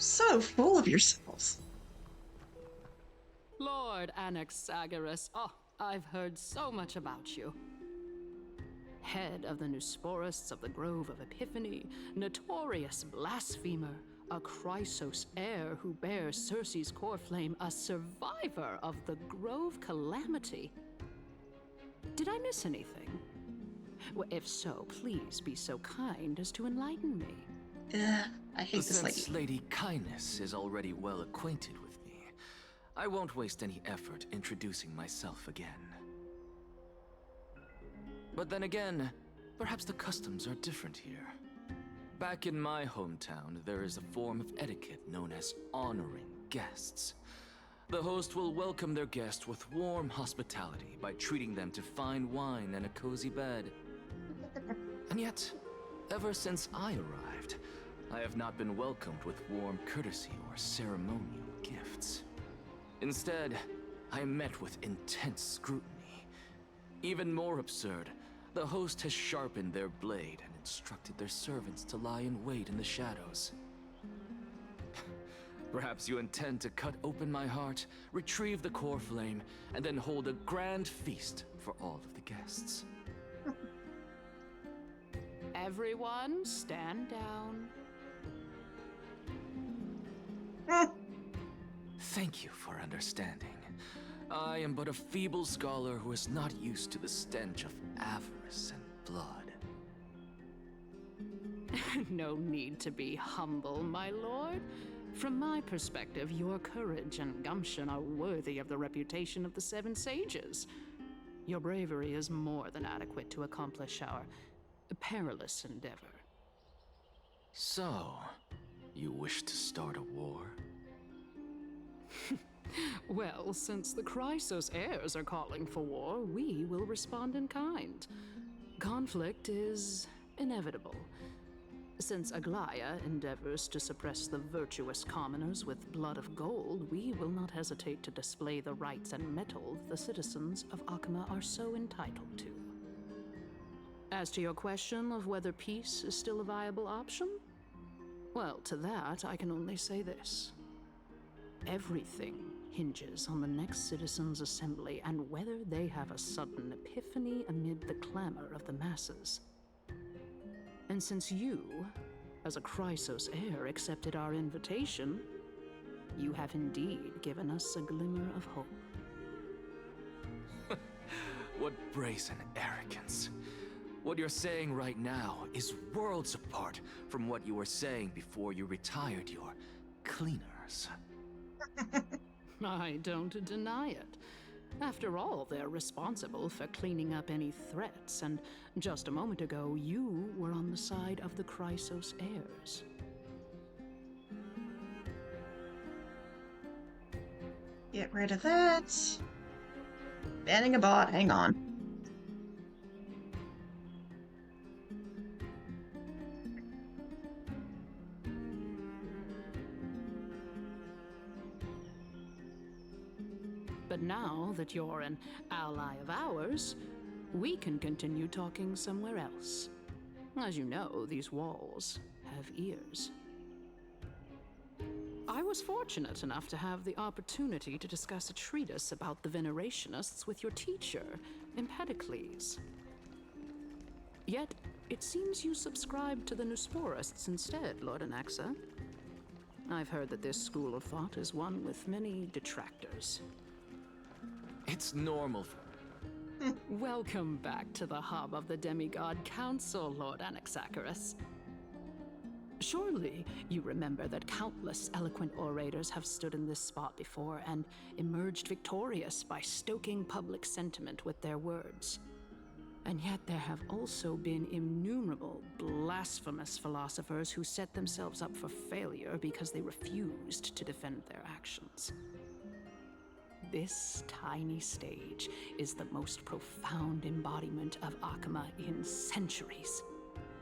so full of yourselves. Lord Anaxagoras, oh, I've heard so much about you. Head of the Nusporists of the Grove of Epiphany, notorious blasphemer, a Chrysos heir who bears Circe's core flame, a survivor of the Grove calamity. Did I miss anything? Well, if so, please be so kind as to enlighten me. I hate this lady. Since Lady Kindness is already well acquainted with me, I won't waste any effort introducing myself again. But then again, perhaps the customs are different here. Back in my hometown, there is a form of etiquette known as honoring guests. The host will welcome their guest with warm hospitality by treating them to fine wine and a cozy bed. And yet, ever since I arrived, I have not been welcomed with warm courtesy or ceremonial gifts. Instead, I am met with intense scrutiny. Even more absurd, the host has sharpened their blade and instructed their servants to lie in wait in the shadows. Perhaps you intend to cut open my heart, retrieve the core flame, and then hold a grand feast for all of the guests. Everyone, stand down. Thank you for understanding. I am but a feeble scholar who is not used to the stench of avarice and blood. No need to be humble, my lord. From my perspective, your courage and gumption are worthy of the reputation of the Seven Sages. Your bravery is more than adequate to accomplish our perilous endeavor. So, you wish to start a war? Well, since the Chrysos heirs are calling for war, we will respond in kind. Conflict is inevitable. Since Aglaya endeavors to suppress the virtuous commoners with blood of gold, we will not hesitate to display the rights and mettle the citizens of Akama are so entitled to. As to your question of whether peace is still a viable option, well, to that I can only say this. Everything hinges on the next citizens' assembly and whether they have a sudden epiphany amid the clamor of the masses. And since you, as a Chrysos heir, accepted our invitation, you have indeed given us a glimmer of hope. What brazen arrogance. What you're saying right now is worlds apart from what you were saying before you retired your cleaners. I don't deny it. After all, they're responsible for cleaning up any threats, and just a moment ago, you were on the side of the Chrysos heirs. Get rid of that. Banning a bot, hang on. But now that you're an ally of ours, we can continue talking somewhere else. As you know, these walls have ears. I was fortunate enough to have the opportunity to discuss a treatise about the Venerationists with your teacher, Empedocles. Yet, it seems you subscribe to the Nusporists instead, Lord Anaxa. I've heard that this school of thought is one with many detractors. It's normal. Welcome back to the hub of the Demigod Council, Lord Anaxagoras. Surely you remember that countless eloquent orators have stood in this spot before and emerged victorious by stoking public sentiment with their words. And yet there have also been innumerable blasphemous philosophers who set themselves up for failure because they refused to defend their actions. This tiny stage is the most profound embodiment of Akama in centuries.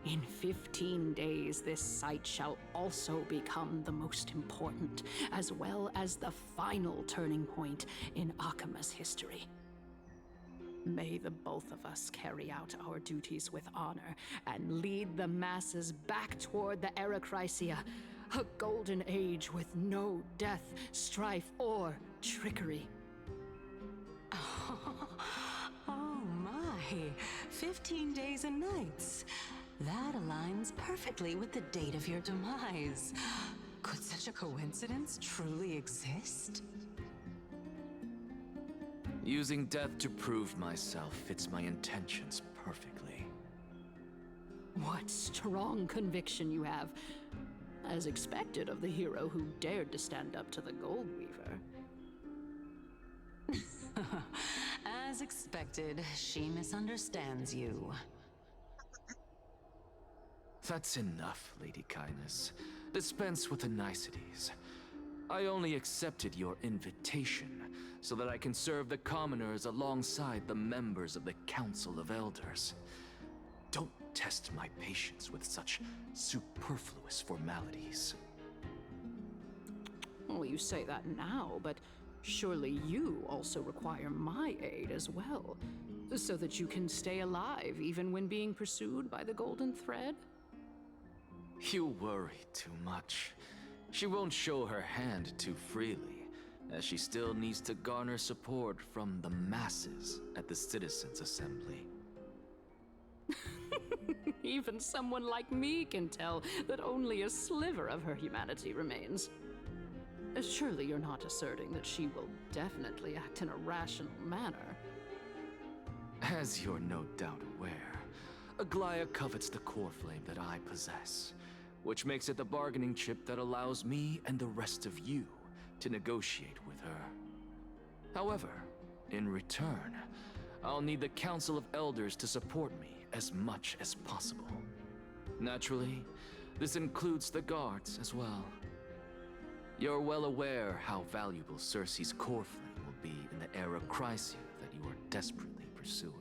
In 15 days, this site shall also become the most important, as well as the final turning point in Akama's history. May the both of us carry out our duties with honor and lead the masses back toward the Erechrysia, a golden age with no death, strife, or trickery. Oh my, 15 days and nights. That aligns perfectly with the date of your demise. Could such a coincidence truly exist? Using death to prove myself fits my intentions perfectly. What strong conviction you have, as expected of the hero who dared to stand up to the Gold Weaver. As expected, she misunderstands you. That's enough, Lady Kindness. Dispense with the niceties. I only accepted your invitation so that I can serve the commoners alongside the members of the Council of Elders. Don't test my patience with such superfluous formalities. Well, you say that now, but surely you also require my aid as well, so that you can stay alive even when being pursued by the Golden Thread? You worry too much. She won't show her hand too freely, as she still needs to garner support from the masses at the Citizens' Assembly. Even someone like me can tell that only a sliver of her humanity remains. Surely you're not asserting that she will definitely act in a rational manner. As you're no doubt aware, Aglaya covets the core flame that I possess, which makes it the bargaining chip that allows me and the rest of you to negotiate with her. However, in return, I'll need the Council of Elders to support me as much as possible. Naturally, this includes the guards as well. You're well aware how valuable Cersei's core flame will be in the era crisis that you are desperately pursuing.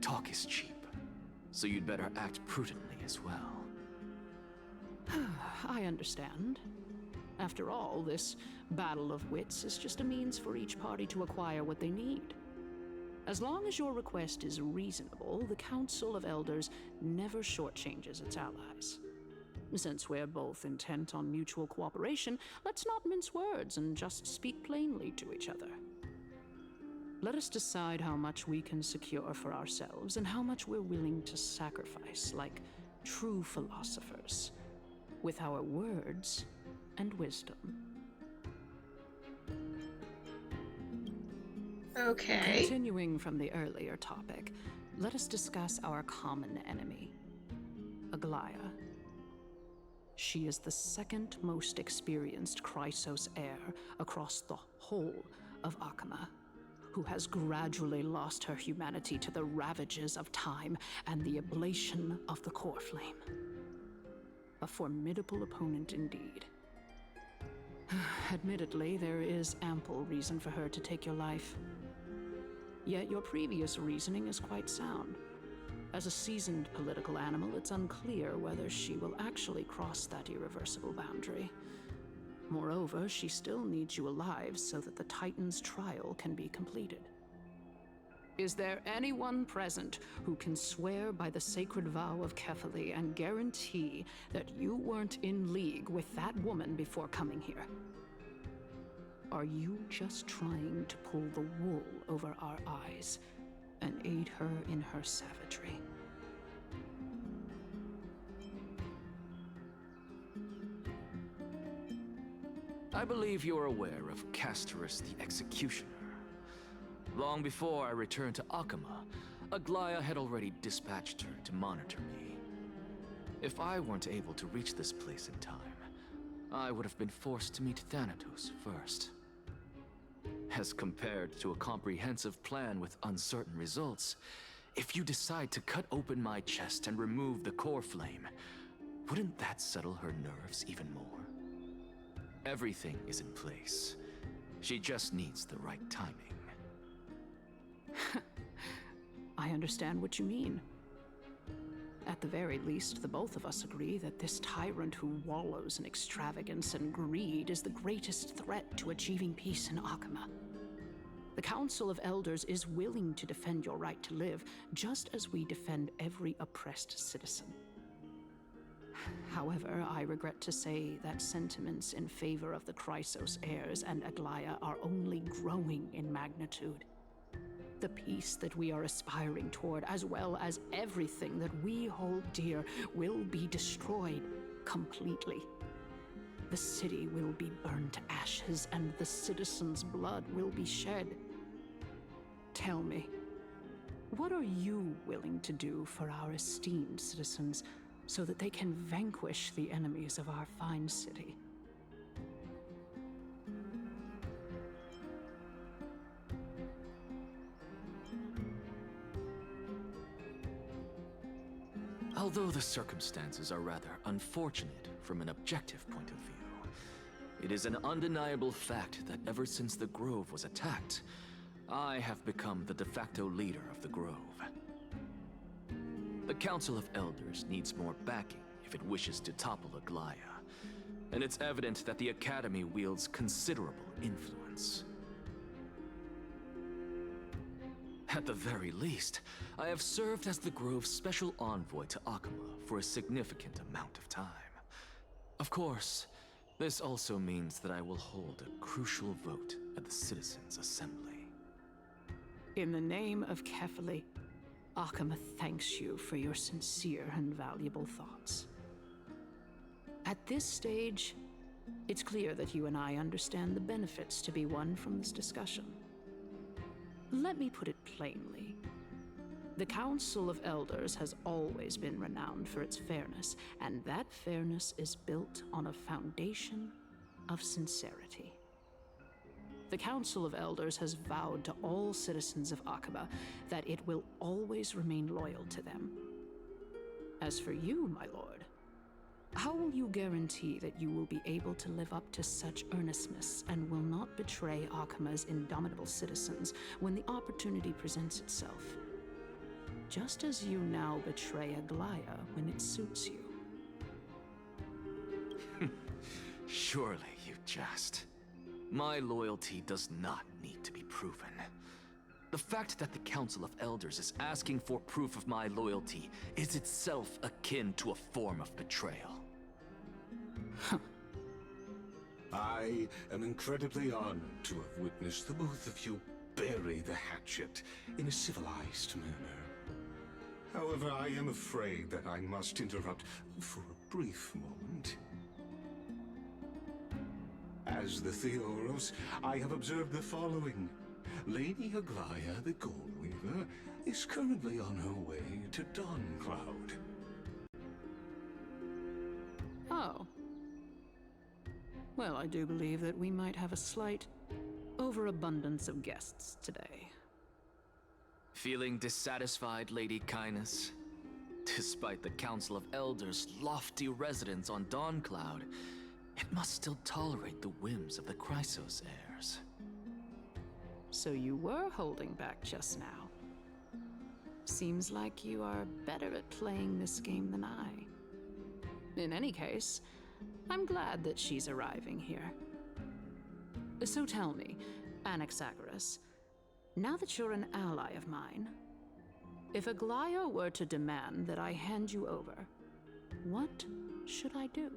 Talk is cheap, so you'd better act prudently as well. I understand. After all, this battle of wits is just a means for each party to acquire what they need. As long as your request is reasonable, the Council of Elders never shortchanges its allies. Since we're both intent on mutual cooperation, let's not mince words and just speak plainly to each other. Let us decide how much we can secure for ourselves and how much we're willing to sacrifice, like true philosophers, with our words and wisdom. Okay. Continuing from the earlier topic, let us discuss our common enemy, Aglaya. She is the second most experienced Chrysos heir across the whole of Akama, who has gradually lost her humanity to the ravages of time and the ablation of the core flame. A formidable opponent indeed. Admittedly, there is ample reason for her to take your life. Yet your previous reasoning is quite sound. As a seasoned political animal, it's unclear whether she will actually cross that irreversible boundary. Moreover, she still needs you alive so that the Titan's trial can be completed. Is there anyone present who can swear by the sacred vow of Kefali and guarantee that you weren't in league with that woman before coming here? Are you just trying to pull the wool over our eyes and aid her in her savagery? I believe you're aware of Castorus the Executioner. Long before I returned to Akama, Aglaya had already dispatched her to monitor me. If I weren't able to reach this place in time, I would have been forced to meet Thanatos first. As compared to a comprehensive plan with uncertain results, if you decide to cut open my chest and remove the core flame, wouldn't that settle her nerves even more? Everything is in place. She just needs the right timing. I understand what you mean. At the very least, the both of us agree that this tyrant who wallows in extravagance and greed is the greatest threat to achieving peace in Akama. The Council of Elders is willing to defend your right to live, just as we defend every oppressed citizen. However, I regret to say that sentiments in favor of the Chrysos heirs and Aglaya are only growing in magnitude. The peace that we are aspiring toward, as well as everything that we hold dear, will be destroyed completely. The city will be burned to ashes, and the citizens' blood will be shed. Tell me, what are you willing to do for our esteemed citizens so that they can vanquish the enemies of our fine city? Although the circumstances are rather unfortunate from an objective point of view, it is an undeniable fact that ever since the Grove was attacked, I have become the de facto leader of the Grove. The Council of Elders needs more backing if it wishes to topple Aglaya, and it's evident that the Academy wields considerable influence. At the very least, I have served as the Grove's special envoy to Akama for a significant amount of time. Of course, this also means that I will hold a crucial vote at the Citizens' Assembly. In the name of Kefali, Akama thanks you for your sincere and valuable thoughts. At this stage, it's clear that you and I understand the benefits to be won from this discussion. Let me put it plainly. The Council of Elders has always been renowned for its fairness, and that fairness is built on a foundation of sincerity. The Council of Elders has vowed to all citizens of Akaba that it will always remain loyal to them. As for you, my lord, how will you guarantee that you will be able to live up to such earnestness and will not betray Akama's indomitable citizens when the opportunity presents itself? Just as you now betray Aglaya when it suits you. Surely you jest. My loyalty does not need to be proven. The fact that the Council of Elders is asking for proof of my loyalty is itself akin to a form of betrayal. I am incredibly honored to have witnessed the both of you bury the hatchet in a civilized manner. However, I am afraid that I must interrupt for a brief moment. As the Theoros, I have observed the following. Lady Aglaya, the Goldweaver, is currently on her way to Dawncloud. Oh. Well, I do believe that we might have a slight overabundance of guests today. Feeling dissatisfied, Lady Kindness? Despite the Council of Elders' lofty residence on Dawncloud, it must still tolerate the whims of the Chrysos heirs. So you were holding back just now. Seems like you are better at playing this game than I. In any case, I'm glad that she's arriving here. So tell me, Anaxagoras, now that you're an ally of mine, if Aglaya were to demand that I hand you over, what should I do?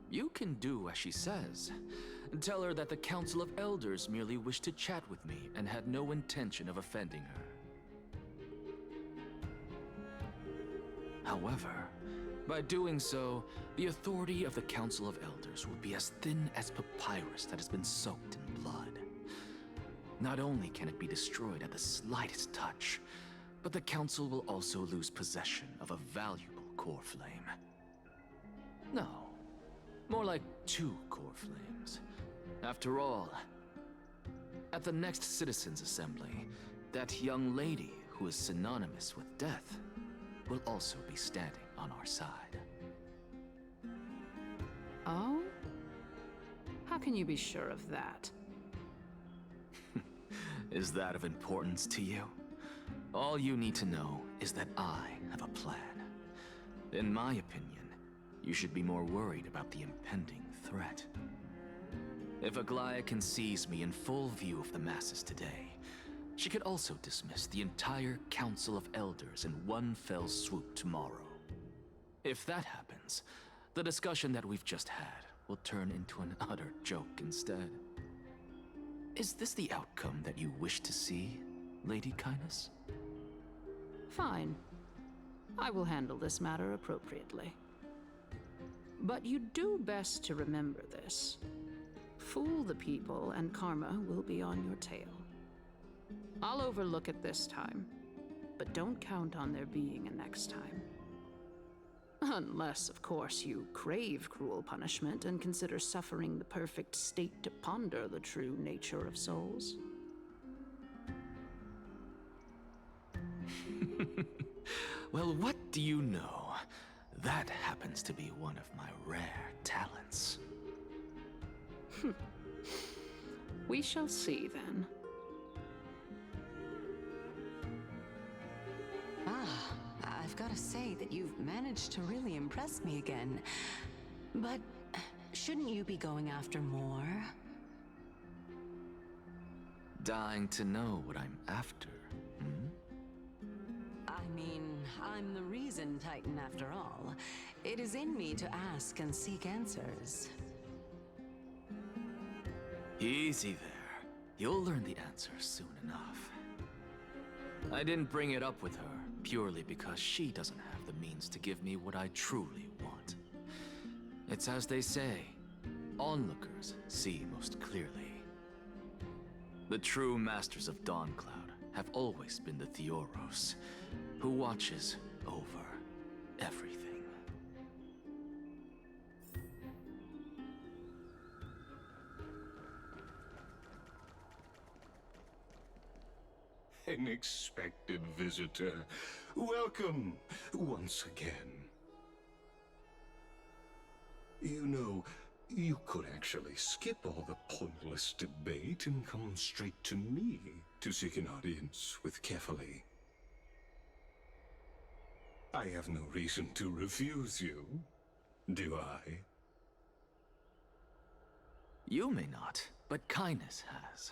You can do as she says. Tell her that the Council of Elders merely wished to chat with me and had no intention of offending her. However, by doing so, the authority of the Council of Elders will be as thin as papyrus that has been soaked in blood. Not only can it be destroyed at the slightest touch, but the Council will also lose possession of a valuable core flame. No, more like 2 core flames. After all, at the next Citizens' Assembly, that young lady who is synonymous with death will also be standing on our side. Oh? How can you be sure of that? Is that of importance to you? All you need to know is that I have a plan. In my opinion, you should be more worried about the impending threat. If Aglaya can seize me in full view of the masses today, she could also dismiss the entire Council of Elders in one fell swoop tomorrow. If that happens, the discussion that we've just had will turn into an utter joke instead. Is this the outcome that you wish to see, Lady Kindness? Fine. I will handle this matter appropriately. But you do best to remember this. Fool the people and karma will be on your tail. I'll overlook it this time, but don't count on there being a next time. Unless, of course, you crave cruel punishment and consider suffering the perfect state to ponder the true nature of souls. Well, what do you know? That happens to be one of my rare talents. We shall see then. I've got to say that you've managed to really impress me again. But shouldn't you be going after more? Dying to know what I'm after, hmm? I mean, I'm the reason Titan after all. It is in me to ask and seek answers. Easy there. You'll learn the answer soon enough. I didn't bring it up with her purely because she doesn't have the means to give me what I truly want. It's as they say, onlookers see most clearly. The true masters of Dawncloud have always been the Theoros, who watches over everything. An expected visitor. Welcome once again. You know, you could actually skip all the pointless debate and come straight to me to seek an audience with Kefali. I have no reason to refuse you, do I? You may not, but kindness has.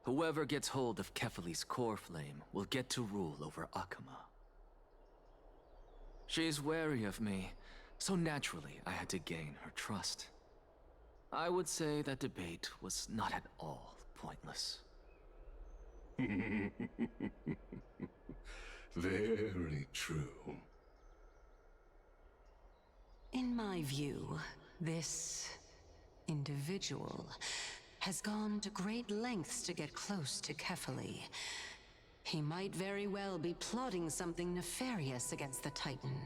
Whoever gets hold of Kefali's core flame will get to rule over Akama. She's wary of me, so naturally I had to gain her trust. I would say that debate was not at all pointless. Very true. In my view, this individual has gone to great lengths to get close to Kefali. He might very well be plotting something nefarious against the Titan.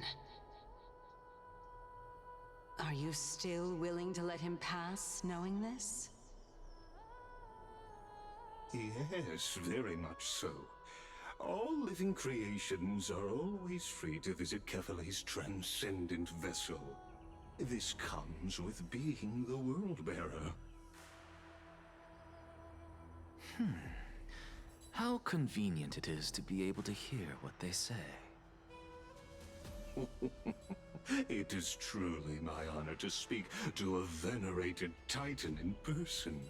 Are you still willing to let him pass, knowing this? Yes, very much so. All living creations are always free to visit Kefali's transcendent vessel. This comes with being the World-Bearer. How convenient it is to be able to hear what they say. It is truly my honor to speak to a venerated Titan in person.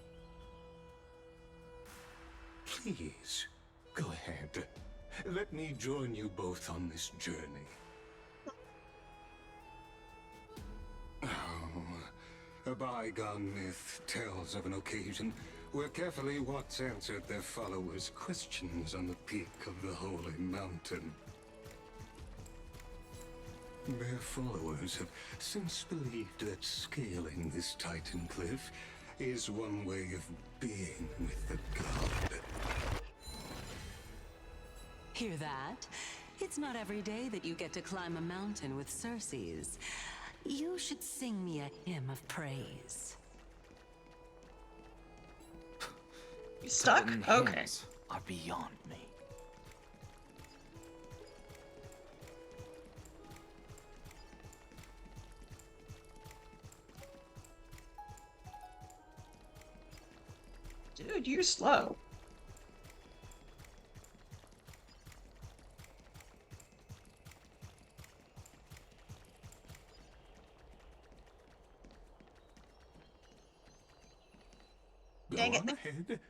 Please, go ahead. Let me join you both on this journey. Oh, a bygone myth tells of an occasion where Kefali once answered their followers' questions on the peak of the Holy Mountain. Their followers have since believed that scaling this Titan cliff is one way of being with the god. Hear that? It's not every day that you get to climb a mountain with Circes. You should sing me a hymn of praise. You stuck? Titan Okay. hymns are beyond me. Dude, you're slow. Go on ahead.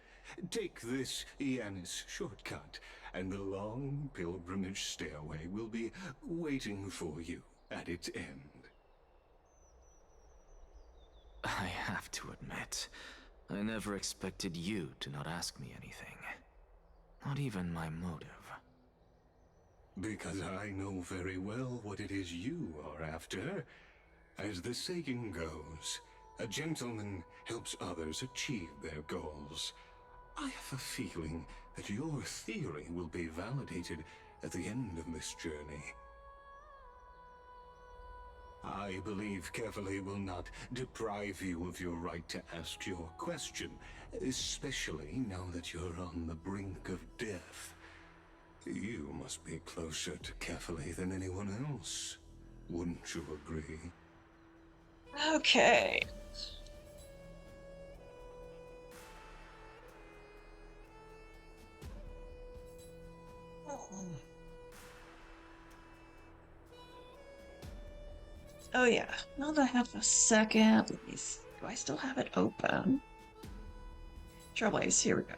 Take this Yanis shortcut, and the long pilgrimage stairway will be waiting for you at its end. I have to admit, I never expected you to not ask me anything. Not even my motive. Because I know very well what it is you are after. As the saying goes, a gentleman helps others achieve their goals. I have a feeling that your theory will be validated at the end of this journey. I believe Kefali will not deprive you of your right to ask your question, especially now that you're on the brink of death. You must be closer to Kefali than anyone else. Wouldn't you agree? Okay. Oh yeah, now that I have a second, do I still have it open? Trailblaze, here we go.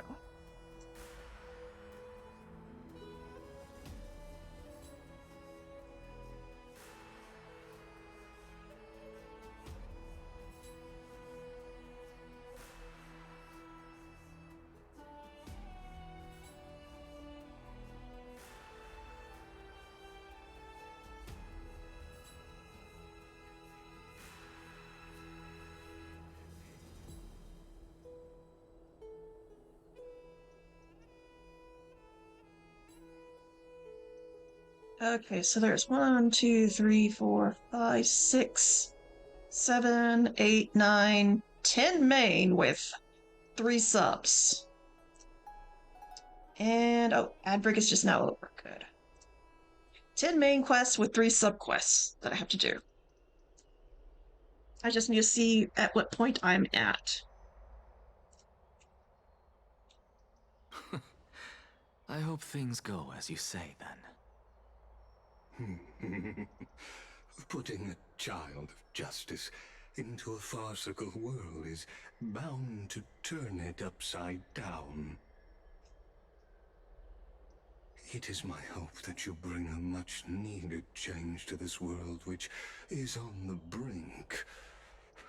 Okay, so there's 1, 2, 3, 4, 5, 6, 7, 8, 9, 10 main with 3 subs. And oh, ad break is just now over. Good. 10 main quests with 3 sub quests that I have to do. I just need to see at what point I'm at. I hope things go as you say, then. Putting a child of justice into a farcical world is bound to turn it upside down. It is my hope that you bring a much-needed change to this world which is on the brink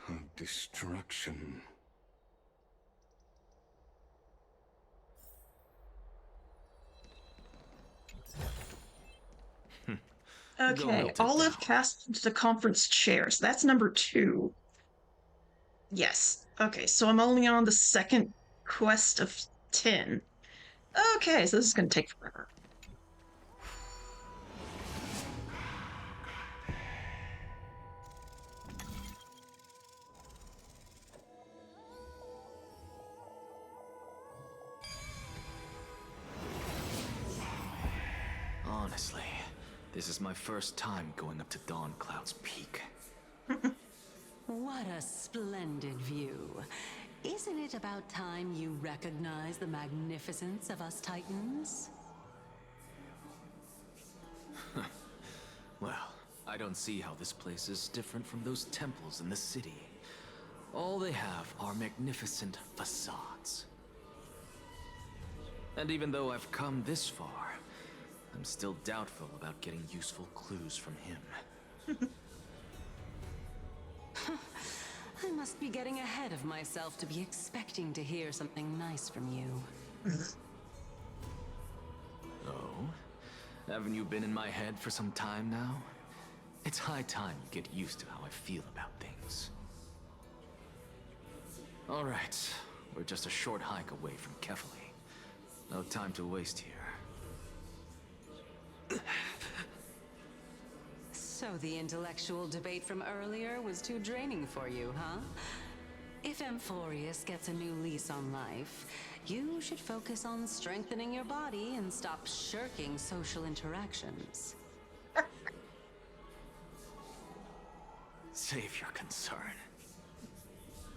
of destruction. Okay, Olive cast the conference chairs. That's number 2. Yes. Okay, so I'm only on the second quest of 10. Okay, so this is going to take forever. Honestly, this is my first time going up to Dawn Cloud's peak. What a splendid view. Isn't it about time you recognize the magnificence of us Titans? Well, I don't see how this place is different from those temples in the city. All they have are magnificent facades. And even though I've come this far, I'm still doubtful about getting useful clues from him. I must be getting ahead of myself to be expecting to hear something nice from you. Oh? Haven't you been in my head for some time now? It's high time you get used to how I feel about things. Alright, we're just a short hike away from Kefali. No time to waste here. So the intellectual debate from earlier was too draining for you, huh? If Amphoreus gets a new lease on life, you should focus on strengthening your body and stop shirking social interactions. Save your concern.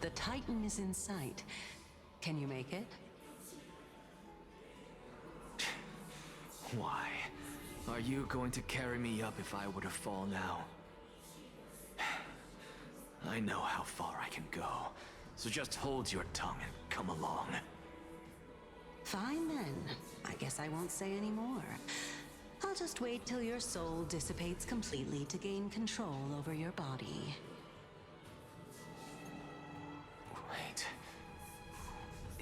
The Titan is in sight. Can you make it? Why? Are you going to carry me up if I were to fall now? I know how far I can go, so just hold your tongue and come along. Fine then. I guess I won't say any more. I'll just wait till your soul dissipates completely to gain control over your body. Wait.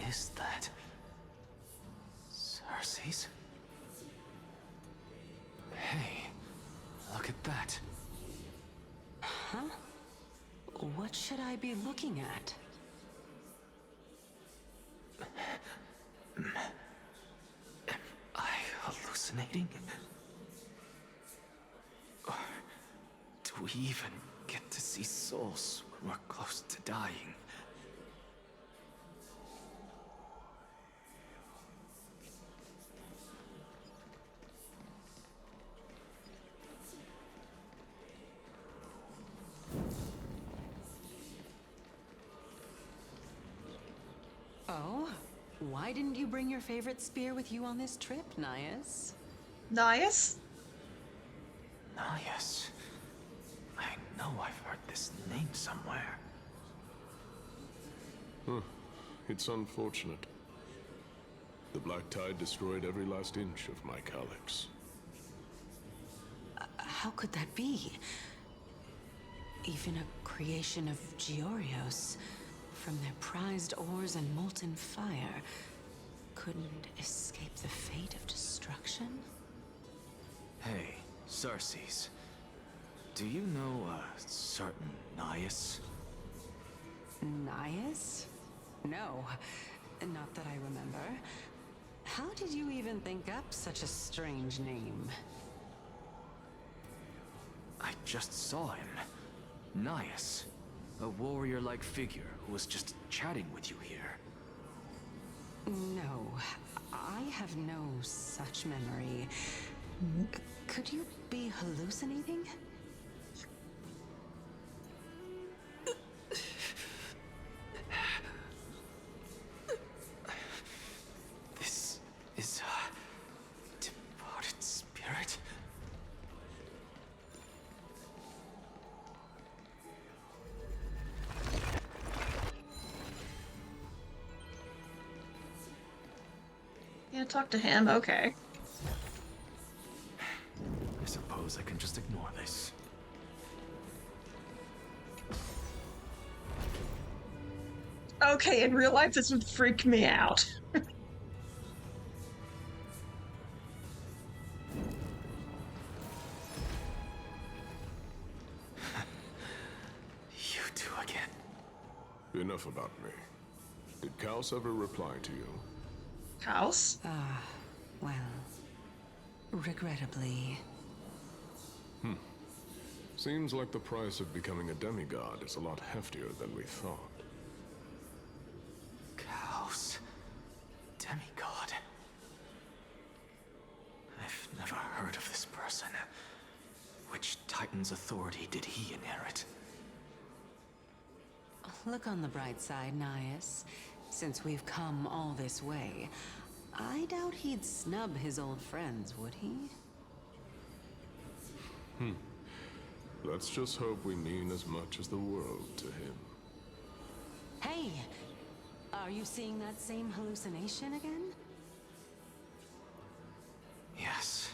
Is that... Cersei's? Hey, look at that. Huh? What should I be looking at? Am I hallucinating? Or do we even get to see souls when we're close to dying? Why didn't you bring your favorite spear with you on this trip, Nias? Nias? Nias. I know I've heard this name somewhere. It's unfortunate. The Black Tide destroyed every last inch of my calyx. How could that be? Even a creation of Georios, from their prized ores and molten fire, couldn't escape the fate of destruction? Hey, Sarces. Do you know a certain Nias? Nias? No, not that I remember. How did you even think up such a strange name? I just saw him. Nias. A warrior-like figure who was just chatting with you here. No, I have no such memory. Could you be hallucinating? This is a departed spirit. Yeah, talk to him. Okay. I suppose I can just ignore this. Okay, in real life, this would freak me out. You two again. Enough about me. Did Kaos ever reply to you? Kaos? Well, regrettably. Seems like the price of becoming a demigod is a lot heftier than we thought. Kaos. Demigod. I've never heard of this person. Which Titan's authority did he inherit? Look on the bright side, Nias. Since we've come all this way, I doubt he'd snub his old friends, would he? Let's just hope we mean as much as the world to him. Hey! Are you seeing that same hallucination again? Yes.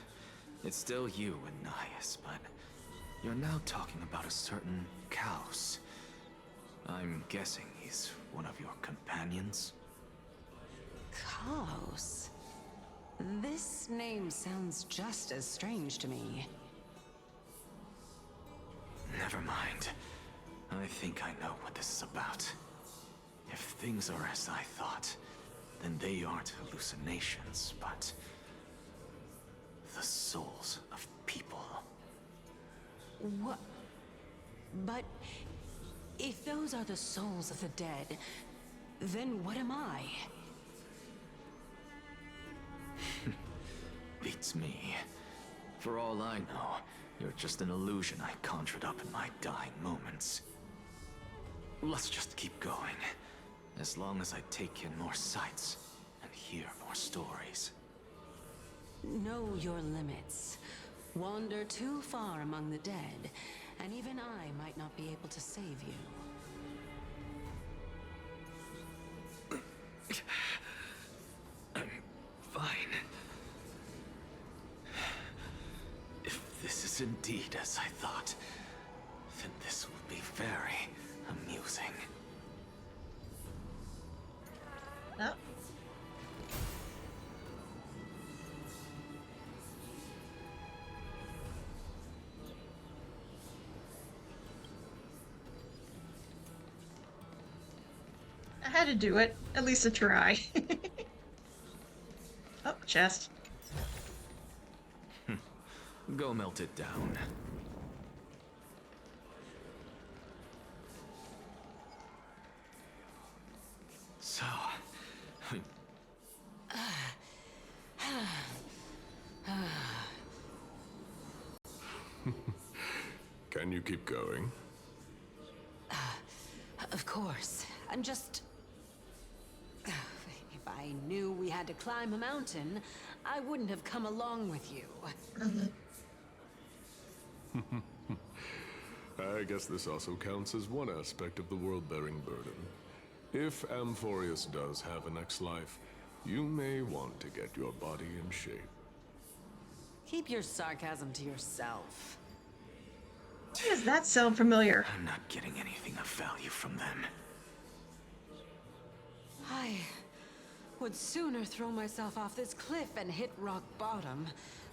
It's still you and Nias, but you're now talking about a certain Kaos. I'm guessing he's one of your companions? Kaos? This name sounds just as strange to me. Never mind. I think I know what this is about. If things are as I thought, then they aren't hallucinations, but the souls of people. What? But if those are the souls of the dead, then what am I? Beats me. For all I know, you're just an illusion I conjured up in my dying moments. Let's just keep going. As long as I take in more sights and hear more stories. Know your limits. Wander too far among the dead, and even I might not be able to save you. I'm fine. If this is indeed as I thought, then this will be very amusing. Oh. I had to do it. At least a try. Oh, chest. Go melt it down. So... Can you keep going? Of course. I'm just... If I knew we had to climb a mountain, I wouldn't have come along with you. I guess this also counts as one aspect of the world-bearing burden. If Amphoreus does have a next life, you may want to get your body in shape. Keep your sarcasm to yourself. Why does that sound familiar? I'm not getting anything of value from them. I would sooner throw myself off this cliff and hit rock bottom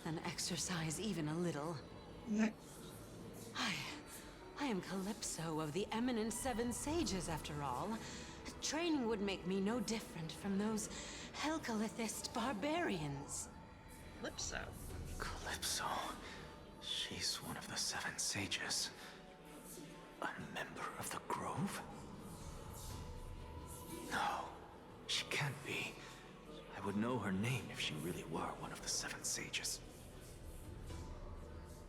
than exercise even a little. I am Calypso of the eminent Seven Sages, after all. Training would make me no different from those Helcalithist barbarians. Calypso? Calypso? She's one of the Seven Sages. A member of the Grove? No, she can't be. I would know her name if she really were one of the Seven Sages.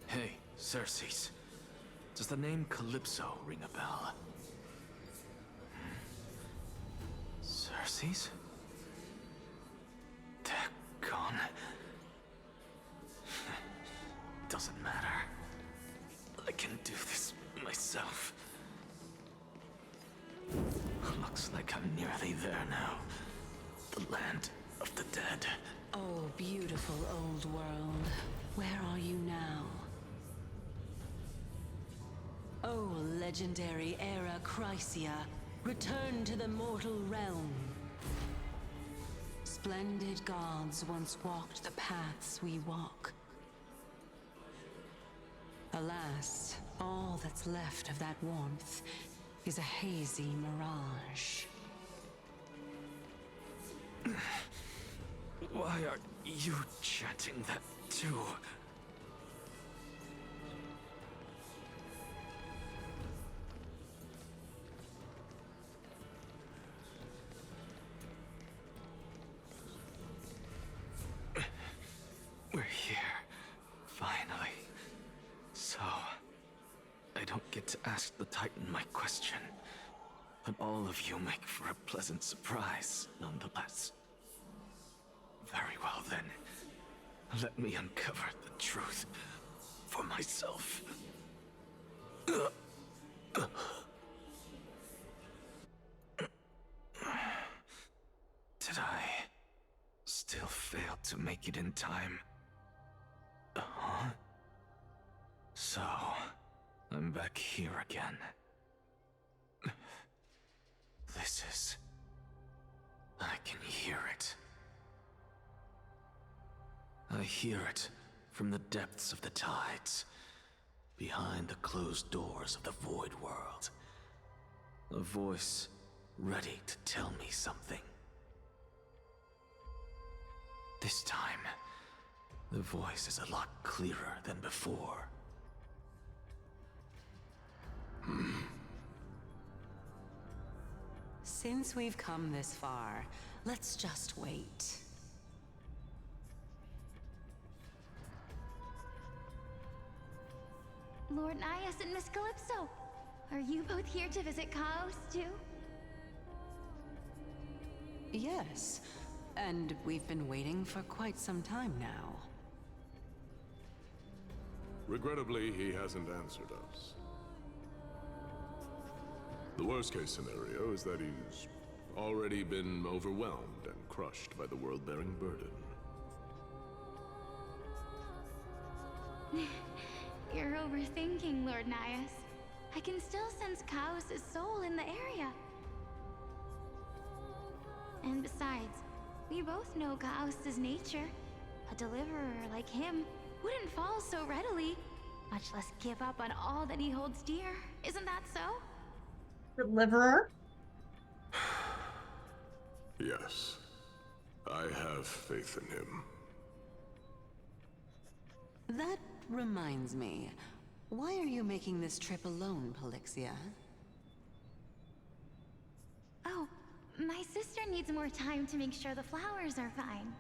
Hey, Circes. Does the name Calypso ring a bell? Circes? Daggone. Doesn't matter. I can do this myself. Looks like I'm nearly there now. The land of the dead. Oh, beautiful old world. Where are you now? Oh, legendary era Chrysia, return to the mortal realm. Splendid gods once walked the paths we walk. Alas, all that's left of that warmth is a hazy mirage. Why are you chanting that too? We're here, finally. So, I don't get to ask the Titan my question, but all of you make for a pleasant surprise, nonetheless. Very well then, let me uncover the truth for myself. Did I still fail to make it in time? So, I'm back here again. This is... I can hear it. I hear it from the depths of the tides, behind the closed doors of the Void World. A voice ready to tell me something. This time, the voice is a lot clearer than before. Since we've come this far, let's just wait. Lord Nias and Miss Calypso, are you both here to visit Chaos too? Yes, and we've been waiting for quite some time now. Regrettably, he hasn't answered us. The worst-case scenario is that he's already been overwhelmed and crushed by the world-bearing burden. You're overthinking, Lord Nias. I can still sense Chaos' soul in the area. And besides, we both know Chaos' nature. A deliverer like him wouldn't fall so readily, much less give up on all that he holds dear. Isn't that so? Deliverer? Yes. I have faith in him. That reminds me. Why are you making this trip alone, Polixia? Oh, my sister needs more time to make sure the flowers are fine.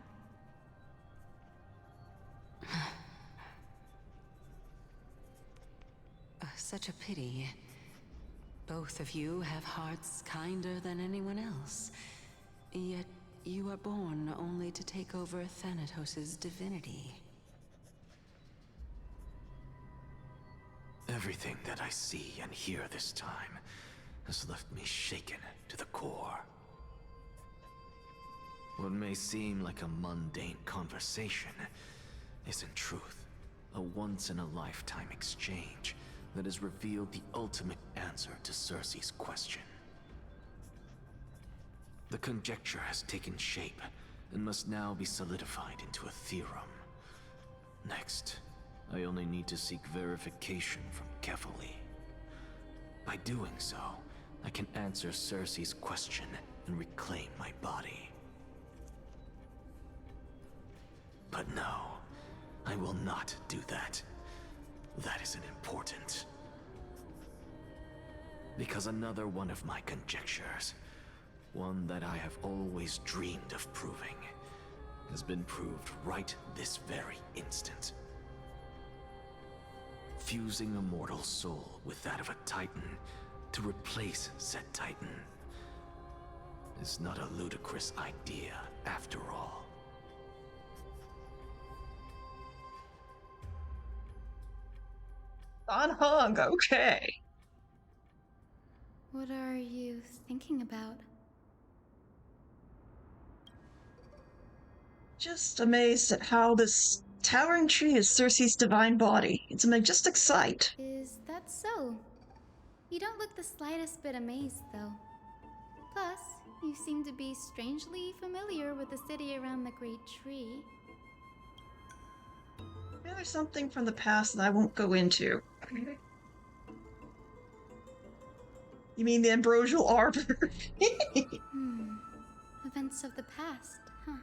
Such a pity. Both of you have hearts kinder than anyone else. Yet You are born only to take over Thanatos' divinity. Everything that I see and hear this time has left me shaken to the core. What may seem like a mundane conversation is in truth a once-in-a-lifetime exchange that has revealed the ultimate answer to Cersei's question. The conjecture has taken shape and must now be solidified into a theorem. Next, I only need to seek verification from Kefali. By doing so, I can answer Cersei's question and reclaim my body. But no, I will not do that. That isn't important. Because another one of my conjectures, one that I have always dreamed of proving, has been proved right this very instant. Fusing a mortal soul with that of a Titan to replace said Titan is not a ludicrous idea after all. On hung, okay. What are you thinking about? Just amazed at how this towering tree is Cersei's divine body. It's a majestic sight. Is that so? You don't look the slightest bit amazed, though. Plus, you seem to be strangely familiar with the city around the Great Tree. There's something from the past that I won't go into. You mean the ambrosial arbor? Events of the past, huh?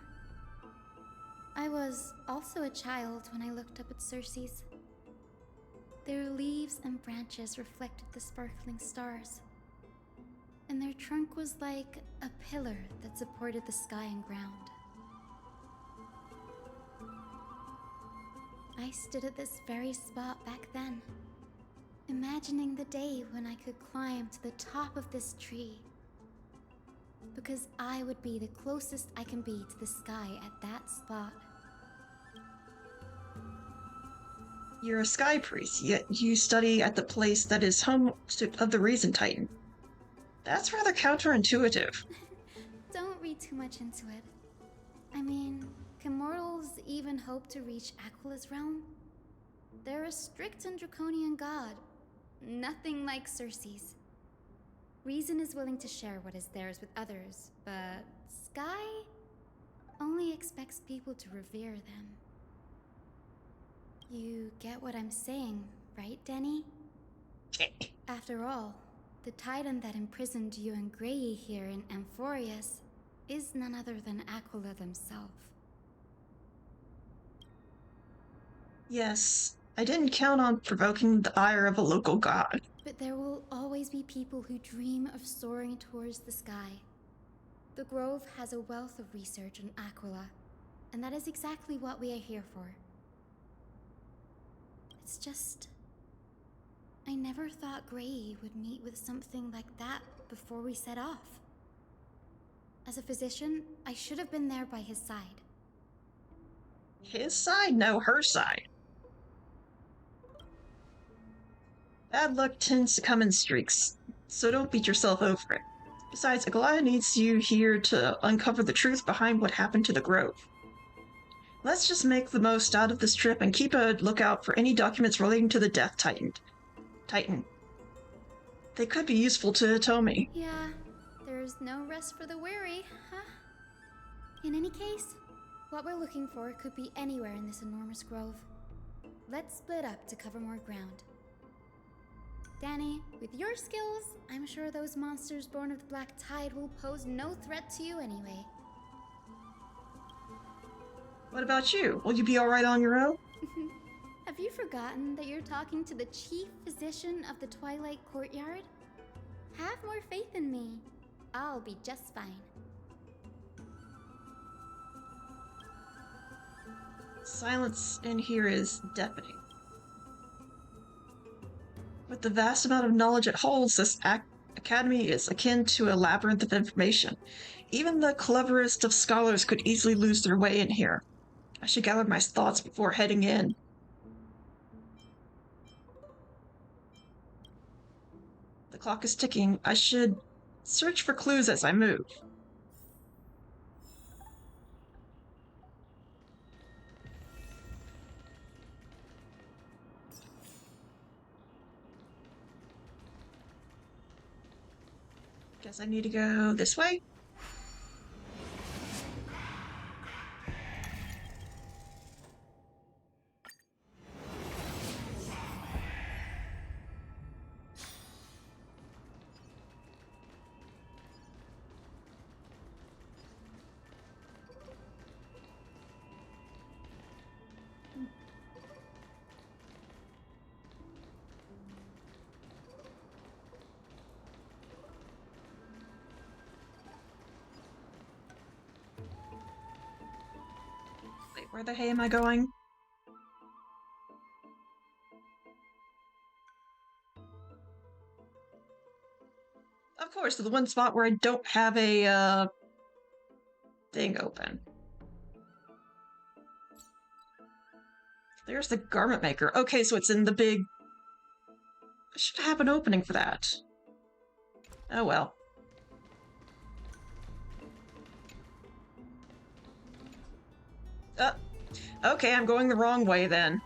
I was also a child when I looked up at Cersei's. Their leaves and branches reflected the sparkling stars, and their trunk was like a pillar that supported the sky and ground. I stood at this very spot back then, imagining the day when I could climb to the top of this tree, because I would be the closest I can be to the sky at that spot. You're a sky priest, yet you study at the place that is home of the Reason Titan. That's rather counterintuitive. Don't read too much into it. I mean, can mortals even hope to reach Aquila's realm? They're a strict and draconian god, nothing like Cersei's. Reason is willing to share what is theirs with others, but Sky only expects people to revere them. You get what I'm saying, right, Denny? After all, the Titan that imprisoned you and Grey here in Amphoreus is none other than Aquila themselves. Yes, I didn't count on provoking the ire of a local god. But there will always be people who dream of soaring towards the sky. The Grove has a wealth of research on Aquila, and that is exactly what we are here for. It's just, I never thought Grey would meet with something like that before we set off. As a physician, I should have been there by his side. His side? No, her side. Bad luck tends to come in streaks, so don't beat yourself over it. Besides, Aglaya needs you here to uncover the truth behind what happened to the Grove. Let's just make the most out of this trip and keep a lookout for any documents relating to the Death Titan. They could be useful to Hitomi. Yeah, there's no rest for the weary, huh? In any case, what we're looking for could be anywhere in this enormous grove. Let's split up to cover more ground. Danny, with your skills, I'm sure those monsters born of the Black Tide will pose no threat to you anyway. What about you? Will you be alright on your own? Have you forgotten that you're talking to the chief physician of the Twilight Courtyard? Have more faith in me. I'll be just fine. Silence in here is deafening. With the vast amount of knowledge it holds, this academy is akin to a labyrinth of information. Even the cleverest of scholars could easily lose their way in here. I should gather my thoughts before heading in. The clock is ticking. I should search for clues as I move. Guess I need to go this way. Wait, where the hay am I going? Of course, the one spot where I don't have a, thing open. There's the garment maker. Okay, so it's in the big... I should have an opening for that. Oh well. Okay, I'm going the wrong way then.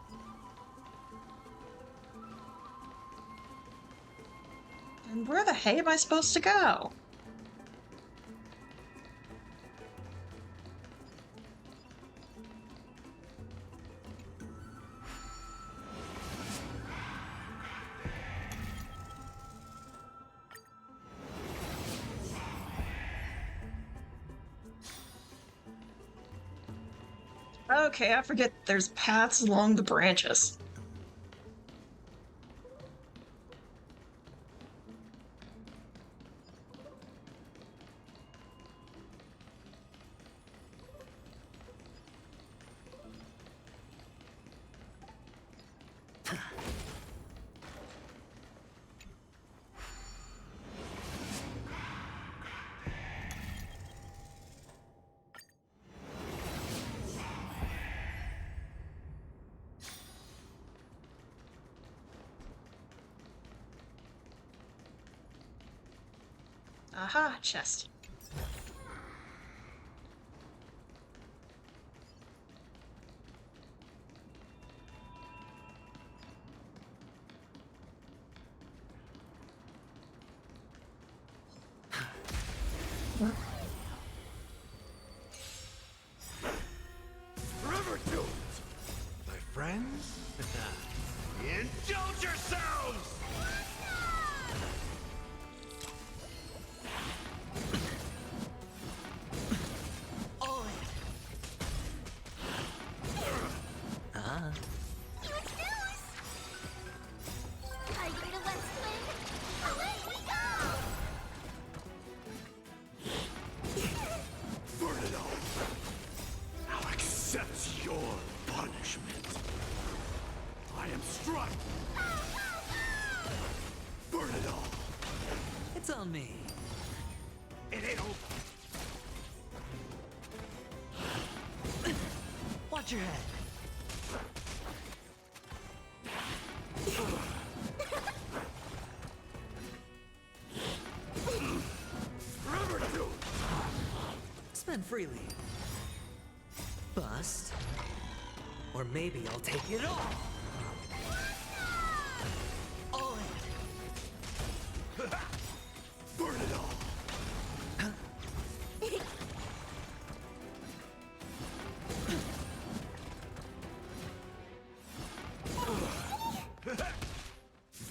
And where the hay am I supposed to go? Okay, I forget there's paths along the branches. Aha, chest. River dudes! My friends? Indulge yourselves! On me. It ain't over. Watch your head. Spend freely. Bust. Or maybe I'll take it all. Burn it all!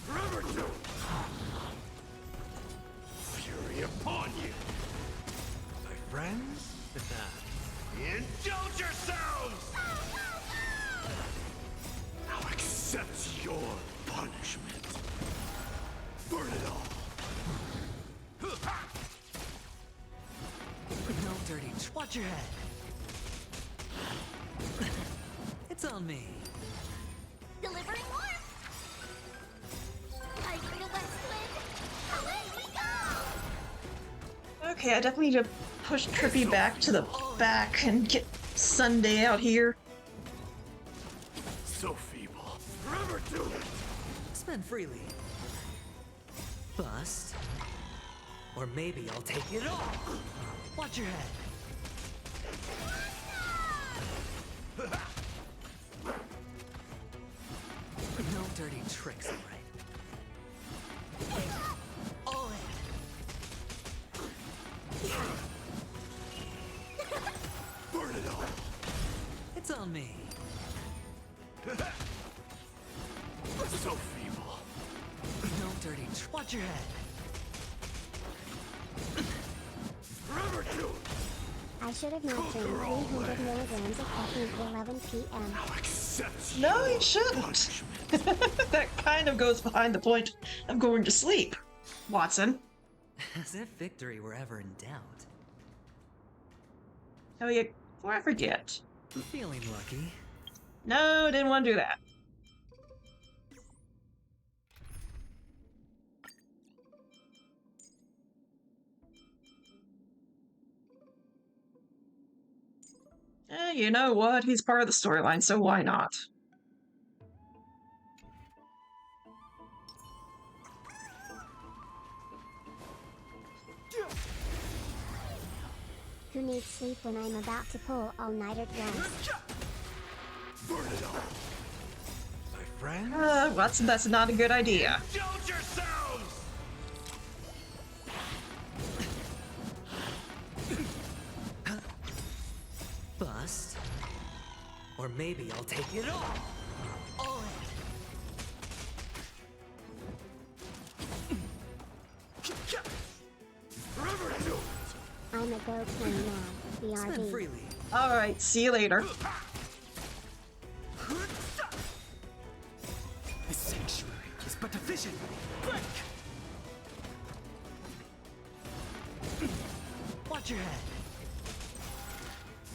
River two! Fury upon you! My friends? Indulge yourselves! Now accept your punishment. Burn it all! No dirty. Watch your head. It's on me. Delivering warmth! I bring a west wind. Away we go! Okay, I definitely need to push Trippy back to the back and get Sunday out here. So feeble. Forever do it. Spend freely. Bust. Or maybe I'll take it all. Watch your head. No dirty tricks, all right? All in. Burn it all. It's on me. So feeble. No dirty watch your head. Forever do it. I should have not drank 300 milligrams of caffeine at 11 p.m. No, you shouldn't. That kind of goes behind the point of going to sleep, Watson. As if victory were ever in doubt. Oh yeah, before I forget. Feeling lucky. No, didn't want to do that. You know what? He's part of the storyline, so why not? Who needs sleep when I'm about to pull all-nighter twice? Burn it all. My friend? Watson, that's not a good idea. Indulge yourselves! Bust. Or maybe I'll take it all. All in. Forever do it. I'm a go play now. Spend BRB. freely. Alright, see you later. The sanctuary is but a vision. Break! Watch your head.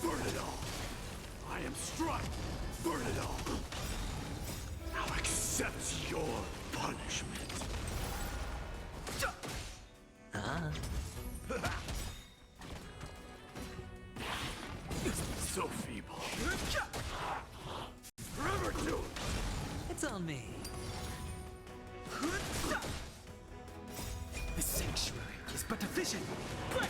Burn it all. I am struck. Burn it all. Now accept your punishment. So feeble. Forever do it. It's on me. The sanctuary is but a vision. Break!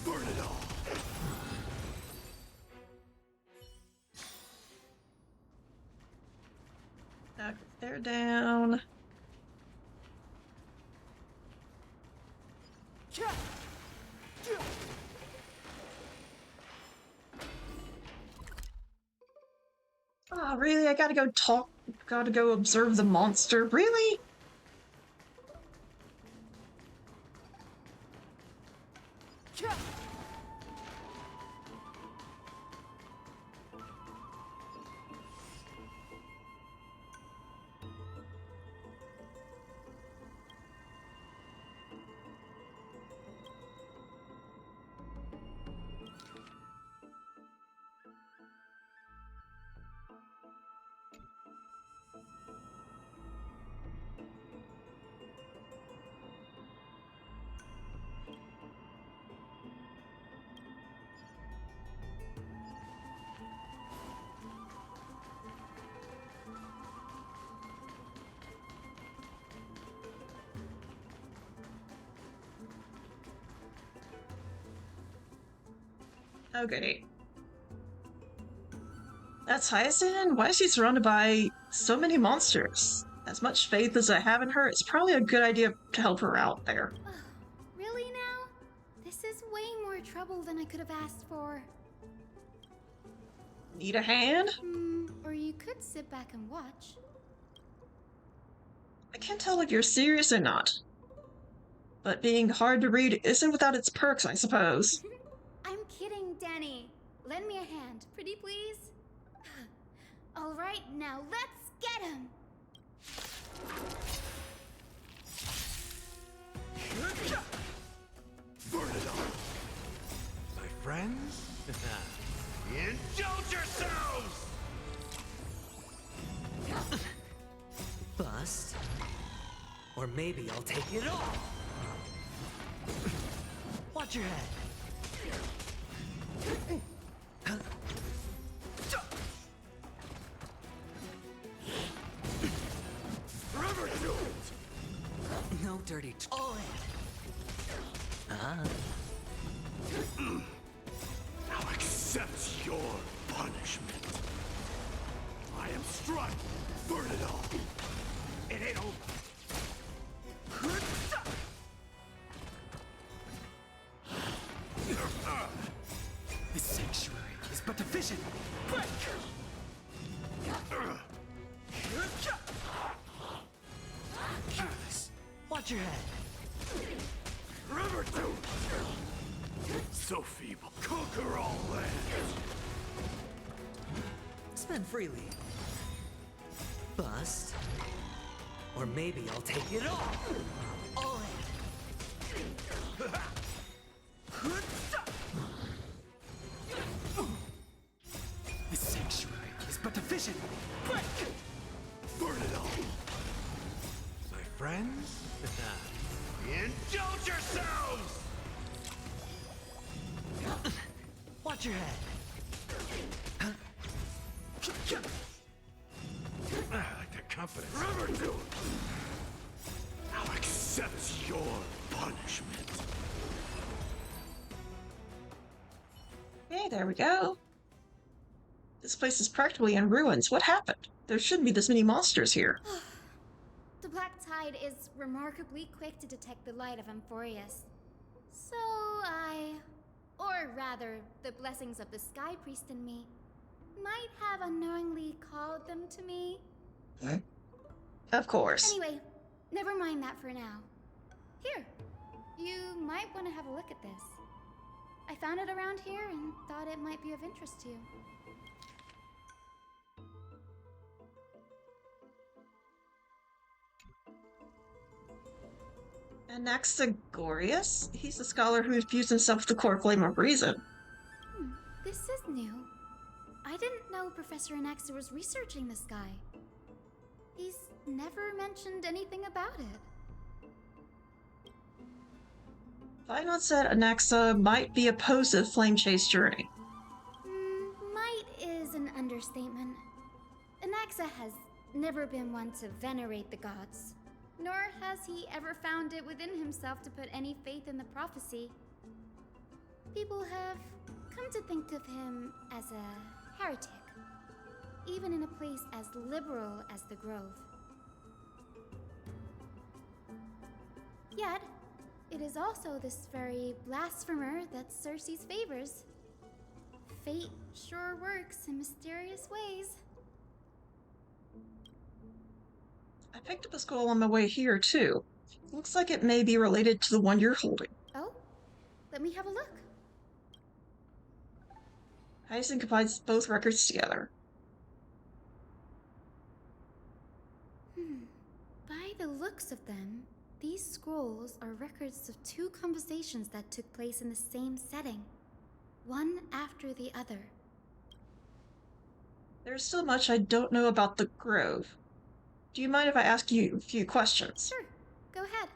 Burn it all. Okay, they're down. Oh, really? I gotta go talk. Gotta go observe the monster. Really? Okay. That's Hyacinth? Why is she surrounded by so many monsters? As much faith as I have in her, it's probably a good idea to help her out there. Really now? This is way more trouble than I could have asked for. Need a hand? Or you could sit back and watch. I can't tell if you're serious or not. But being hard to read isn't without its perks, I suppose. I'm kidding, Danny. Lend me a hand, pretty please? All right, now let's get him! Burn it all. My friends? Indulge yourselves! Or maybe I'll take it all! Watch your head! Remember to do it! No dirty all in! Now accept your punishment. I am struck! Burn it all! It ain't over! This sanctuary is but a vision. Break! Careless. Watch your head. Remember to! So feeble. Conquer all lands! Spend freely. Bust. Or maybe I'll take it all! All in! This sanctuary is but a vision. Break! Burn it all! My friends? Indulge yourselves! Watch your head. I like that confidence. Remember to! Now accept your punishment. Okay, there we go. This place is practically in ruins. What happened? There shouldn't be this many monsters here. The black tide is remarkably quick to detect the light of Amphoreus. So or rather, the blessings of the Sky Priest in me, might have unknowingly called them to me. Of course. Anyway, never mind that for now. Here, you might want to have a look at this. I found it around here and thought it might be of interest to you. Anaxagoras? He's the scholar who infused himself with the core flame of reason. This is new. I didn't know Professor Anaxa was researching the sky. He's never mentioned anything about it. Final said Anaxa might be opposed to the flame chase journey. Might is an understatement. Anaxa has never been one to venerate the gods, nor has he ever found it within himself to put any faith in the prophecy. People have come to think of him as a heretic, even in a place as liberal as the Grove. Yet, it is also this very blasphemer that Circe's favors. Fate sure works in mysterious ways. I picked up a scroll on my way here, too. Looks like it may be related to the one you're holding. Oh, let me have a look. Hyacinth combines both records together. By the looks of them, these scrolls are records of two conversations that took place in the same setting, one after the other. There's still much I don't know about the Grove. Do you mind if I ask you a few questions? Sure, go ahead.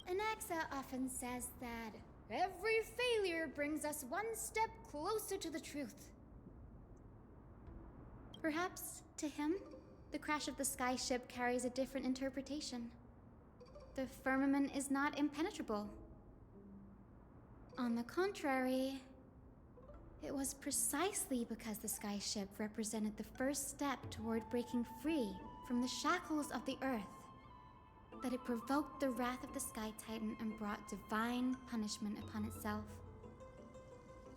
Anaxa often says that every failure brings us one step closer to the truth. Perhaps, to him, the crash of the sky ship carries a different interpretation. The firmament is not impenetrable. On the contrary, it was precisely because the sky ship represented the first step toward breaking free from the shackles of the Earth that it provoked the wrath of the Sky Titan and brought divine punishment upon itself.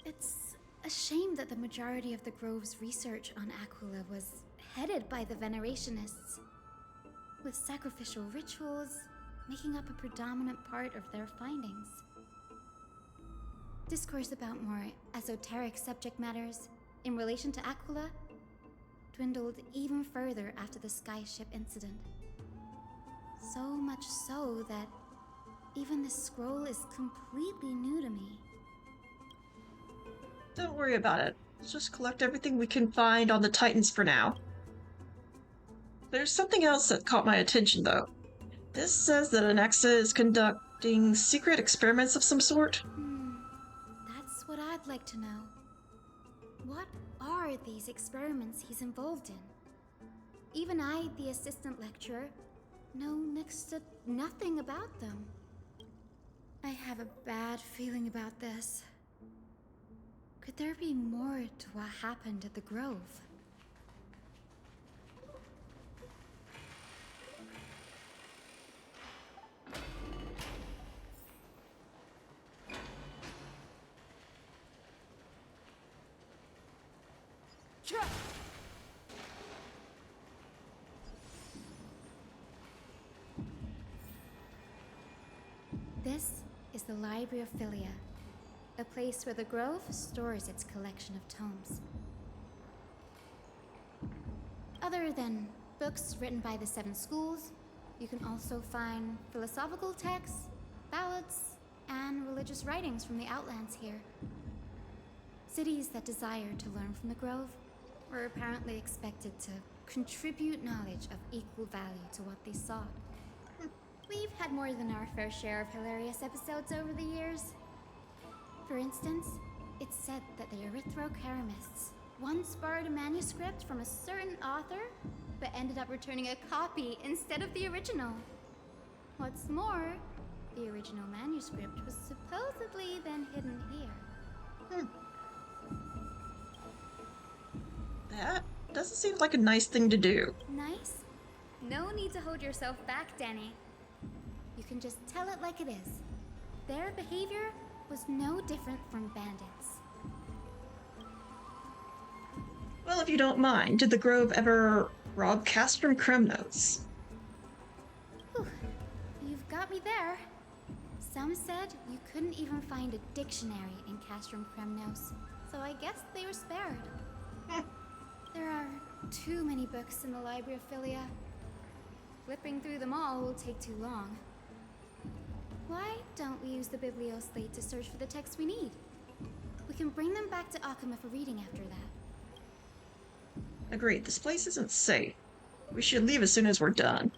It's a shame that the majority of the Grove's research on Aquila was headed by the Venerationists, with sacrificial rituals making up a predominant part of their findings. Discourse about more esoteric subject matters in relation to Aquila dwindled even further after the sky ship incident. So much so that even this scroll is completely new to me. Don't worry about it. Let's just collect everything we can find on the Titans for now. There's something else that caught my attention, though. This says that Anaxa is conducting secret experiments of some sort. That's what I'd like to know. What are these experiments he's involved in? Even I, the assistant lecturer, know next to nothing about them. I have a bad feeling about this. Could there be more to what happened at the Grove? This is the Library of Philia, a place where the Grove stores its collection of tomes. Other than books written by the 7 schools, you can also find philosophical texts, ballads, and religious writings from the Outlands here. Cities that desire to learn from the Grove were apparently expected to contribute knowledge of equal value to what they sought. We've had more than our fair share of hilarious episodes over the years. For instance, it's said that the Erythrocheramists once borrowed a manuscript from a certain author, but ended up returning a copy instead of the original. What's more, the original manuscript was supposedly then hidden here. That doesn't seem like a nice thing to do. Nice? No need to hold yourself back, Danny. You can just tell it like it is. Their behavior was no different from bandits. Well, if you don't mind, did the Grove ever rob Castrum Kremnos? You've got me there. Some said you couldn't even find a dictionary in Castrum Kremnos, so I guess they were spared. There are too many books in the Library of Philia. Flipping through them all will take too long. Why don't we use the Biblioslate to search for the texts we need? We can bring them back to Akuma for reading after that. Agreed, this place isn't safe. We should leave as soon as we're done.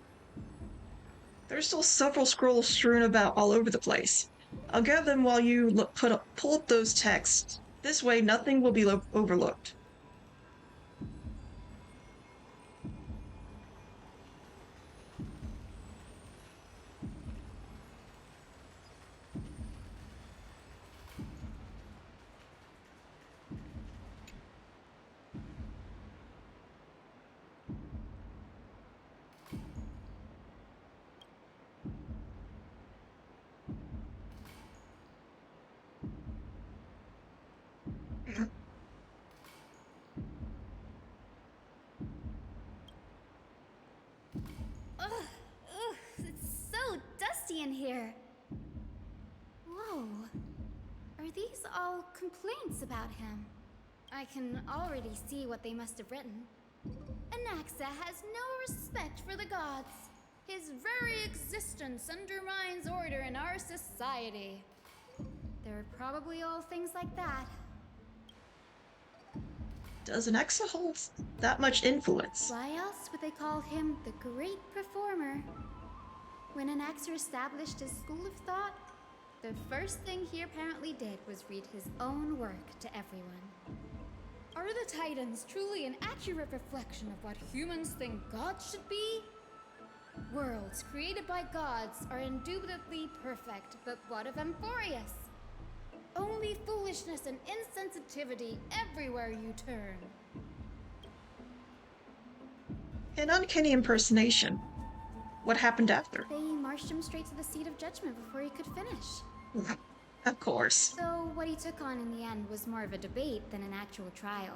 There's still several scrolls strewn about all over the place. I'll grab them while you pull up those texts. This way, nothing will be overlooked. It's so dusty in here. Whoa. Are these all complaints about him? I can already see what they must have written. Anaxa has no respect for the gods. His very existence undermines order in our society. They're probably all things like that. Does Anaxa hold that much influence? Why else would they call him the Great Performer? When Anaxa established his school of thought, the first thing he apparently did was read his own work to everyone. Are the Titans truly an accurate reflection of what humans think gods should be? Worlds created by gods are indubitably perfect, but what of Amphoreus? Only foolishness and insensitivity everywhere you turn. An uncanny impersonation. What happened after? They marched him straight to the seat of judgment before he could finish. Of course. So what he took on in the end was more of a debate than an actual trial.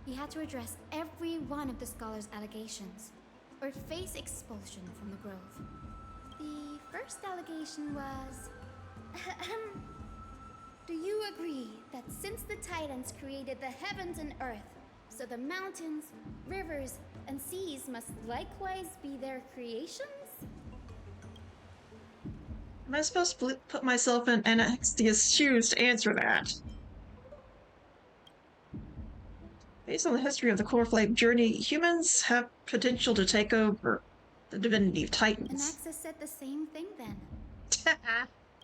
He had to address every one of the scholar's allegations, or face expulsion from the Grove. The first allegation was... Do you agree that since the Titans created the heavens and earth, so the mountains, rivers, and seas must likewise be their creations? Am I supposed to put myself in Anaxia's shoes to answer that? Based on the history of the core flame journey, humans have potential to take over the divinity of Titans. Anaxa said the same thing then.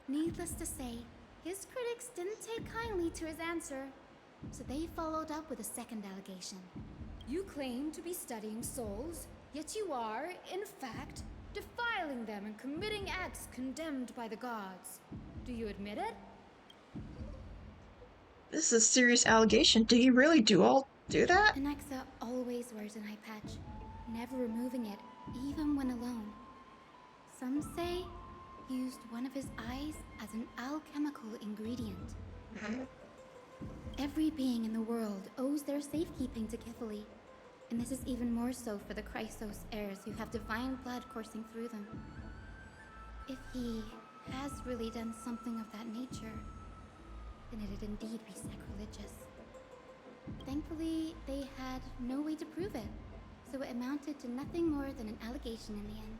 Needless to say, his critics didn't take kindly to his answer, so they followed up with a second allegation. You claim to be studying souls, yet you are, in fact, defiling them and committing acts condemned by the gods. Do you admit it? This is a serious allegation. Do you really do that? Anaxa always wears an eye patch, never removing it, even when alone. Some say he used one of his eyes as an alchemical ingredient. Every being in the world owes their safekeeping to Kithily, and this is even more so for the Chrysos heirs who have divine blood coursing through them. If he has really done something of that nature, then it'd indeed be sacrilegious. Thankfully, they had no way to prove it, so it amounted to nothing more than an allegation in the end.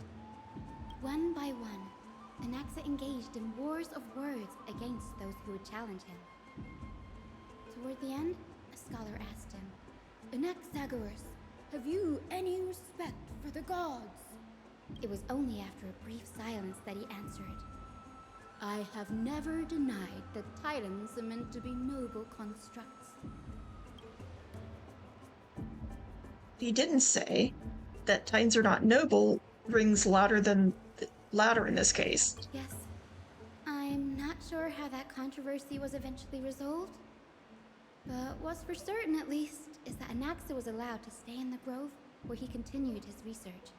One by one, Anaxa engaged in wars of words against those who would challenge him. Toward the end, a scholar asked him, Anaxagoras, have you any respect for the gods? It was only after a brief silence that he answered, I have never denied that Titans are meant to be noble constructs. He didn't say that Titans are not noble rings louder in this case. Yes. I'm not sure how that controversy was eventually resolved, but what's for certain, at least, is that Anaxa was allowed to stay in the grove where he continued his research,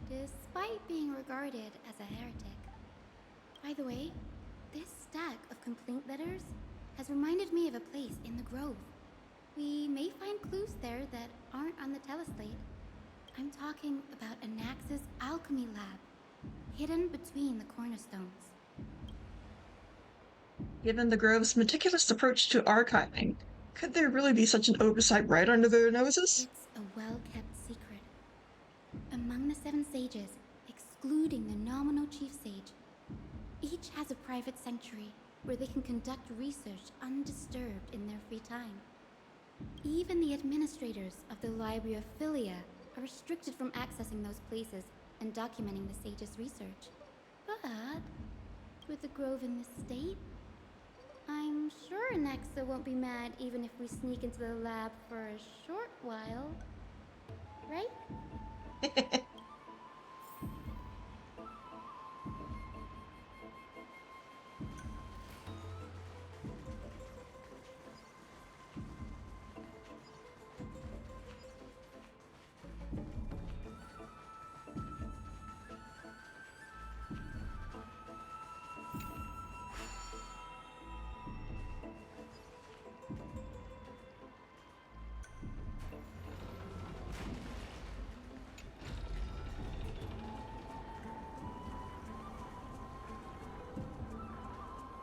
despite being regarded as a heretic. By the way, this stack of complaint letters has reminded me of a place in the grove. We may find clues there that aren't on the teleslate. I'm talking about Anaxa's alchemy lab, hidden between the cornerstones. Given the Grove's meticulous approach to archiving, could there really be such an oversight right under their noses? It's a well-kept secret. Among the 7 sages, excluding the nominal chief sage, each has a private sanctuary where they can conduct research undisturbed in their free time. Even the administrators of the Library of Philia are restricted from accessing those places and documenting the sage's research. But with the grove in this state, I'm sure Anaxa won't be mad even if we sneak into the lab for a short while. Right?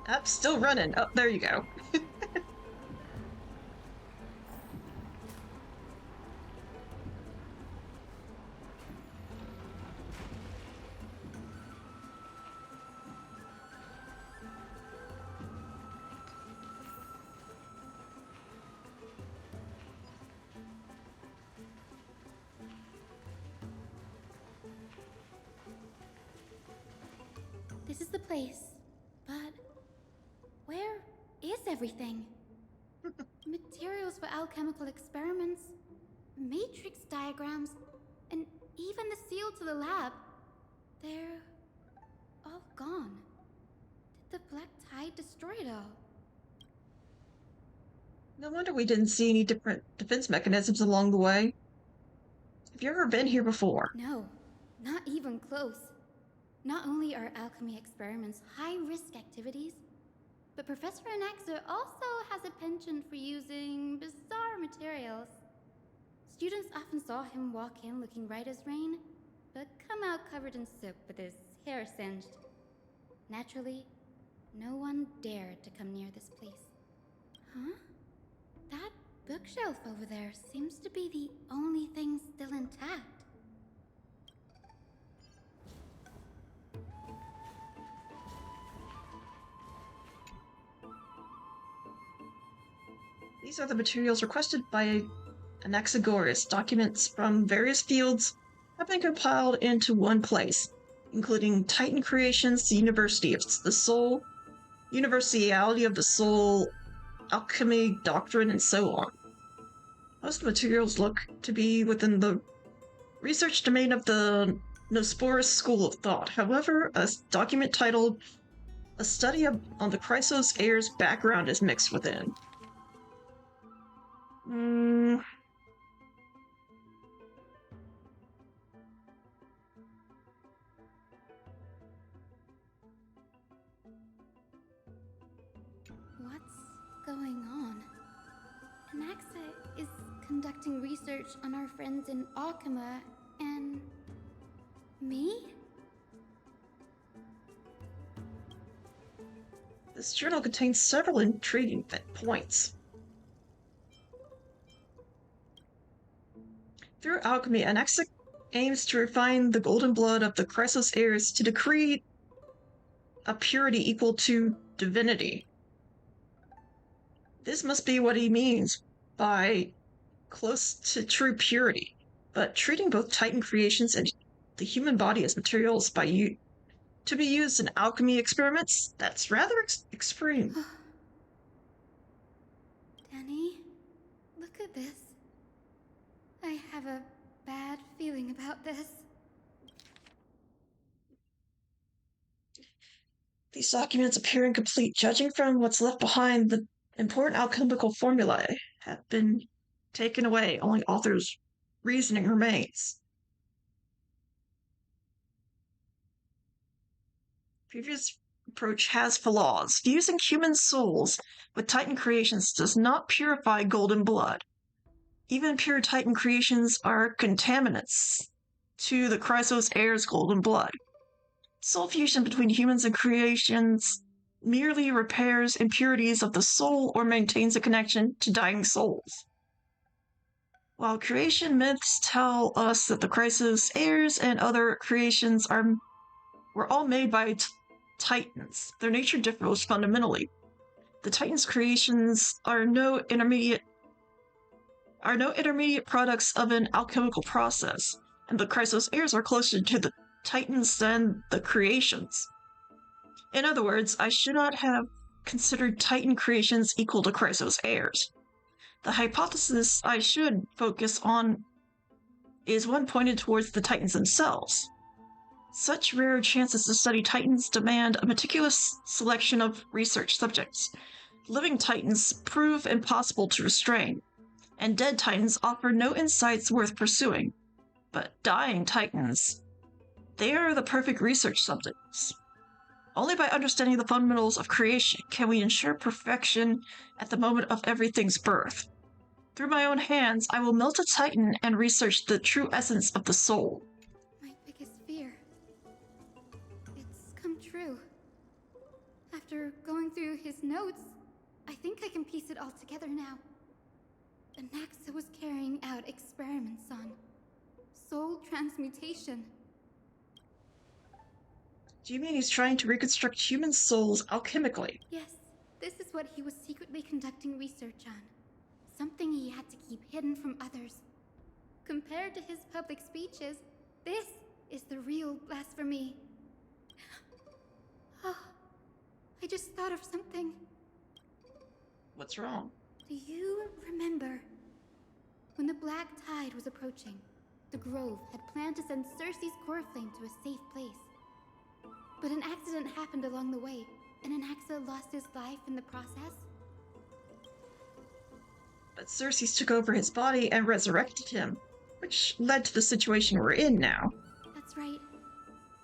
Up, still running. Oh, there you go. This is the place, but where is everything? Materials for alchemical experiments, matrix diagrams, and even the seal to the lab. They're all gone. Did the Black Tide destroy it all? No wonder we didn't see any different defense mechanisms along the way. Have you ever been here before? No, not even close. Not only are alchemy experiments high-risk activities, but Professor Anaxa also has a penchant for using bizarre materials. Students often saw him walk in looking right as rain, but come out covered in soot with his hair singed. Naturally, no one dared to come near this place. Huh? That bookshelf over there seems to be the only thing still intact. These are the materials requested by Anaxagoras documents from various fields have been compiled into one place, including Titan Creations, the University of the Soul, Universality of the Soul, Alchemy, Doctrine, and so on. Most materials look to be within the research domain of the Nosporus school of thought. However, a document titled A Study on the Chrysos Heir's Background is mixed within. What's going on? Anaxa is conducting research on our friends in Alchema and me? This journal contains several intriguing points. Through alchemy, Anaxa aims to refine the golden blood of the Chrysos heirs to decree a purity equal to divinity. This must be what he means by close to true purity, but treating both Titan creations and the human body as materials to be used in alchemy experiments, that's rather extreme. Danny, look at this. I have a bad feeling about this. These documents appear incomplete. Judging from what's left behind, the important alchemical formulae have been taken away. Only author's reasoning remains. Previous approach has flaws. Fusing human souls with Titan creations does not purify golden blood. Even pure Titan creations are contaminants to the Chrysos heir's golden blood. Soul fusion between humans and creations merely repairs impurities of the soul or maintains a connection to dying souls. While creation myths tell us that the Chrysos heirs and other creations were all made by Titans, their nature differs fundamentally. The Titans' creations are no intermediate products of an alchemical process, and the Chrysos heirs are closer to the Titans than the creations. In other words, I should not have considered Titan creations equal to Chrysos heirs. The hypothesis I should focus on is one pointed towards the Titans themselves. Such rare chances to study Titans demand a meticulous selection of research subjects. Living Titans prove impossible to restrain, and dead Titans offer no insights worth pursuing. But dying Titans, they are the perfect research subjects. Only by understanding the fundamentals of creation can we ensure perfection at the moment of everything's birth. Through my own hands, I will melt a Titan and research the true essence of the soul. My biggest fear. It's come true. After going through his notes, I think I can piece it all together now. Anaxa was carrying out experiments on soul transmutation. Do you mean he's trying to reconstruct human souls alchemically? Yes, this is what he was secretly conducting research on. Something he had to keep hidden from others. Compared to his public speeches, this is the real blasphemy. Oh, I just thought of something. What's wrong? Do you remember when the Black Tide was approaching? The Grove had planned to send Cersei's core flame to a safe place. But an accident happened along the way, and Anaxa lost his life in the process. But Cersei took over his body and resurrected him, which led to the situation we're in now. That's right.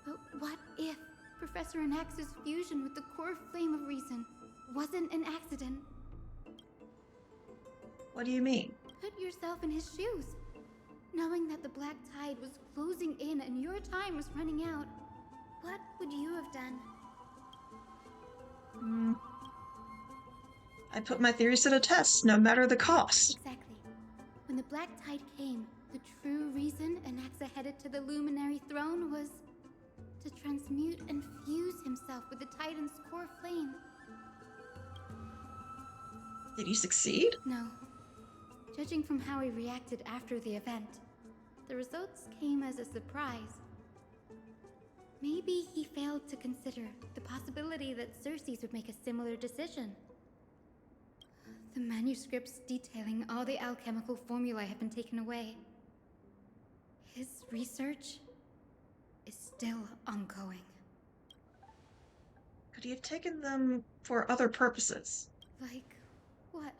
But what if Professor Anaxa's fusion with the core flame of reason wasn't an accident? What do you mean? Put yourself in his shoes. Knowing that the Black Tide was closing in and your time was running out, what would you have done? I put my theories to the test, no matter the cost. Exactly. When the Black Tide came, the true reason Anaxa headed to the Luminary Throne was to transmute and fuse himself with the Titan's core flame. Did he succeed? No. Judging from how he reacted after the event, the results came as a surprise. Maybe he failed to consider the possibility that Circes would make a similar decision. The manuscripts detailing all the alchemical formulae have been taken away. His research is still ongoing. Could he have taken them for other purposes? Like what?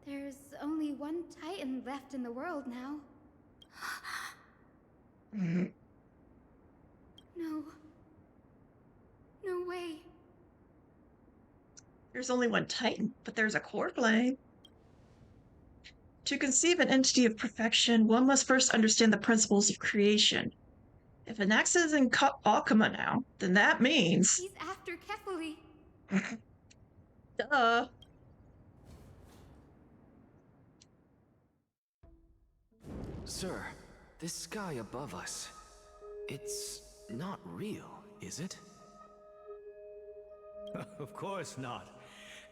There's only one Titan left in the world now. No. No way. There's only one Titan, but there's a core plane. To conceive an entity of perfection, one must first understand the principles of creation. If Anax is in Alchema now, then that means... He's after Kefali. Duh. Sir, this sky above us, it's not real, is it? Of course not.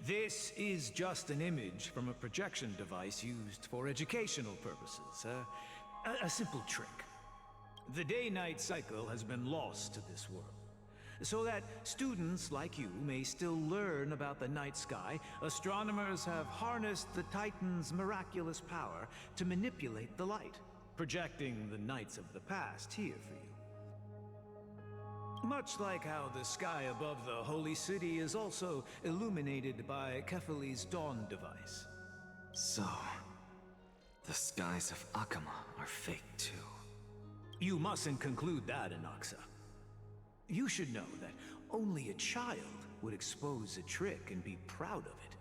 This is just an image from a projection device used for educational purposes. A simple trick. The day-night cycle has been lost to this world. So that students like you may still learn about the night sky, astronomers have harnessed the Titan's miraculous power to manipulate the light, projecting the nights of the past here for you. Much like how the sky above the holy city is also illuminated by Kefali's dawn device. So, the skies of Akama are fake too. You mustn't conclude that, Inoxa. You should know that only a child would expose a trick and be proud of it.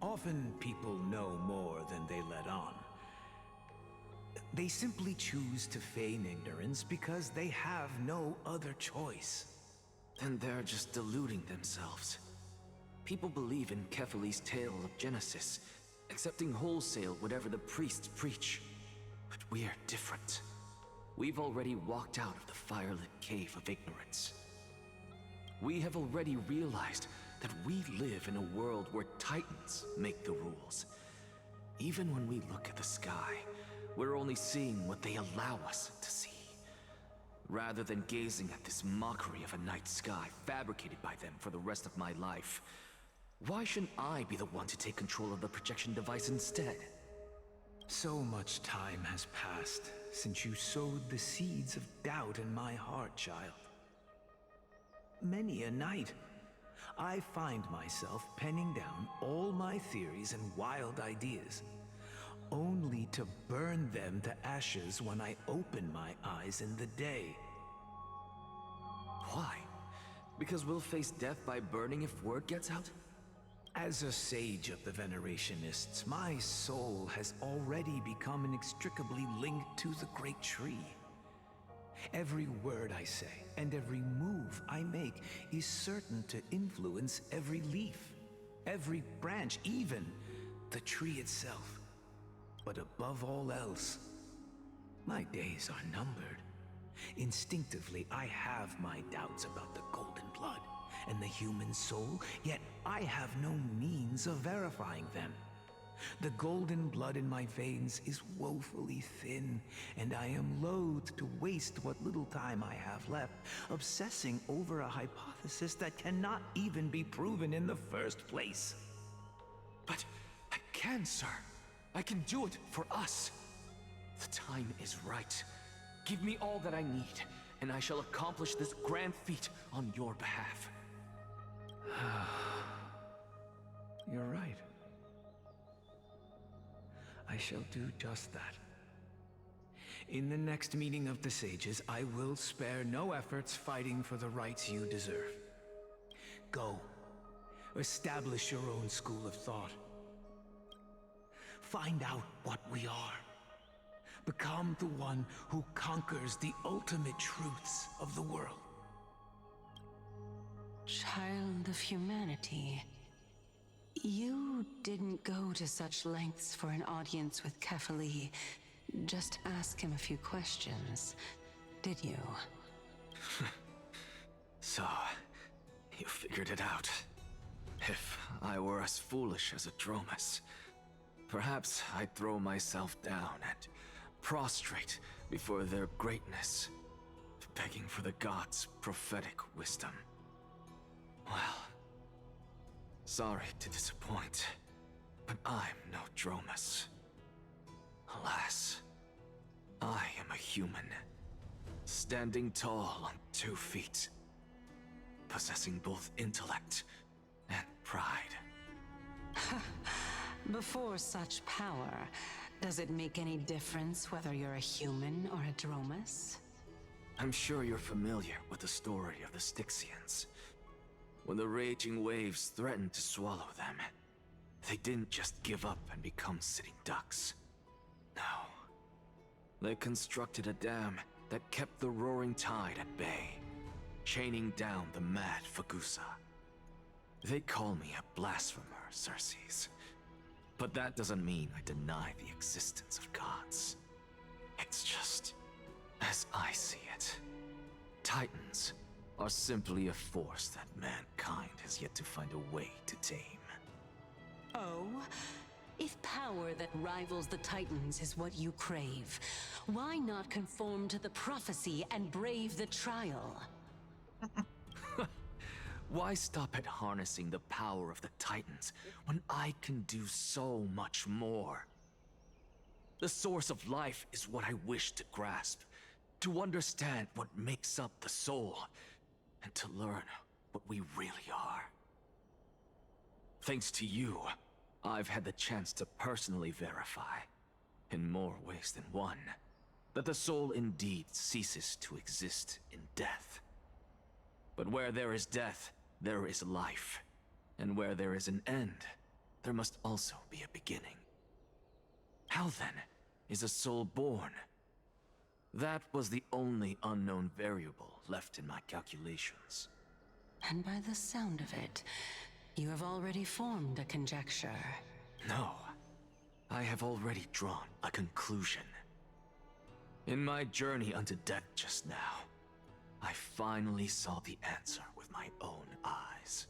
Often people know more than they let on. They simply choose to feign ignorance because they have no other choice. Then they're just deluding themselves. People believe in Kefali's tale of Genesis, accepting wholesale whatever the priests preach. But we're different. We've already walked out of the firelit cave of ignorance. We have already realized that we live in a world where Titans make the rules. Even when we look at the sky, we're only seeing what they allow us to see. Rather than gazing at this mockery of a night sky fabricated by them for the rest of my life, why shouldn't I be the one to take control of the projection device instead? So much time has passed since you sowed the seeds of doubt in my heart, child. Many a night, I find myself penning down all my theories and wild ideas, only to burn them to ashes when I open my eyes in the day. Why? Because we'll face death by burning if word gets out? As a sage of the Venerationists, my soul has already become inextricably linked to the great tree. Every word I say and every move I make is certain to influence every leaf, every branch, even the tree itself. But above all else, my days are numbered. Instinctively, I have my doubts about the golden blood and the human soul, yet I have no means of verifying them. The golden blood in my veins is woefully thin, and I am loath to waste what little time I have left obsessing over a hypothesis that cannot even be proven in the first place. But I can, sir. I can do it for us. The time is right. Give me all that I need, and I shall accomplish this grand feat on your behalf. You're right. I shall do just that. In the next meeting of the sages, I will spare no efforts fighting for the rights you deserve. Go. Establish your own school of thought. Find out what we are. Become the one who conquers the ultimate truths of the world. Child of humanity. You didn't go to such lengths for an audience with Kefali. Just ask him a few questions, did you? So, you figured it out. If I were as foolish as Adromus. Perhaps I'd throw myself down and prostrate before their greatness, begging for the gods' prophetic wisdom. Well, sorry to disappoint, but I'm no Dromus. Alas, I am a human, standing tall on 2 feet, possessing both intellect and pride. Before such power, does it make any difference whether you're a human or a Dromus? I'm sure you're familiar with the story of the Styxians. When the raging waves threatened to swallow them, they didn't just give up and become sitting ducks. No. They constructed a dam that kept the roaring tide at bay, chaining down the mad Fagusa. They call me a blasphemer, Circes. But that doesn't mean I deny the existence of gods. It's just, as I see it, Titans are simply a force that mankind has yet to find a way to tame. Oh? If power that rivals the Titans is what you crave, why not conform to the prophecy and brave the trial? Why stop at harnessing the power of the Titans when I can do so much more? The source of life is what I wish to grasp, to understand what makes up the soul, and to learn what we really are. Thanks to you, I've had the chance to personally verify, in more ways than one, that the soul indeed ceases to exist in death. But where there is death, there is life. And where there is an end, there must also be a beginning. How then is a soul born? That was the only unknown variable left in my calculations. And by the sound of it, you have already formed a conjecture. No, I have already drawn a conclusion. In my journey unto death just now, I finally saw the answer with my own eyes.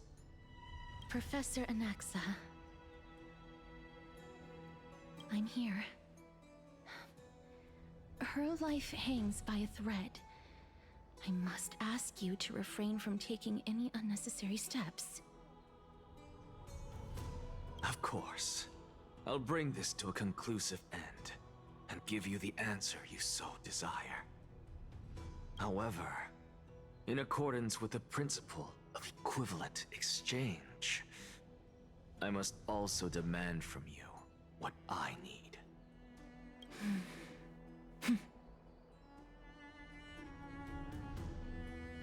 Professor Anaxa. I'm here. Her life hangs by a thread. I must ask you to refrain from taking any unnecessary steps. Of course. I'll bring this to a conclusive end, and give you the answer you so desire. However, in accordance with the principle of equivalent exchange, I must also demand from you what I need.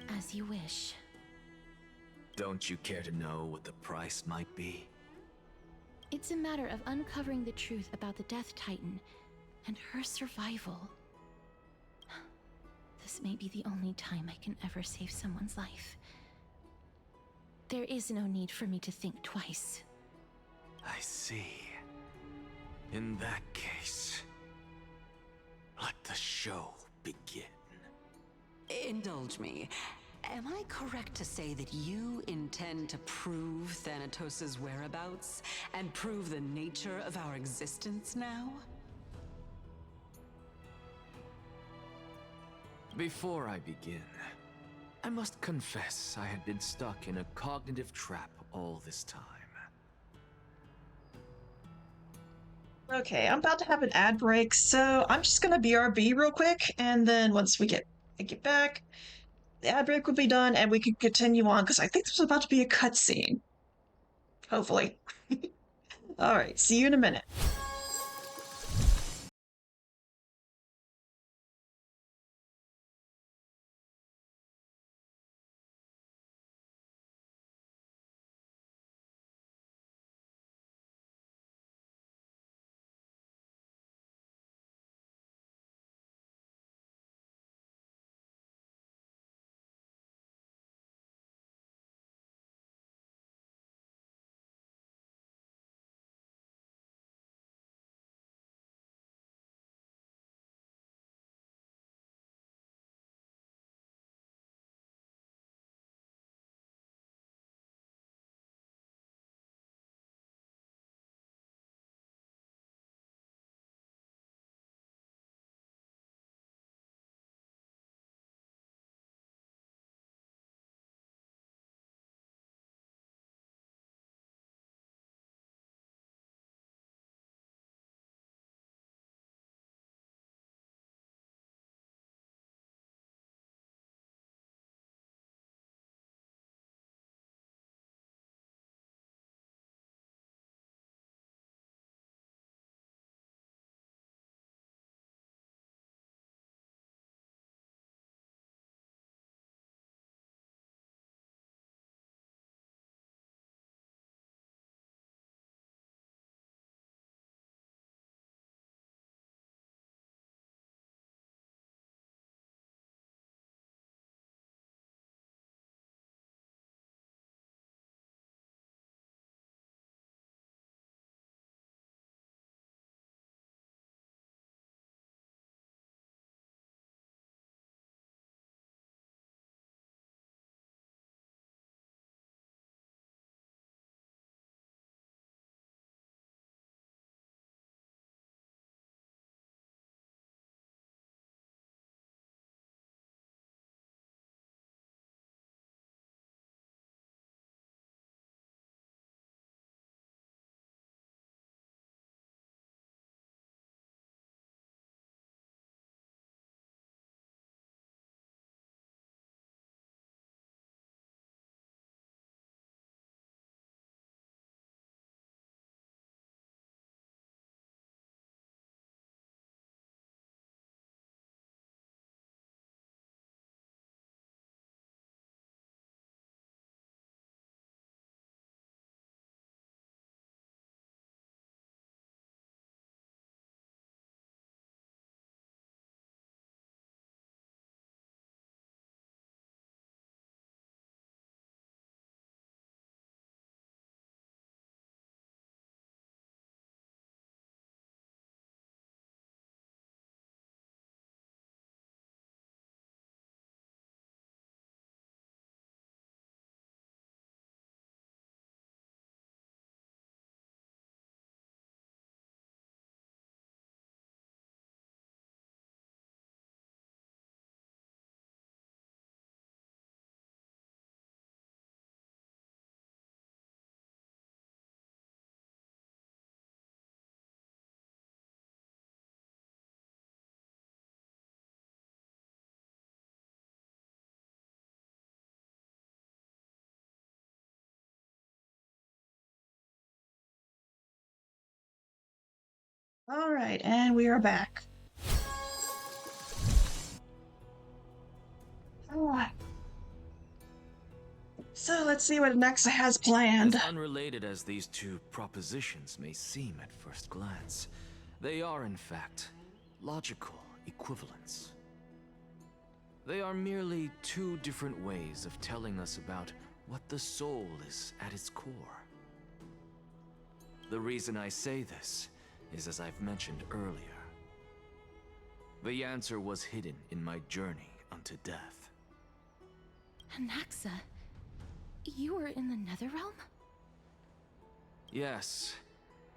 As you wish. Don't you care to know what the price might be? It's a matter of uncovering the truth about the Death Titan and her survival. This may be the only time I can ever save someone's life. There is no need for me to think twice. I see. In that case, let the show begin. Indulge me. Am I correct to say that you intend to prove Thanatos' whereabouts and prove the nature of our existence now? Before I begin, I must confess I had been stuck in a cognitive trap all this time. Okay, I'm about to have an ad break, so I'm just gonna BRB real quick, and then once we get back, the ad break will be done, and we can continue on because I think there's about to be a cutscene. Hopefully. All right, see you in a minute. All right, and we are back. All right. So let's see what Nexa has planned. As unrelated as these two propositions may seem at first glance, they are in fact logical equivalents. They are merely two different ways of telling us about what the soul is at its core. The reason I say this is, as I've mentioned earlier, the answer was hidden in my journey unto death. Anaxa, you were in the Netherrealm? Yes,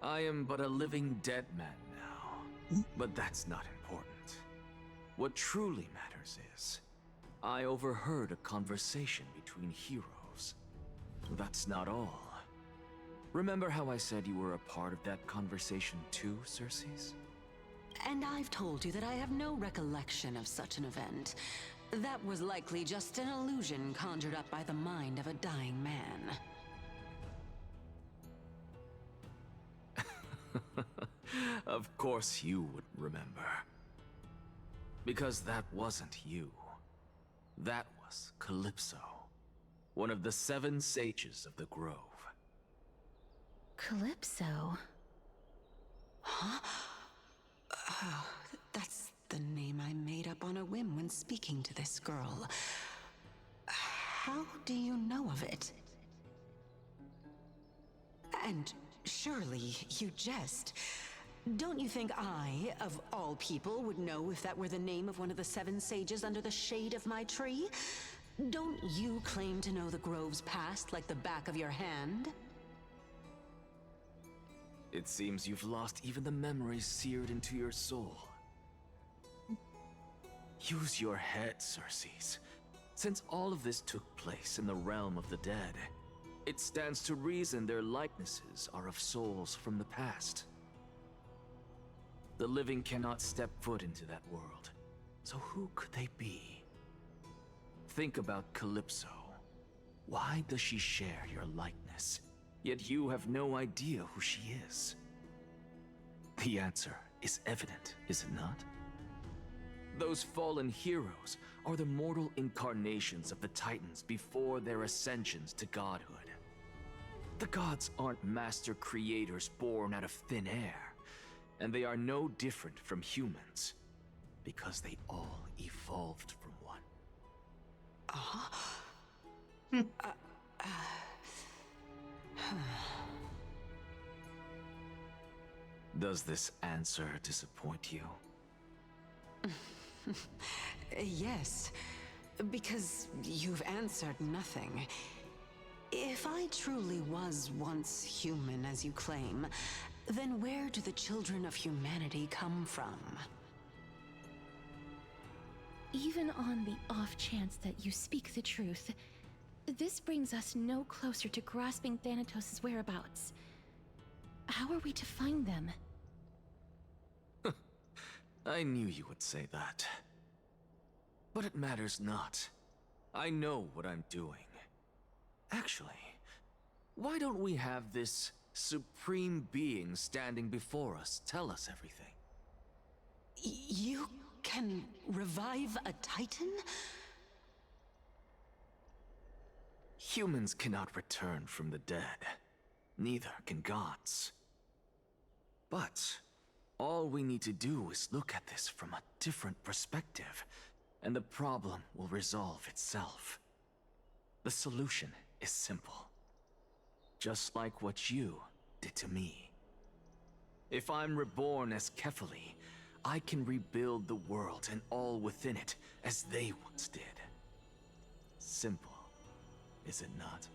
I am but a living dead man now, but that's not important. What truly matters is, I overheard a conversation between heroes. That's not all. Remember how I said you were a part of that conversation too, Circes? And I've told you that I have no recollection of such an event. That was likely just an illusion conjured up by the mind of a dying man. Of course you would remember. Because that wasn't you. That was Calypso, one of the 7 sages of the Grove. Calypso? Huh? Oh, that's the name I made up on a whim when speaking to this girl. How do you know of it? And surely you jest. Don't you think I, of all people, would know if that were the name of one of the 7 sages under the shade of my tree? Don't you claim to know the Grove's past like the back of your hand? It seems you've lost even the memories seared into your soul. Use your head, Circes. Since all of this took place in the realm of the dead, it stands to reason their likenesses are of souls from the past. The living cannot step foot into that world, so who could they be? Think about Calypso. Why does she share your likeness, yet you have no idea who she is? The answer is evident, is it not? Those fallen heroes are the mortal incarnations of the Titans before their ascensions to godhood. The gods aren't master creators born out of thin air, and they are no different from humans, because they all evolved from one. Does this answer disappoint you? Yes, because you've answered nothing. If I truly was once human, as you claim, then where do the children of humanity come from? Even on the off chance that you speak the truth, this brings us no closer to grasping Thanatos' whereabouts. How are we to find them? I knew you would say that. But it matters not. I know what I'm doing. Actually, why don't we have this supreme being standing before us tell us everything? You can revive a Titan? Humans cannot return from the dead. Neither can gods. But all we need to do is look at this from a different perspective, and the problem will resolve itself. The solution is simple. Just like what you did to me. If I'm reborn as Kefali, I can rebuild the world and all within it as they once did. Simple, is it not?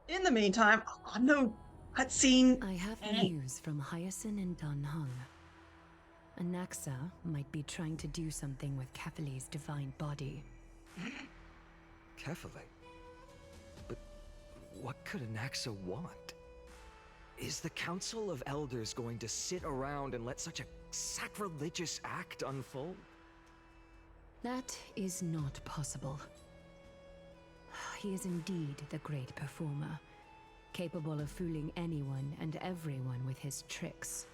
In the meantime, no cutscene. I have news from Hyacinth and Danhung. Anaxa might be trying to do something with Kefali's divine body. Kefali? But what could Anaxa want? Is the Council of Elders going to sit around and let such a sacrilegious act unfold? That is not possible. he is indeed the great performer, capable of fooling anyone and everyone with his tricks.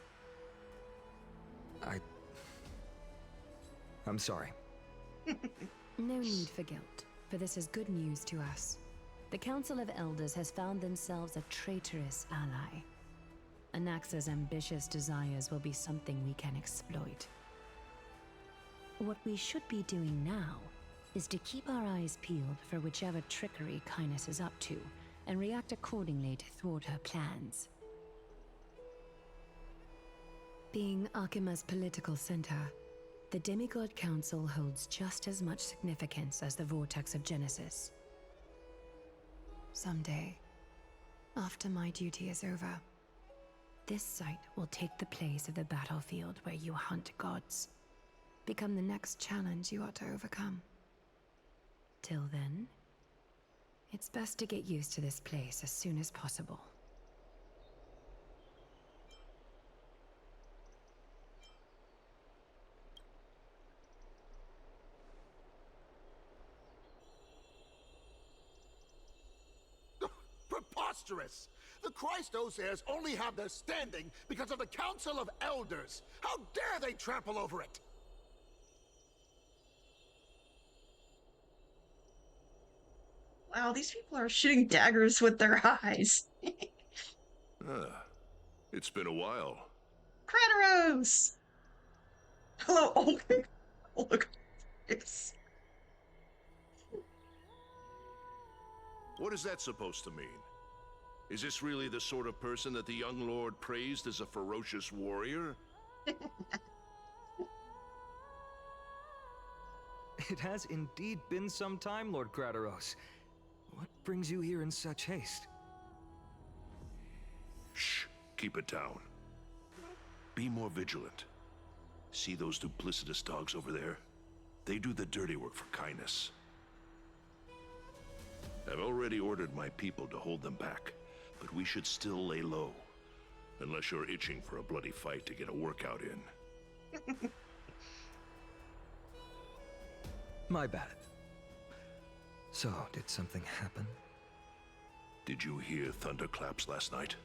I'm sorry. No need for guilt, for this is good news to us. The Council of Elders has found themselves a traitorous ally. Anaxa's ambitious desires will be something we can exploit. What we should be doing now is to keep our eyes peeled for whichever trickery Kynus is up to, and react accordingly to thwart her plans. Being Akima's political center, the Demigod Council holds just as much significance as the Vortex of Genesis. Someday, after my duty is over, this site will take the place of the battlefield where you hunt gods, become the next challenge you ought to overcome. Till then, it's best to get used to this place as soon as possible. Preposterous! The Christos only have their standing because of the Council of Elders. How dare they trample over it? Wow, these people are shooting daggers with their eyes. It's been a while. Kratos! Hello, oh, look. It's... What is that supposed to mean? Is this really the sort of person that the young lord praised as a ferocious warrior? It has indeed been some time, Lord Kratos. What brings you here in such haste? Shh, keep it down. Be more vigilant. See those duplicitous dogs over there? They do the dirty work for Kynus. I've already ordered my people to hold them back, but we should still lay low. Unless you're itching for a bloody fight to get a workout in. My bad. So, did something happen? Did you hear thunderclaps last night?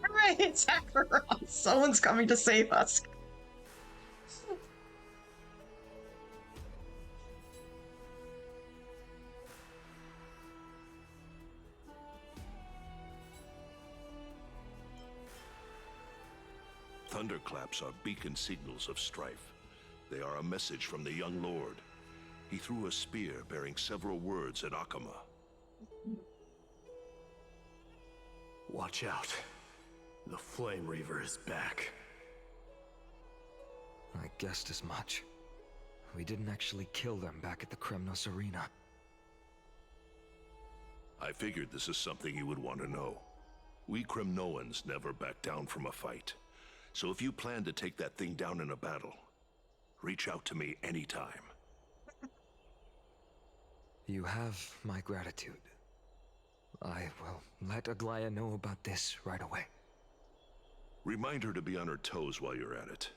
Hooray, it's Amphoreus! Someone's coming to save us. Thunderclaps are beacon signals of strife. They are a message from the young lord. He threw a spear bearing several words at Akama. Watch out. The Flame Reaver is back. I guessed as much. We didn't actually kill them back at the Kremnos Arena. I figured this is something you would want to know. We Kremnoans never back down from a fight. So if you plan to take that thing down in a battle, reach out to me anytime. You have my gratitude. I will let Aglaya know about this right away. Remind her to be on her toes while you're at it.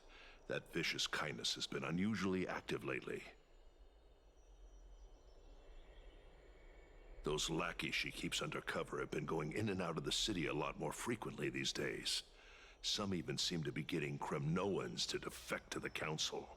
That vicious Kynus has been unusually active lately. Those lackeys she keeps under cover have been going in and out of the city a lot more frequently these days. Some even seem to be getting Kremnoans to defect to the Council.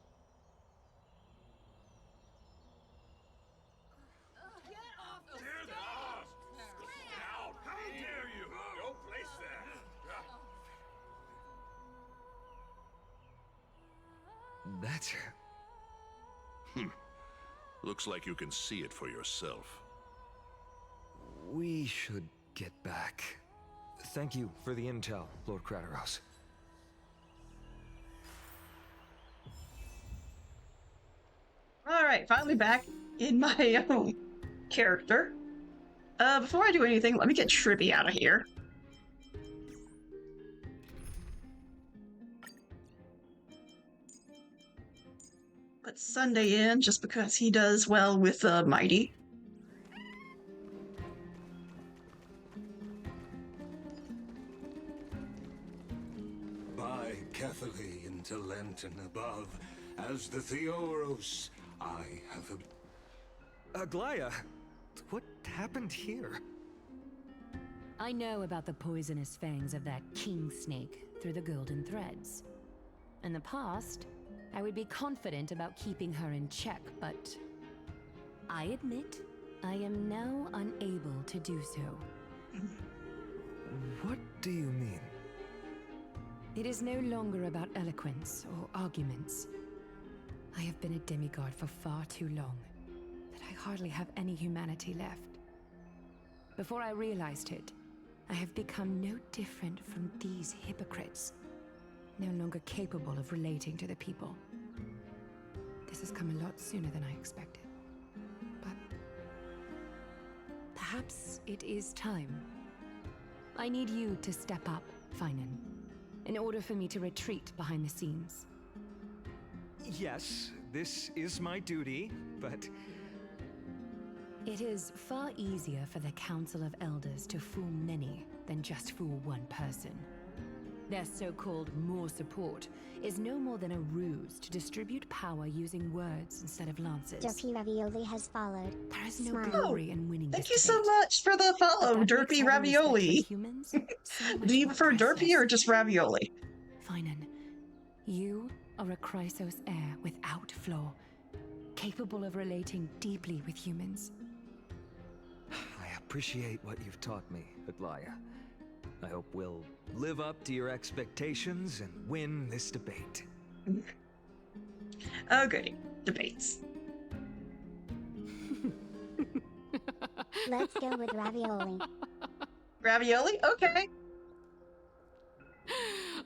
That's her. Looks like you can see it for yourself. We should get back. Thank you for the intel, Lord Kratos. Alright, finally back in my own character. Before I do anything, let me get Tribby out of here. Put Sunday in, just because he does well with Mighty. By Catholic into Lenten above, as the Theoros, I have Aglaya, what happened here? I know about the poisonous fangs of that king snake through the golden threads. In the past, I would be confident about keeping her in check, but I admit I am now unable to do so. What do you mean? It is no longer about eloquence or arguments. I have been a demigod for far too long that I hardly have any humanity left. Before I realized it, I have become no different from these hypocrites, no longer capable of relating to the people. This has come a lot sooner than I expected. But perhaps it is time. I need you to step up, Finan, in order for me to retreat behind the scenes. Yes, this is my duty, but... It is far easier for the Council of Elders to fool many than just fool one person. Their so-called more support is no more than a ruse to distribute power using words instead of lances. Derpy Ravioli has followed. There is no glory in winning. Thank you so much for the follow, Derpy Ravioli. Do you prefer Derpy or just Ravioli? Finan, you are a Chrysos heir without flaw, capable of relating deeply with humans. I appreciate what you've taught me, Aglaya. I hope we'll live up to your expectations and win this debate. Oh, goody. Debates. Let's go with Ravioli. Ravioli? Okay.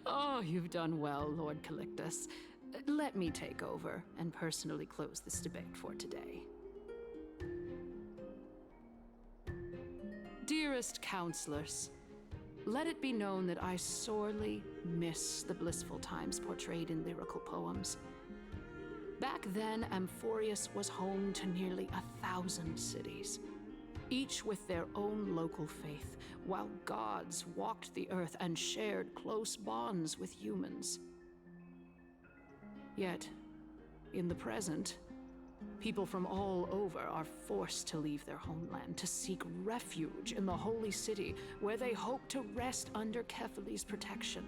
Oh, you've done well, Lord Calictus. Let me take over and personally close this debate for today. Dearest counselors, let it be known that I sorely miss the blissful times portrayed in lyrical poems. Back then, Amphoreus was home to nearly 1,000 cities, each with their own local faith, while gods walked the earth and shared close bonds with humans. Yet, in the present, people from all over are forced to leave their homeland to seek refuge in the holy city, where they hope to rest under Kefali's protection.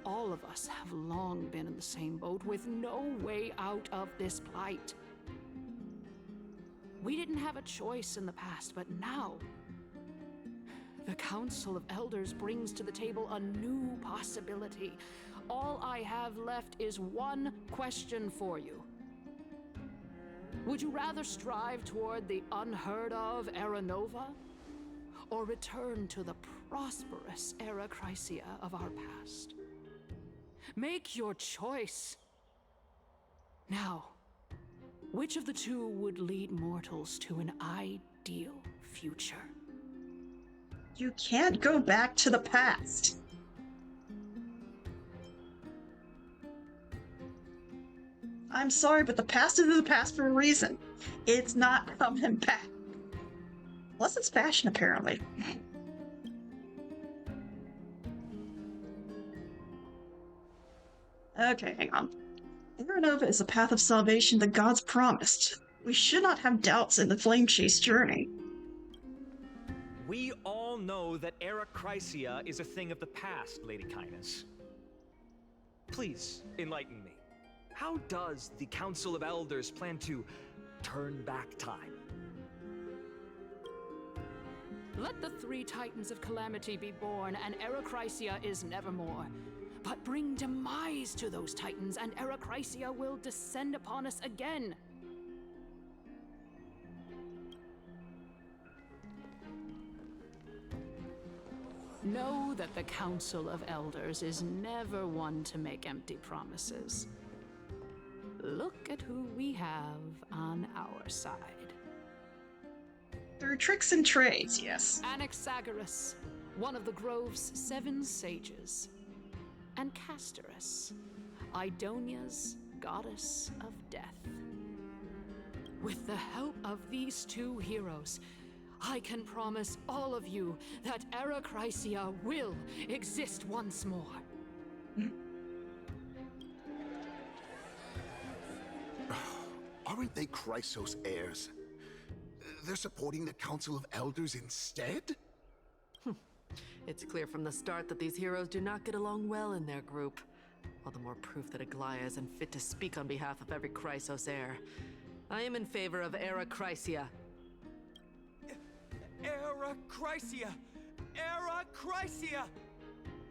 All of us have long been in the same boat, with no way out of this plight. We didn't have a choice in the past, but now, the Council of Elders brings to the table a new possibility. All I have left is one question for you. Would you rather strive toward the unheard of Era Nova, or return to the prosperous Era Chrysia of our past? Make your choice. Now, which of the two would lead mortals to an ideal future? You can't go back to the past. I'm sorry, but the past is the past for a reason. It's not coming back. Unless it's fashion, apparently. Okay, hang on. Era Nova is a path of salvation the gods promised. We should not have doubts in the Flame Chase journey. We all know that Era Chrysia is a thing of the past, Lady Kainis. Please, enlighten me. How does the Council of Elders plan to turn back time? Let the three Titans of Calamity be born, and Era Chrysia is nevermore. But bring demise to those Titans, and Era Chrysia will descend upon us again. Know that the Council of Elders is never one to make empty promises. Look at who we have on our side. Through tricks and trades, yes. Anaxagoras, one of the Grove's 7 sages. And Castorus, Idonia's goddess of death. With the help of these two heroes, I can promise all of you that Era Chrysia will exist once more. Aren't they Chrysos heirs? they're supporting the Council of Elders instead? It's clear from the start that these heroes do not get along well in their group. All the more proof that Aglaya is unfit to speak on behalf of every Chrysos heir. I am in favor of Era Chrysia. Era Chrysia! Era Chrysia!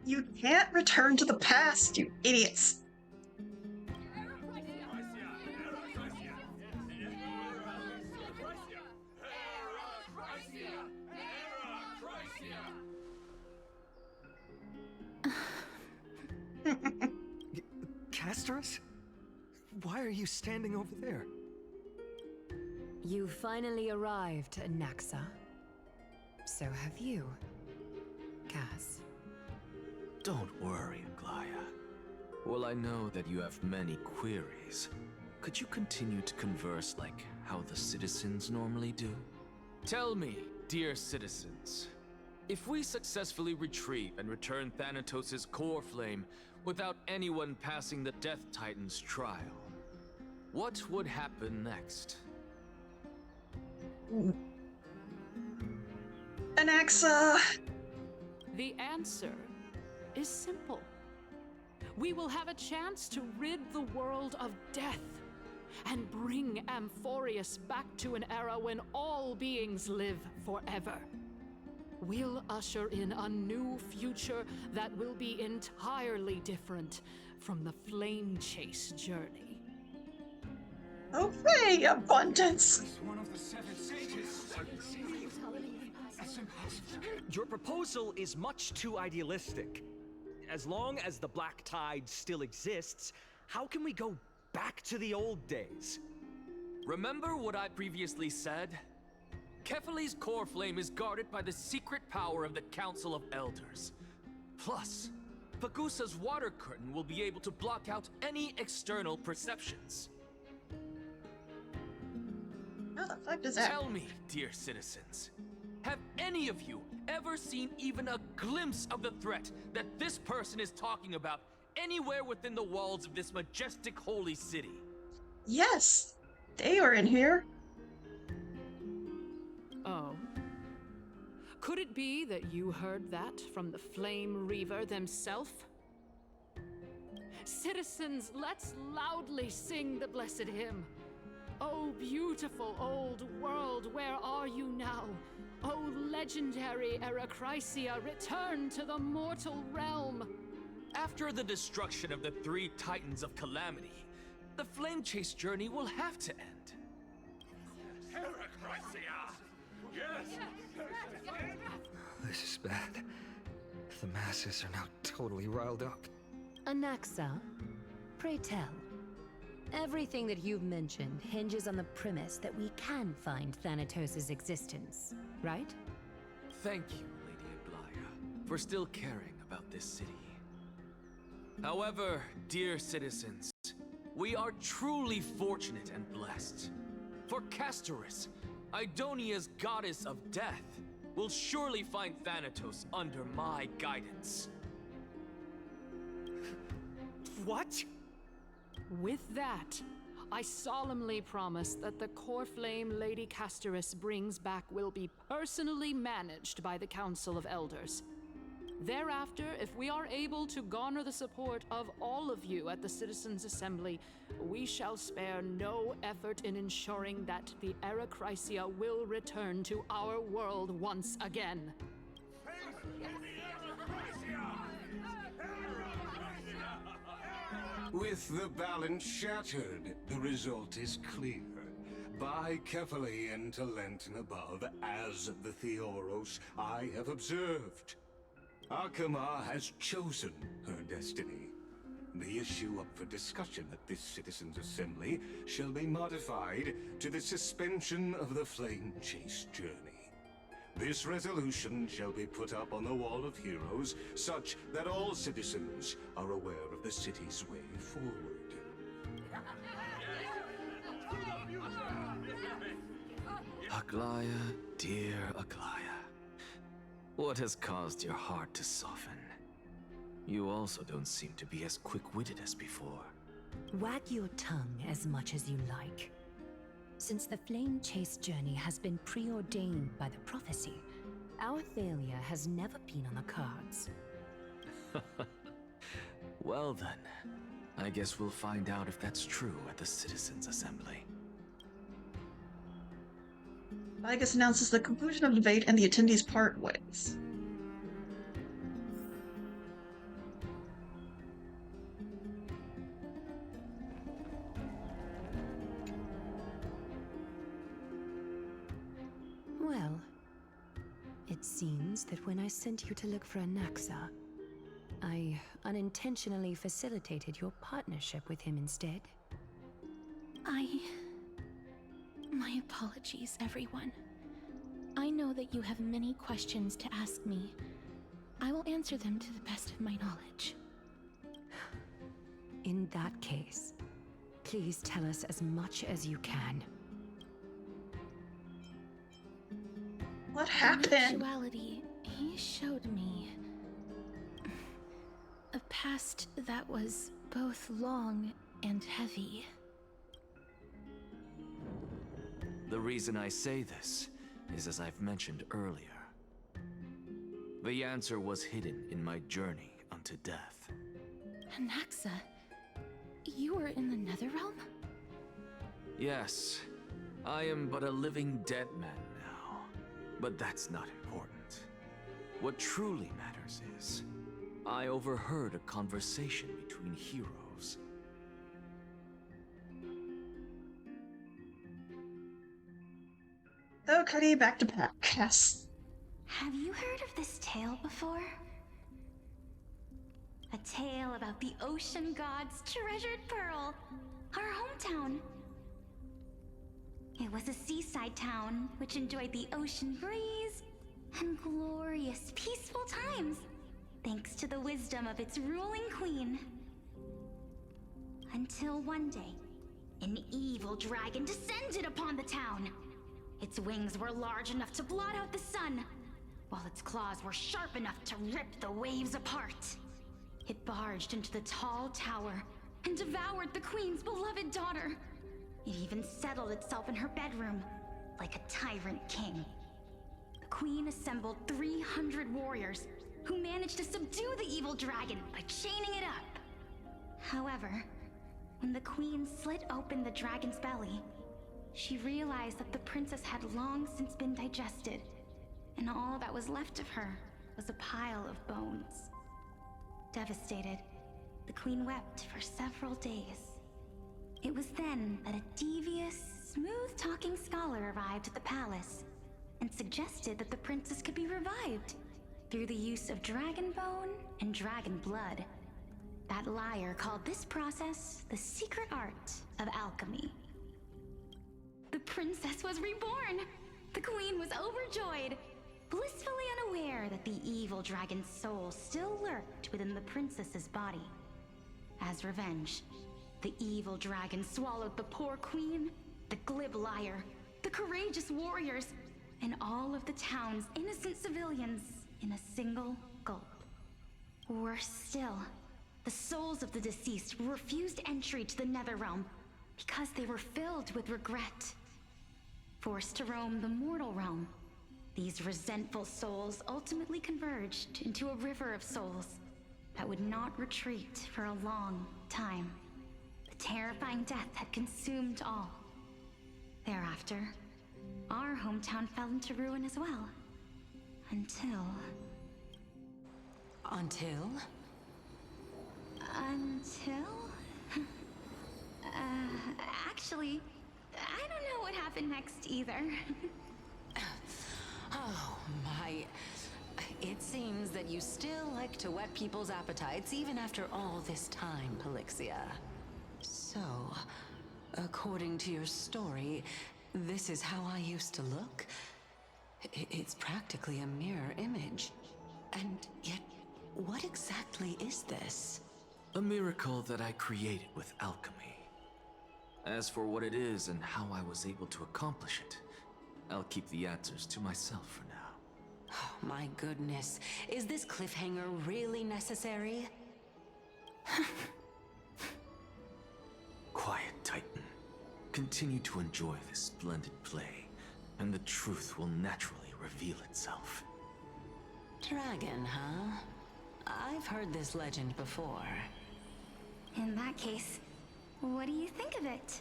You can't return to the past, you idiots. Castorus? Why are you standing over there? You finally arrived, Naxa. So have you, Cass. Don't worry, Aglaya. Well, I know that you have many queries. Could you continue to converse like how the citizens normally do? Tell me, dear citizens, if we successfully retrieve and return Thanatos' core flame without anyone passing the Death Titan's trial, what would happen next? Anaxa! The answer is simple. We will have a chance to rid the world of death and bring Amphoreus back to an era when all beings live forever. We'll usher in a new future that will be entirely different from the flame chase journey. Okay, abundance. One of the seven sages. Your proposal is much too idealistic. As long as the Black Tide still exists, how can we go back to the old days? Remember what I previously said? Kefali's core flame is guarded by the secret power of the Council of Elders. Plus, Pagusa's water curtain will be able to block out any external perceptions. How the fuck does that? Tell me, dear citizens, have any of you ever seen even a glimpse of the threat that this person is talking about anywhere within the walls of this majestic holy city? Yes, they are in here. Oh. Could it be that you heard that from the Flame Reaver themselves? Citizens, let's loudly sing the blessed hymn. Oh, beautiful old world, where are you now? Oh, legendary Erechrysia, return to the mortal realm. After the destruction of the three Titans of Calamity, the Flame Chase journey will have to end. This is bad. The masses are now totally riled up. Anaxa, pray tell. Everything that you've mentioned hinges on the premise that we can find Thanatos' existence, right? Thank you, Lady Aglaya, for still caring about this city. However, dear citizens, we are truly fortunate and blessed. For Castorus, Idonia's goddess of death, will surely find Thanatos under my guidance. What? With that, I solemnly promise that the core flame Lady Castorus brings back will be personally managed by the Council of Elders. Thereafter, if we are able to garner the support of all of you at the Citizens' Assembly, we shall spare no effort in ensuring that the Erechrysia will return to our world once again. With the balance shattered, the result is clear. By Kefali and Talent and above, as the Theoros I have observed. Akama has chosen her destiny. The issue up for discussion at this Citizens' Assembly shall be modified to the suspension of the Flame Chase journey. This resolution shall be put up on the Wall of Heroes, such that all citizens are aware of the city's way forward. Aglaya, dear Aglaya, what has caused your heart to soften? You also don't seem to be as quick-witted as before. Wag your tongue as much as you like. Since the flame chase journey has been preordained by the prophecy, our failure has never been on the cards. Well then, I guess we'll find out if that's true at the Citizens' Assembly. Vigus announces the conclusion of debate and the attendees part ways. Well, it seems that when I sent you to look for Anaxa, I unintentionally facilitated your partnership with him instead. My apologies, everyone. I know that you have many questions to ask me. I will answer them to the best of my knowledge. In that case, please tell us as much as you can. What happened? In actuality, he showed me a past that was both long and heavy. The reason I say this is as I've mentioned earlier. The answer was hidden in my journey unto death. Anaxa, you were in the Netherrealm? Yes, I am but a living dead man now. But that's not important. What truly matters is, I overheard a conversation between heroes. So, Cuddy, back to podcast. Have you heard of this tale before? A tale about the ocean god's treasured pearl, our hometown. It was a seaside town which enjoyed the ocean breeze and glorious, peaceful times, thanks to the wisdom of its ruling queen. Until one day, an evil dragon descended upon the town. Its wings were large enough to blot out the sun, while its claws were sharp enough to rip the waves apart. It barged into the tall tower and devoured the queen's beloved daughter. It even settled itself in her bedroom, like a tyrant king. The queen assembled 300 warriors who managed to subdue the evil dragon by chaining it up. However, when the queen slit open the dragon's belly, she realized that the princess had long since been digested, and all that was left of her was a pile of bones. Devastated, the queen wept for several days. It was then that a devious, smooth-talking scholar arrived at the palace and suggested that the princess could be revived through the use of dragon bone and dragon blood. That liar called this process the secret art of alchemy. The princess was reborn! The queen was overjoyed, blissfully unaware that the evil dragon's soul still lurked within the princess's body. As revenge, the evil dragon swallowed the poor queen, the glib liar, the courageous warriors, and all of the town's innocent civilians in a single gulp. Worse still, the souls of the deceased refused entry to the Netherrealm because they were filled with regret. Forced to roam the mortal realm, these resentful souls ultimately converged into a river of souls that would not retreat for a long time. The terrifying death had consumed all. Thereafter, our hometown fell into ruin as well. Until... Until? Actually, I don't know what happened next either. Oh, my. It seems that you still like to whet people's appetites even after all this time, Pelixia. So, according to your story, this is how I used to look? It's practically a mirror image. And yet, what exactly is this? A miracle that I created with alchemy. As for what it is and how I was able to accomplish it, I'll keep the answers to myself for now. Oh, my goodness. Is this cliffhanger really necessary? Quiet, Titan. continue to enjoy this splendid play, and the truth will naturally reveal itself. Dragon, huh? I've heard this legend before. In that case, what do you think of it?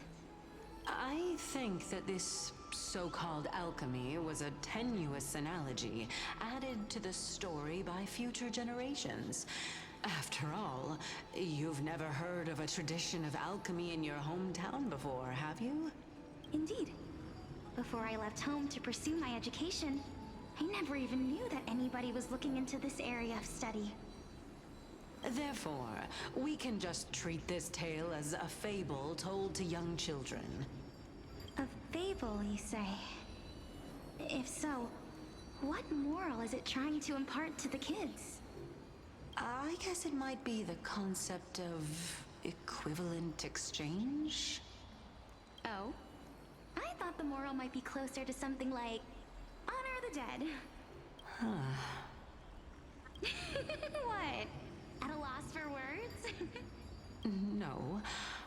I think that this so-called alchemy was a tenuous analogy added to the story by future generations. After all, you've never heard of a tradition of alchemy in your hometown before, have you? Indeed. Before I left home to pursue my education, I never even knew that anybody was looking into this area of study. Therefore, we can just treat this tale as a fable told to young children. A fable, you say? If so, what moral is it trying to impart to the kids? I guess it might be the concept of equivalent exchange? Oh? I thought the moral might be closer to something like honor the dead. What? At a loss for words? No,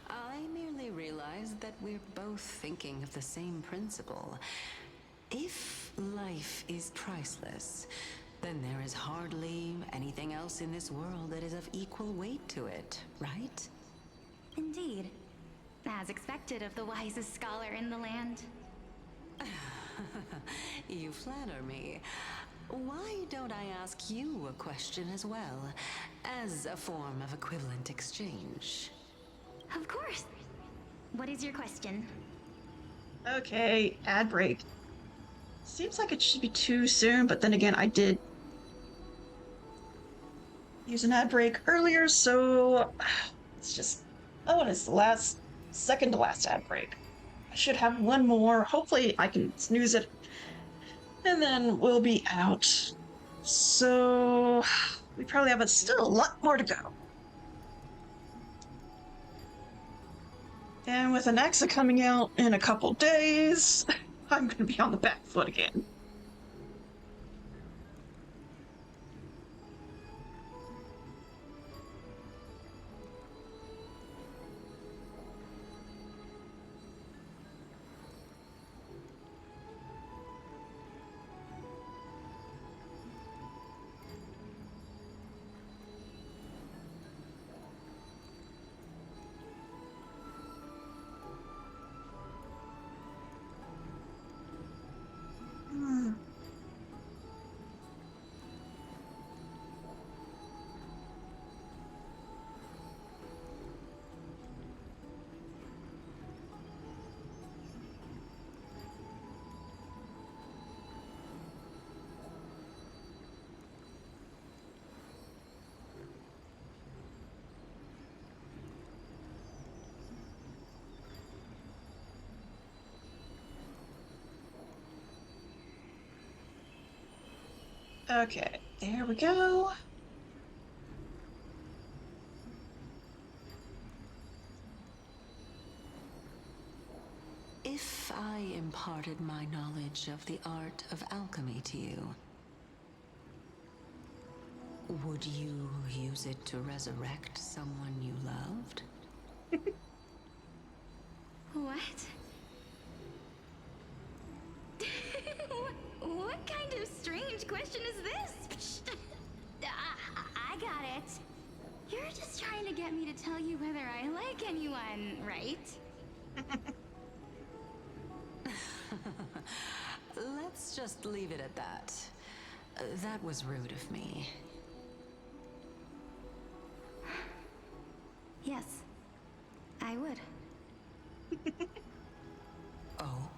I merely realized that we're both thinking of the same principle. If life is priceless, then there is hardly anything else in this world that is of equal weight to it, right? Indeed. As expected of the wisest scholar in the land. You flatter me. Why don't I ask you a question as well, as a form of equivalent exchange? Of course. What is your question? Okay, ad break. Seems like it should be too soon, but then again, I did use an ad break earlier, so it's just, oh, and it's the second to last ad break. I should have one more. Hopefully I can snooze it, and then we'll be out. So we probably have still a lot more to go. And with Anaxa coming out in a couple days, I'm gonna be on the back foot again. Okay, there we go. If I imparted my knowledge of the art of alchemy to you, would you use it to resurrect someone you loved? What? What kind of strange question is this? I got it. You're just trying to get me to tell you whether I like anyone, right? Let's just leave it at that. That was rude of me. Yes, I would. Oh?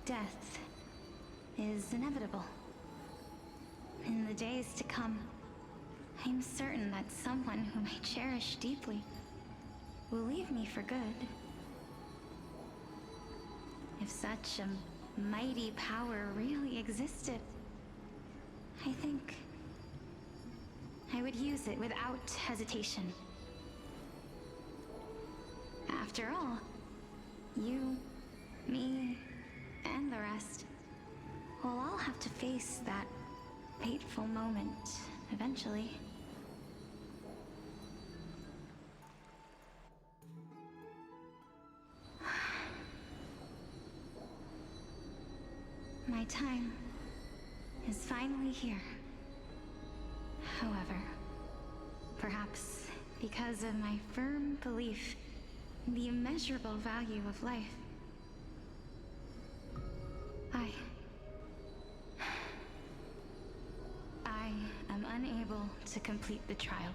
Death is inevitable. In the days to come, I'm certain that someone whom I cherish deeply will leave me for good. If such a mighty power really existed, I think I would use it without hesitation. After all, you, me, and the rest will all have to face that fateful moment eventually. time is finally here. However, perhaps because of my firm belief in the immeasurable value of life, I am unable to complete the trial.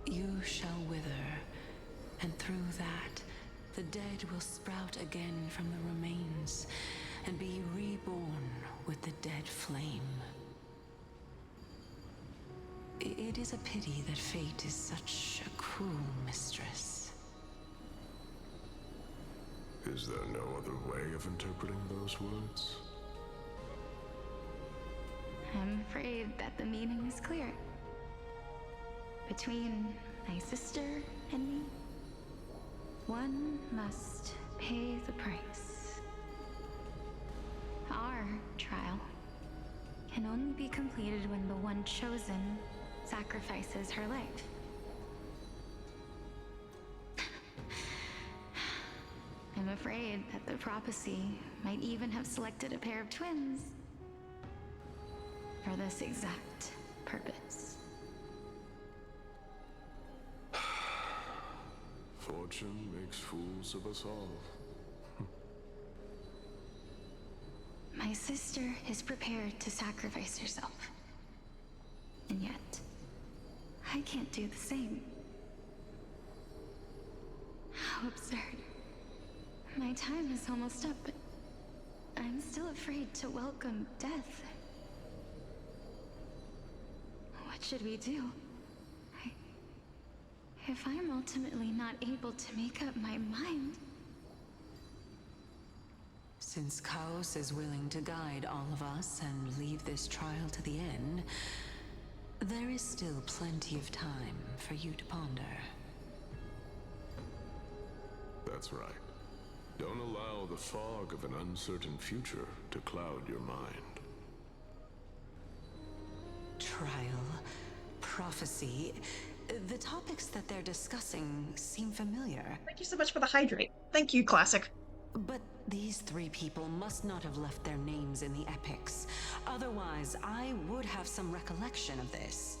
You shall wither, and through that, the dead will sprout again from the remains, and be reborn with the dead flame. It is a pity that fate is such a cruel mistress. Is there no other way of interpreting those words? I'm afraid that the meaning is clear. Between my sister and me, one must pay the price. Our trial can only be completed when the one chosen sacrifices her life. I'm afraid that the prophecy might even have selected a pair of twins for this exact purpose. Fortune makes fools of us all. My sister is prepared to sacrifice herself. And yet, I can't do the same. How absurd. My time is almost up, but I'm still afraid to welcome death. What should we do? If I'm ultimately not able to make up my mind... Since Chaos is willing to guide all of us and leave this trial to the end, there is still plenty of time for you to ponder. That's right. Don't allow the fog of an uncertain future to cloud your mind. Trial, prophecy, the topics that they're discussing seem familiar. Thank you so much for the hydrate. Thank you, Classic. But these three people must not have left their names in the epics. Otherwise, I would have some recollection of this.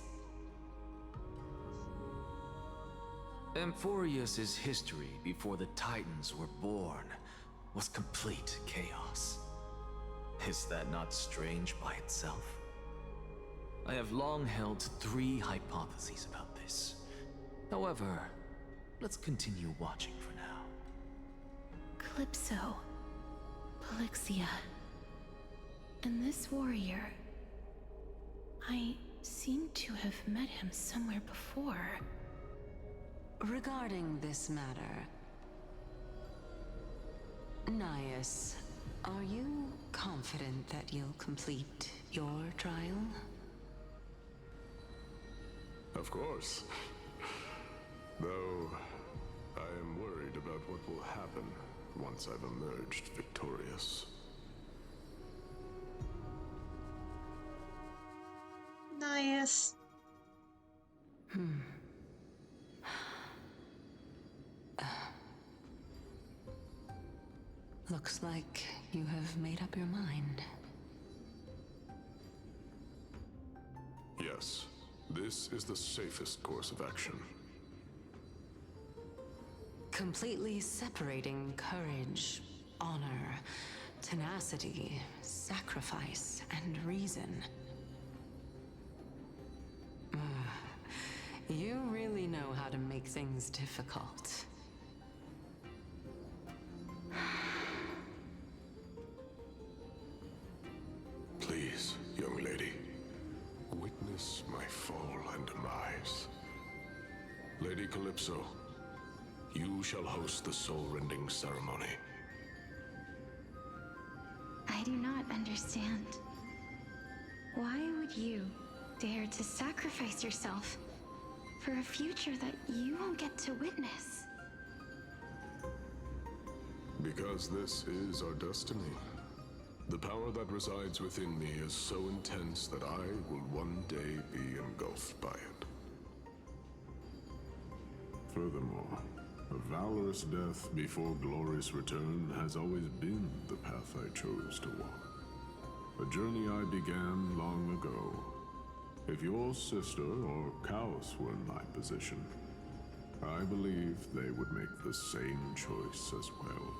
Amphoreus' history before the Titans were born was complete chaos. Is that not strange by itself? I have long held 3 hypotheses about this. However, let's continue watching for now. Calypso, Polixia, and this warrior. I seem to have met him somewhere before. Regarding this matter, Nias, are you confident that you'll complete your trial? Of course. Though, I am worried about what will happen once I've emerged victorious. Nice. Looks like you have made up your mind. Yes, this is the safest course of action. Completely separating courage, honor, tenacity, sacrifice, and reason. You really know how to make things difficult. Please, young lady, witness my fall and demise. Lady Calypso, you shall host the soul-rending ceremony. I do not understand. Why would you dare to sacrifice yourself for a future that you won't get to witness? Because this is our destiny. The power that resides within me is so intense that I will one day be engulfed by it. Furthermore, A valorous death before glorious return has always been the path I chose to walk. A journey I began long ago. If your sister or Kaos were in my position, I believe they would make the same choice as well.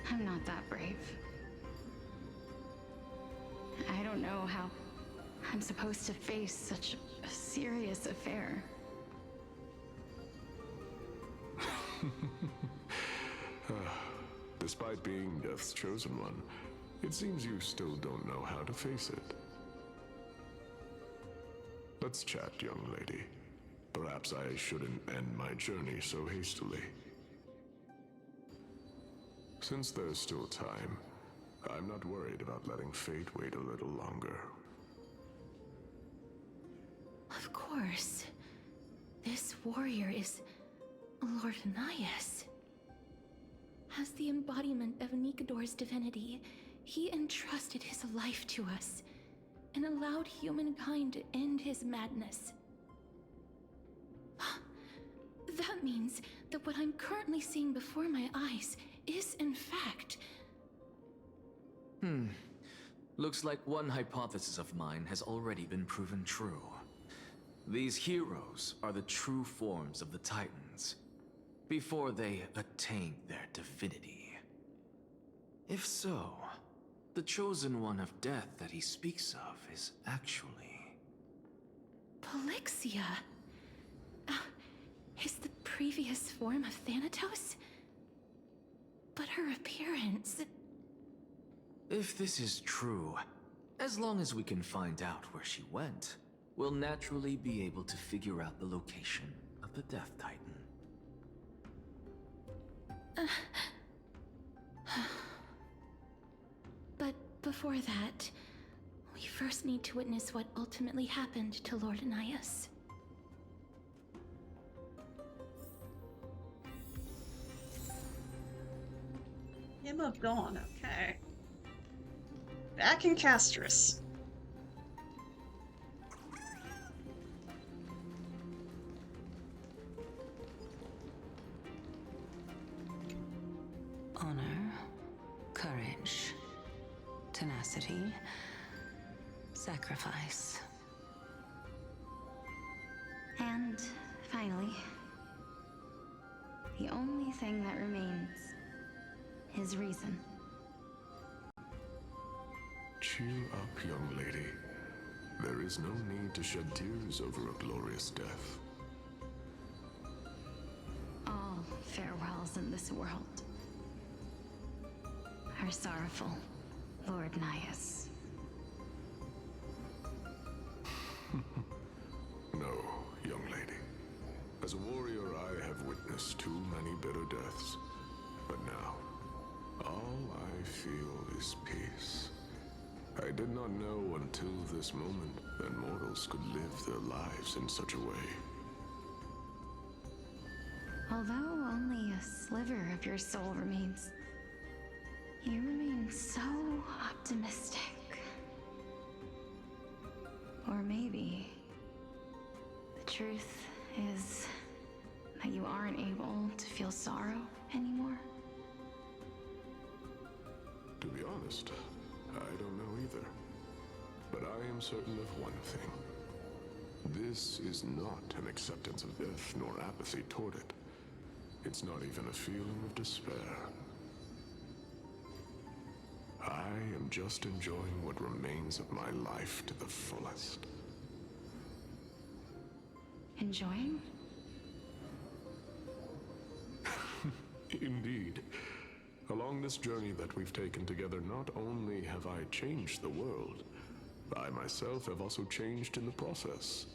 I'm not that brave. I don't know how I'm supposed to face such a serious affair. Despite being Death's chosen one, it seems you still don't know how to face it. Let's chat, young lady. Perhaps I shouldn't end my journey so hastily. Since there's still time, I'm not worried about letting fate wait a little longer. Of course. This warrior is Lord Anaias. As the embodiment of Nikador's divinity, he entrusted his life to us and allowed humankind to end his madness. That means that what I'm currently seeing before my eyes is, in fact... Looks like one hypothesis of mine has already been proven true. These heroes are the true forms of the Titans, before they attain their divinity. If so, the chosen one of death that he speaks of is actually... Polixia? Is the previous form of Thanatos? But her appearance... If this is true, as long as we can find out where she went, we'll naturally be able to figure out the location of the Death Titan. But before that, we first need to witness what ultimately happened to Lord Anaias. Hymn of Dawn, okay. Back in Castris. Honor, courage, tenacity, sacrifice. And finally, the only thing that remains is reason. Cheer up, young lady. There is no need to shed tears over a glorious death. All farewells in this world are sorrowful, Lord Naias. No, young lady. As a warrior, I have witnessed too many bitter deaths. But now, all I feel is peace. I did not know until this moment that mortals could live their lives in such a way. Although only a sliver of your soul remains, you remain so optimistic. Or maybe the truth is that you aren't able to feel sorrow anymore. To be honest, I don't know either. But I am certain of one thing. This is not an acceptance of death nor apathy toward it. It's not even a feeling of despair. I am just enjoying what remains of my life to the fullest. Enjoying? Indeed. Along this journey that we've taken together, not only have I changed the world, I myself have also changed in the process.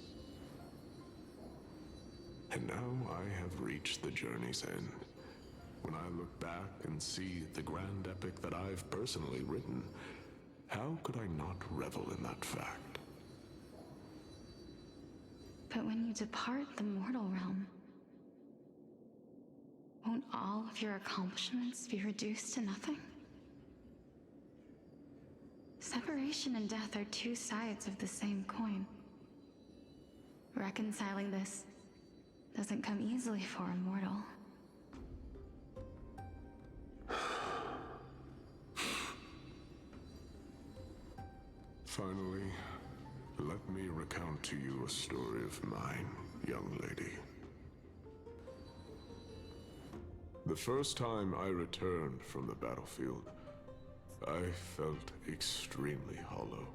And now I have reached the journey's end. When I look back and see the grand epic that I've personally written, how could I not revel in that fact? But when you depart the mortal realm, won't all of your accomplishments be reduced to nothing? Separation and death are two sides of the same coin. Reconciling this doesn't come easily for a mortal. Finally, let me recount to you a story of mine, young lady. The first time I returned from the battlefield, I felt extremely hollow.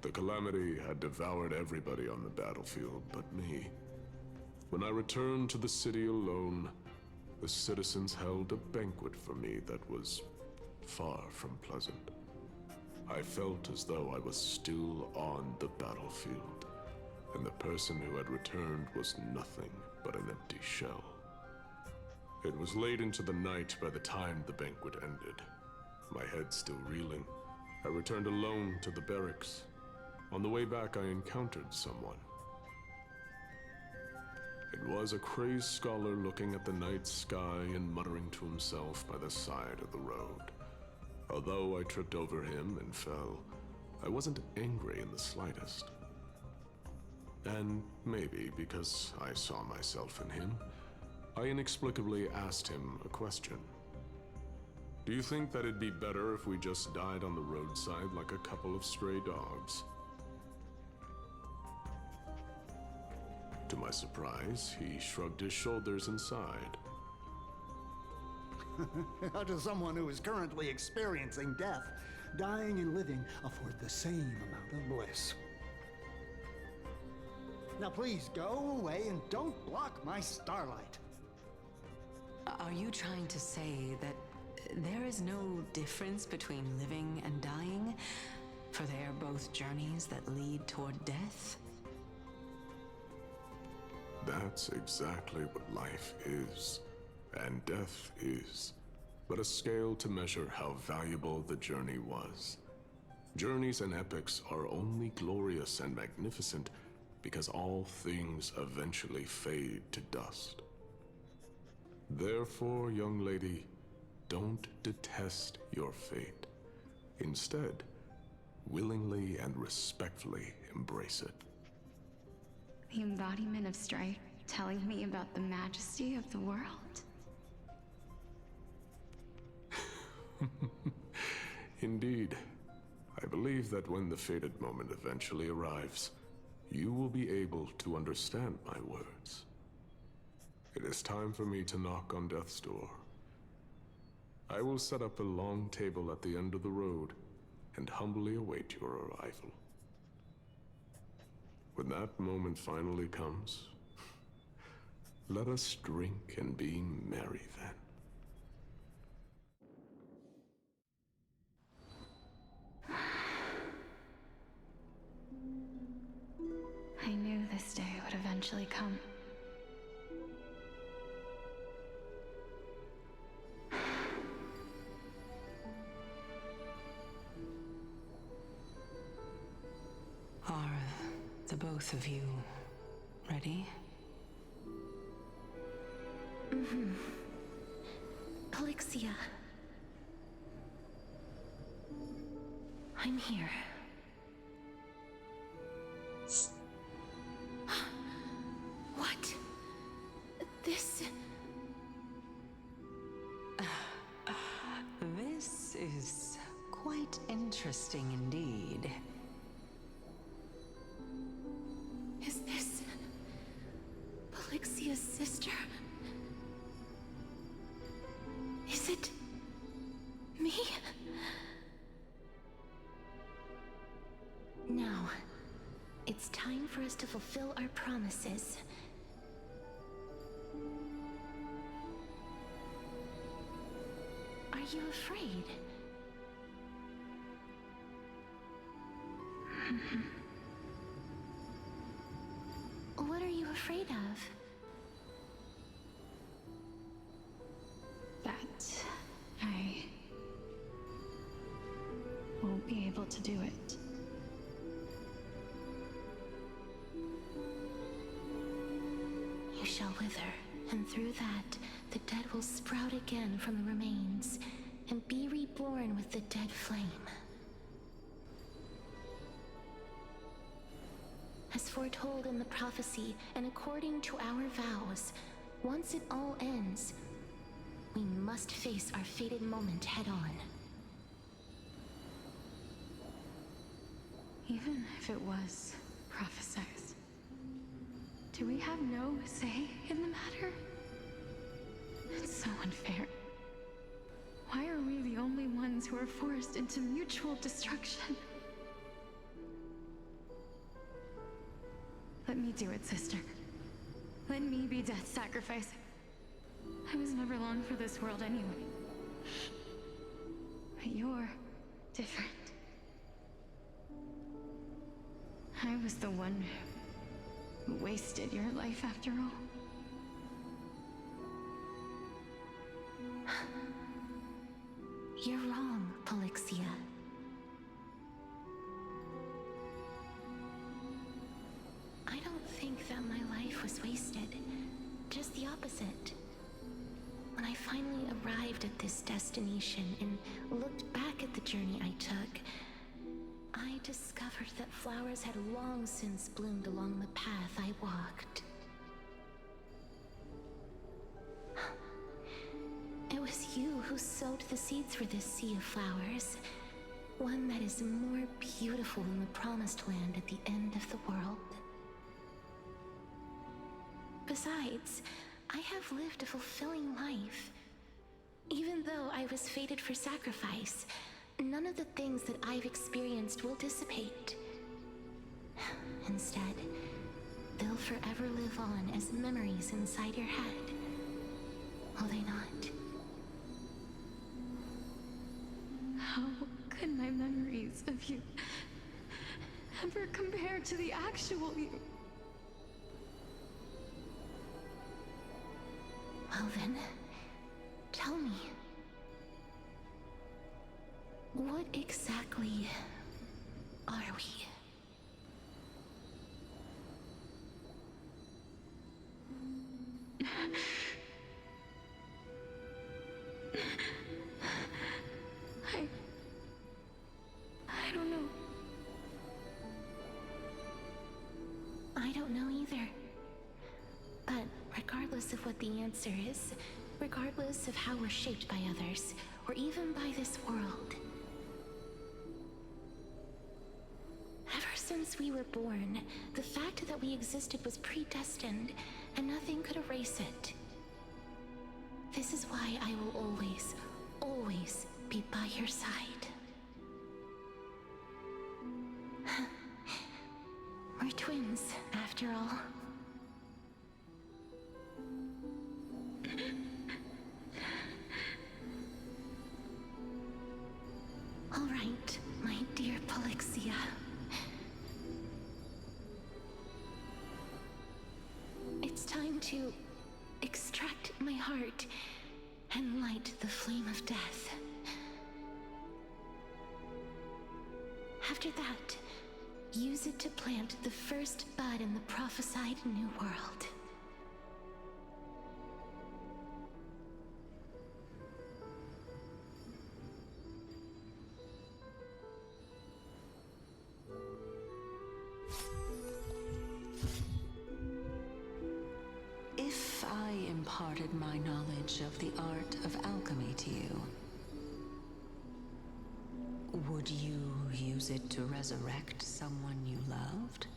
The calamity had devoured everybody on the battlefield but me. When I returned to the city alone, the citizens held a banquet for me that was far from pleasant. I felt as though I was still on the battlefield, and the person who had returned was nothing but an empty shell. It was late into the night by the time the banquet ended. My head still reeling, I returned alone to the barracks. On the way back, I encountered someone. It was a crazed scholar looking at the night sky and muttering to himself by the side of the road. Although I tripped over him and fell, I wasn't angry in the slightest. And maybe because I saw myself in him, I inexplicably asked him a question. Do you think that it'd be better if we just died on the roadside like a couple of stray dogs? To my surprise, he shrugged his shoulders and sighed. How does someone who is currently experiencing death, dying and living, afford the same amount of bliss? Now please go away and don't block my starlight. Are you trying to say that there is no difference between living and dying? For they are both journeys that lead toward death? That's exactly what life is, and death is, but a scale to measure how valuable the journey was. Journeys and epics are only glorious and magnificent because all things eventually fade to dust. Therefore, young lady, don't detest your fate. Instead, willingly and respectfully embrace it. The embodiment of strife telling me about the majesty of the world. Indeed. I believe that when the fated moment eventually arrives, you will be able to understand my words. It is time for me to knock on death's door. I will set up a long table at the end of the road and humbly await your arrival. When that moment finally comes, let us drink and be merry then. I knew this day would eventually come. Are the both of you ready? Mm-hmm. Polixia. I'm here. What? This... This is quite interesting indeed. Is this... Polixia's sister? Is it... me? Now, it's time for us to fulfill our promises. Are you afraid? What are you afraid of? That I won't be able to do it. You shall wither, and through that, the dead will sprout again from the remains, and be reborn with the dead flame. As foretold in the prophecy and according to our vows, once it all ends, we must face our fated moment head on. Even if it was prophesied, do we have no say in the matter? It's so unfair. Why are we the only ones who are forced into mutual destruction? Let me do it, sister. Let me be death sacrifice. I was never long for this world anyway. But you're different. I was the one who wasted your life after all. You're wrong, Polixia. I don't think that my life was wasted. Just the opposite. When I finally arrived at this destination and looked back at the journey I took, I discovered that flowers had long since bloomed along the path I walked. It was you who sowed the seeds for this sea of flowers, one that is more beautiful than the promised land at the end of the world. Besides, I have lived a fulfilling life. Even though I was fated for sacrifice, none of the things that I've experienced will dissipate. Instead, they'll forever live on as memories inside your head. Will they not? How could my memories of you ever compare to the actual you? Well then, tell me. What exactly are we? I don't know. I don't know either. But regardless of what the answer is, regardless of how we're shaped by others, or even by this world, ever since we were born, the fact that we existed was predestined, and nothing could erase it. This is why I will always, always be by your side. We're twins, after all. All right, my dear Polixia. It's time to extract my heart and light the flame of death. After that, use it to plant the first bud in the prophesied new world. If I imparted my knowledge of the art of alchemy to you, would you use it to resurrect someone you loved?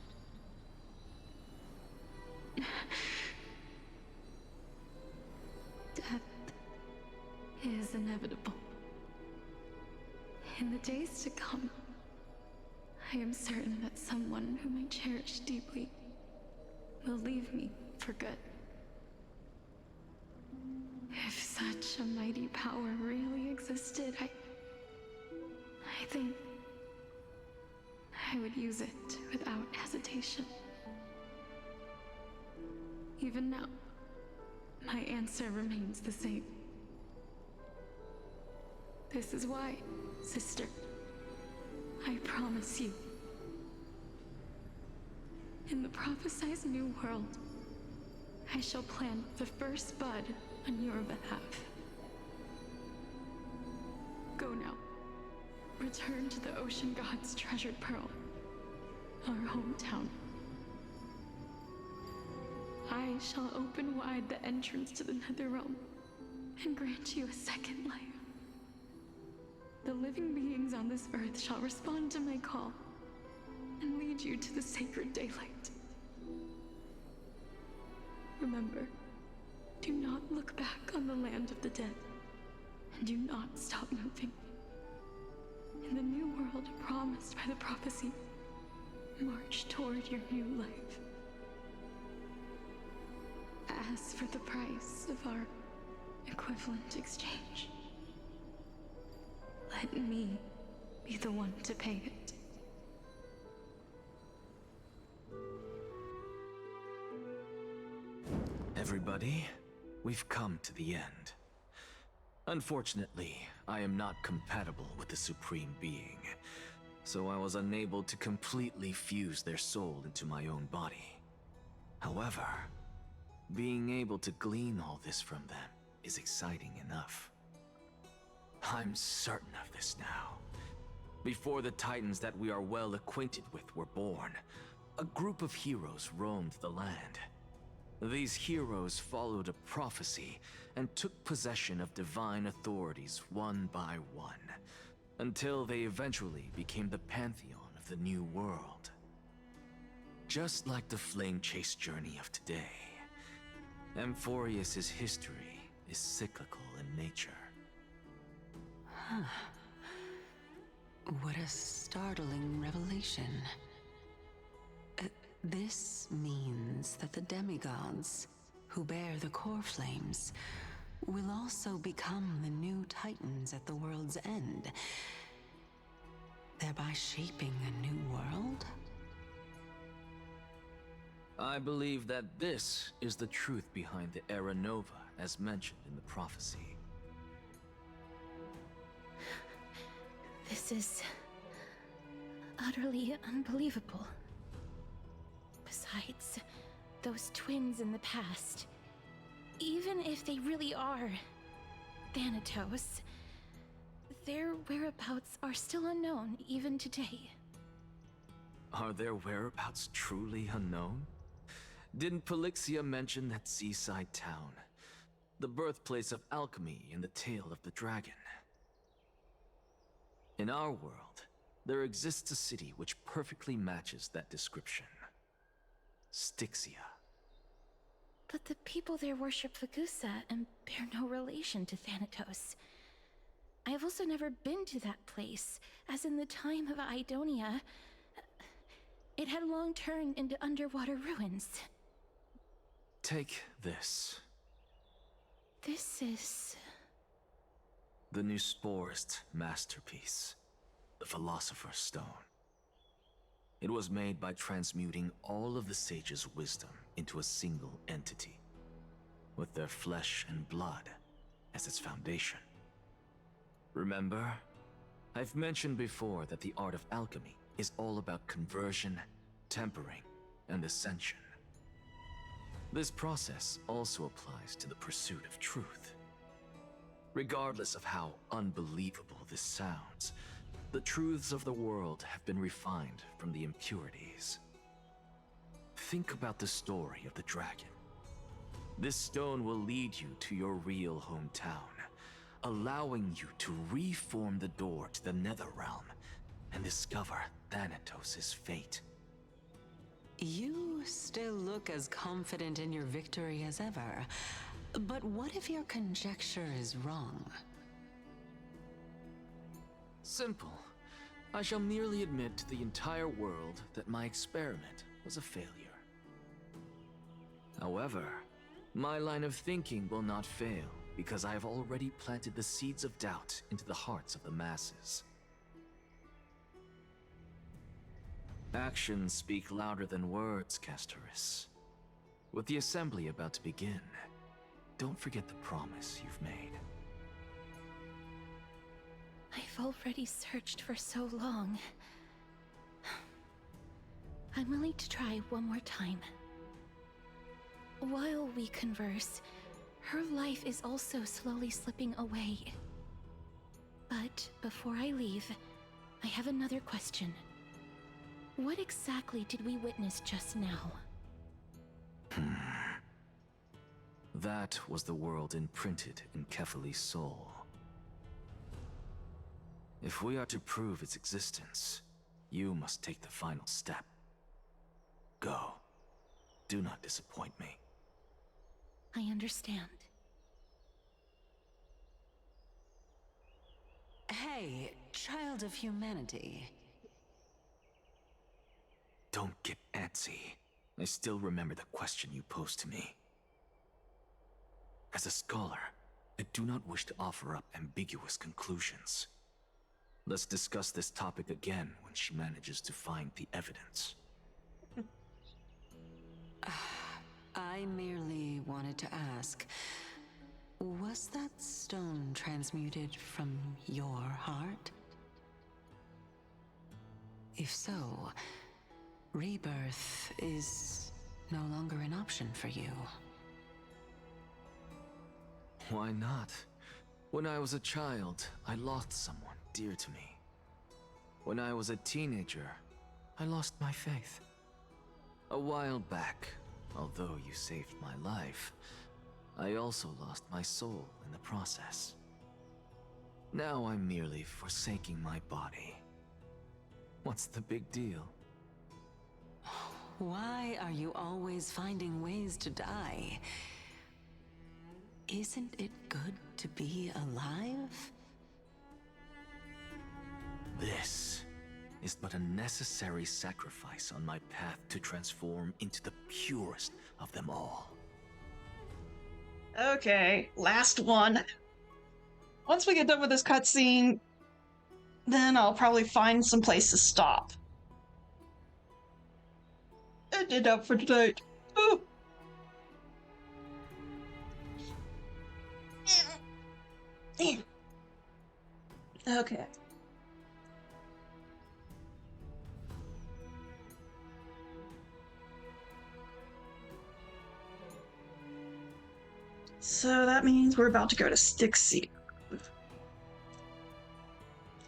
Death is inevitable. In the days to come, I am certain that someone whom I cherish deeply will leave me for good. If such a mighty power really existed, I think I would use it without hesitation. Even now, my answer remains the same. This is why, sister, I promise you, in the prophesied new world, I shall plant the first bud on your behalf. Go now. Return to the ocean god's treasured pearl, our hometown, eyes shall open wide the entrance to the Netherrealm and grant you a second life. The living beings on this earth shall respond to my call and lead you to the sacred daylight. Remember, do not look back on the land of the dead, and do not stop moving. In the new world promised by the prophecy, march toward your new life. As for the price of our equivalent exchange, let me be the one to pay it. Everybody, we've come to the end. Unfortunately, I am not compatible with the Supreme Being, so I was unable to completely fuse their soul into my own body. However, being able to glean all this from them is exciting enough. I'm certain of this now. Before the Titans that we are well acquainted with were born, a group of heroes roamed the land. These heroes followed a prophecy and took possession of divine authorities one by one, until they eventually became the pantheon of the new world. Just like the flame chase journey of today, Amphoreus' history is cyclical in nature. Huh. What a startling revelation. This means that the demigods, who bear the core flames, will also become the new Titans at the world's end, thereby shaping a new world? I believe that this is the truth behind the Era Nova, as mentioned in the prophecy. This is utterly unbelievable. Besides, those twins in the past, even if they really are Thanatos, their whereabouts are still unknown even today. Are their whereabouts truly unknown? Didn't Polixia mention that seaside town, the birthplace of alchemy and the tale of the dragon? In our world, there exists a city which perfectly matches that description. Styxia. But the people there worship Fagusa and bear no relation to Thanatos. I have also never been to that place, as in the time of Idonia, it had long turned into underwater ruins. Take this. This is... the Nusporist masterpiece, the Philosopher's Stone. It was made by transmuting all of the sages' wisdom into a single entity, with their flesh and blood as its foundation. Remember, I've mentioned before that the art of alchemy is all about conversion, tempering, and ascension. This process also applies to the pursuit of truth. Regardless of how unbelievable this sounds, the truths of the world have been refined from the impurities. Think about the story of the dragon. This stone will lead you to your real hometown, allowing you to reform the door to the Netherrealm and discover Thanatos' fate. You still look as confident in your victory as ever, but what if your conjecture is wrong? Simple. I shall merely admit to the entire world that my experiment was a failure. However, my line of thinking will not fail because I have already planted the seeds of doubt into the hearts of the masses. Actions speak louder than words, Castorus. With the assembly about to begin, don't forget the promise you've made. I've already searched for so long. I'm willing to try one more time. While we converse, her life is also slowly slipping away. But before I leave, I have another question. What exactly did we witness just now? That was the world imprinted in Kefali's soul. If we are to prove its existence, you must take the final step. Go. Do not disappoint me. I understand. Hey, child of humanity. Don't get antsy. I still remember the question you posed to me. As a scholar, I do not wish to offer up ambiguous conclusions. Let's discuss this topic again when she manages to find the evidence. I merely wanted to ask, was that stone transmuted from your heart? If so, rebirth is no longer an option for you. Why not? When I was a child, I lost someone dear to me. When I was a teenager, I lost my faith. A while back, although you saved my life, I also lost my soul in the process. Now I'm merely forsaking my body. What's the big deal? Why are you always finding ways to die? Isn't it good to be alive? This is but a necessary sacrifice on my path to transform into the purest of them all. Okay, last one. Once we get done with this cutscene, then I'll probably find some place to stop. Ended up for tonight. Ooh. Okay. So that means we're about to go to Styxia.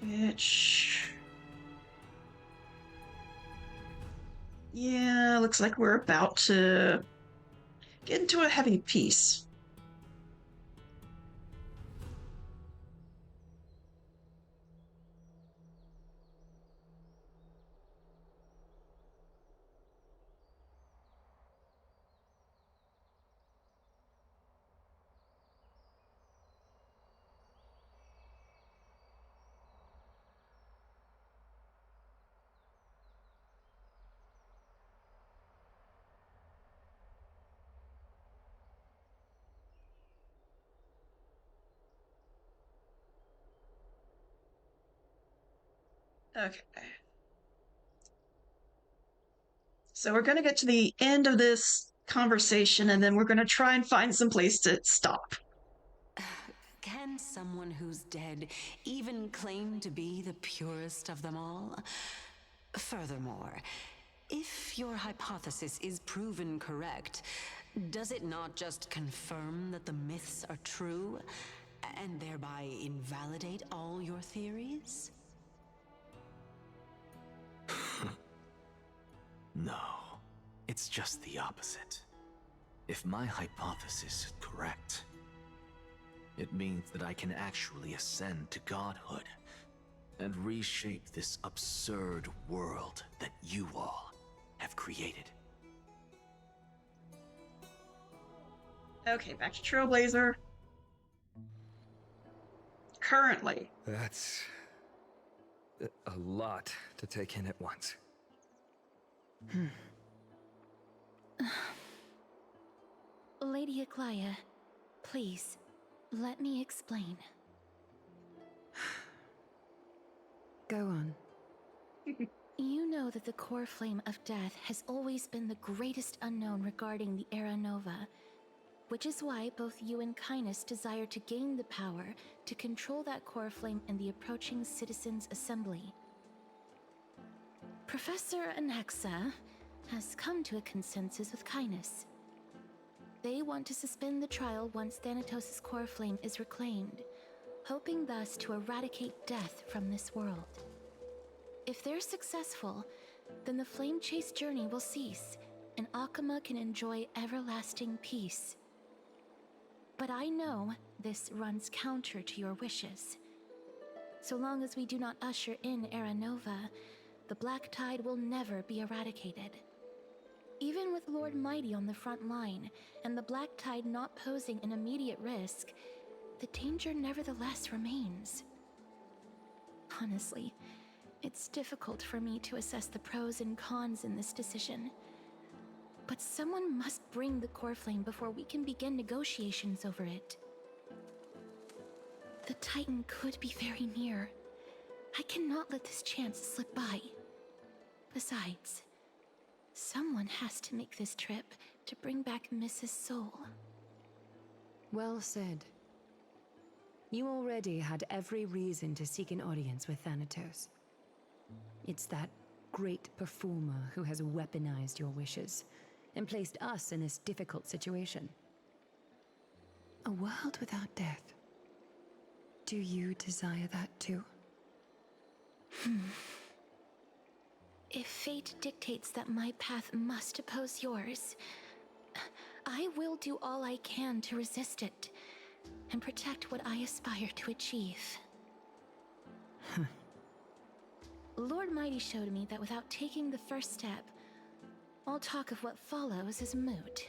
Which... yeah, looks like we're about to get into a heavy piece. Okay. So we're going to get to the end of this conversation, and then we're going to try and find some place to stop. Can someone who's dead even claim to be the purest of them all? Furthermore, if your hypothesis is proven correct, does it not just confirm that the myths are true, and thereby invalidate all your theories? No, it's just the opposite. If my hypothesis is correct, it means that I can actually ascend to godhood and reshape this absurd world that you all have created. Okay, back to Trailblazer. Currently. That's a lot to take in at once. Lady Aglaia, please, let me explain. Go on. You know that the core flame of death has always been the greatest unknown regarding the Era Nova, which is why both you and Kynus desire to gain the power to control that core flame in the approaching Citizens' Assembly. Professor Anaxa has come to a consensus with Kynus. They want to suspend the trial once Thanatos' core flame is reclaimed, hoping thus to eradicate death from this world. If they're successful, then the flame chase journey will cease, and Akama can enjoy everlasting peace. But I know this runs counter to your wishes. So long as we do not usher in Era Nova, the Black Tide will never be eradicated. Even with Lord Mighty on the front line, and the Black Tide not posing an immediate risk, the danger nevertheless remains. Honestly, it's difficult for me to assess the pros and cons in this decision. But someone must bring the core flame before we can begin negotiations over it. The Titan could be very near. I cannot let this chance slip by. Besides, someone has to make this trip to bring back Mrs. Soul. Well said. You already had every reason to seek an audience with Thanatos. It's that great performer who has weaponized your wishes and placed us in this difficult situation. A world without death. Do you desire that too? If fate dictates that my path must oppose yours, I will do all I can to resist it and protect what I aspire to achieve. Lord Mighty showed me that without taking the first step, all talk of what follows is moot.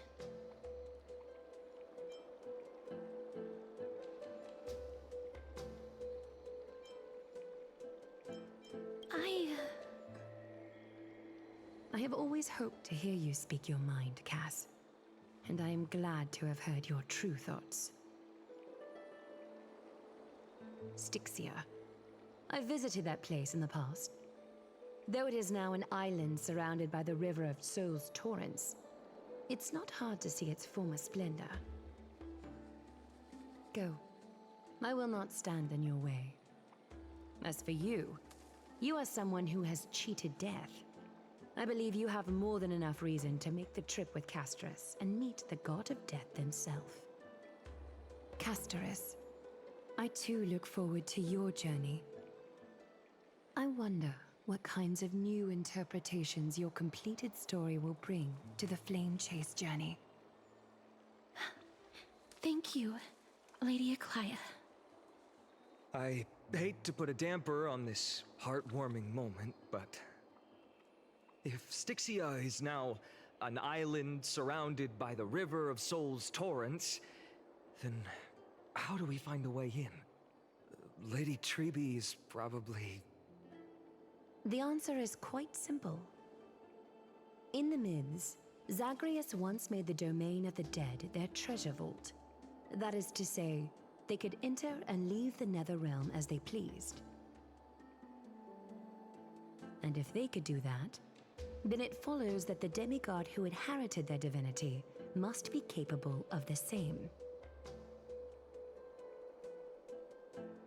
I have always hoped to hear you speak your mind, Cass. And I am glad to have heard your true thoughts. Styxia. I visited that place in the past. Though it is now an island surrounded by the river of Soul's torrents, it's not hard to see its former splendor. Go. I will not stand in your way. As for you, you are someone who has cheated death. I believe you have more than enough reason to make the trip with Casterus and meet the god of death himself. Casterus, I too look forward to your journey. I wonder what kinds of new interpretations your completed story will bring to the Flame Chase journey. Thank you, Lady Eclia. I hate to put a damper on this heartwarming moment, but if Styxia is now an island surrounded by the river of Soul's torrents, then how do we find a way in? Lady Treby is probably... The answer is quite simple. In the myths, Zagreus once made the domain of the dead their treasure vault. That is to say, they could enter and leave the Netherrealm as they pleased. And if they could do that, then it follows that the demigod who inherited their divinity must be capable of the same.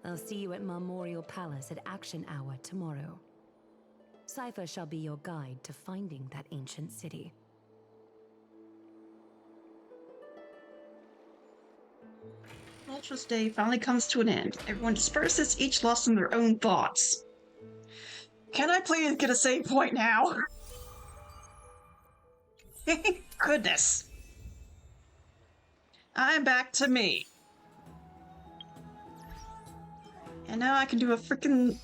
I'll see you at Marmorial Palace at Action Hour tomorrow. Cypher shall be your guide to finding that ancient city. Ultra's day finally comes to an end. Everyone disperses, each lost in their own thoughts. Can I please get a save point now? Goodness. I'm back to me. And now I can do a freaking...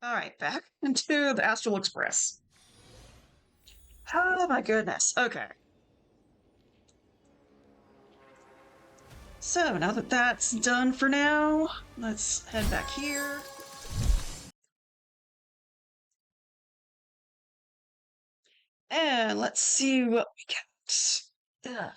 Alright, back into the Astral Express. Oh my goodness. Okay. So, now that that's done for now, let's head back here. And let's see what we get. Ugh.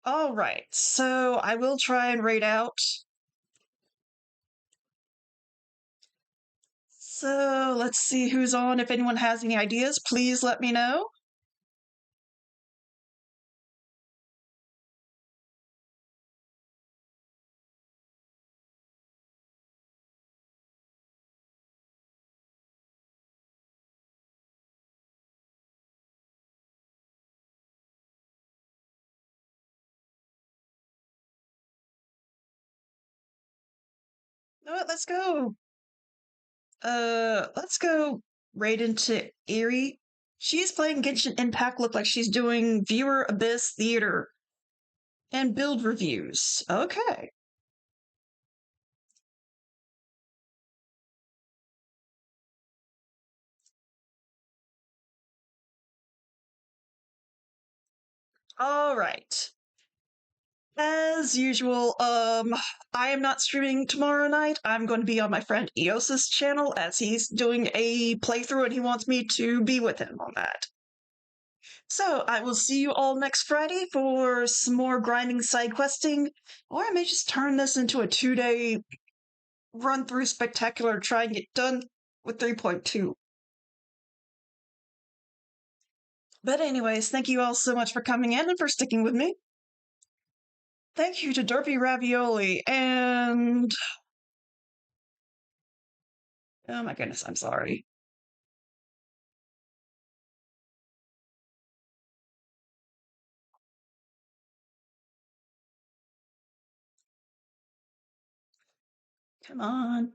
Alright, so I will try and raid out. So, let's see who's on. If anyone has any ideas, please let me know. You know what? Let's go right into Eerie. She's playing Genshin Impact. Look like she's doing Viewer Abyss Theater and build reviews. Okay. All right. As usual, I am not streaming tomorrow night. I'm going to be on my friend Eos's channel as he's doing a playthrough and he wants me to be with him on that. So I will see you all next Friday for some more grinding side questing, or I may just turn this into a 2-day run through spectacular, try and get done with 3.2. But anyways, thank you all so much for coming in and for sticking with me. Thank you to Derpy Ravioli and... Oh my goodness, I'm sorry. Come on.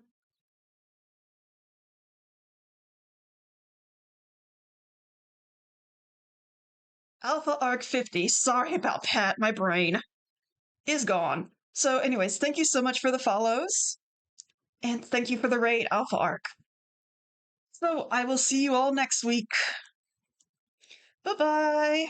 Alpha Arc 50, sorry about that, my brain is gone. So anyways, thank you so much for the follows, and thank you for the raid, Alpha Arc. So I will see you all next week. Bye-bye.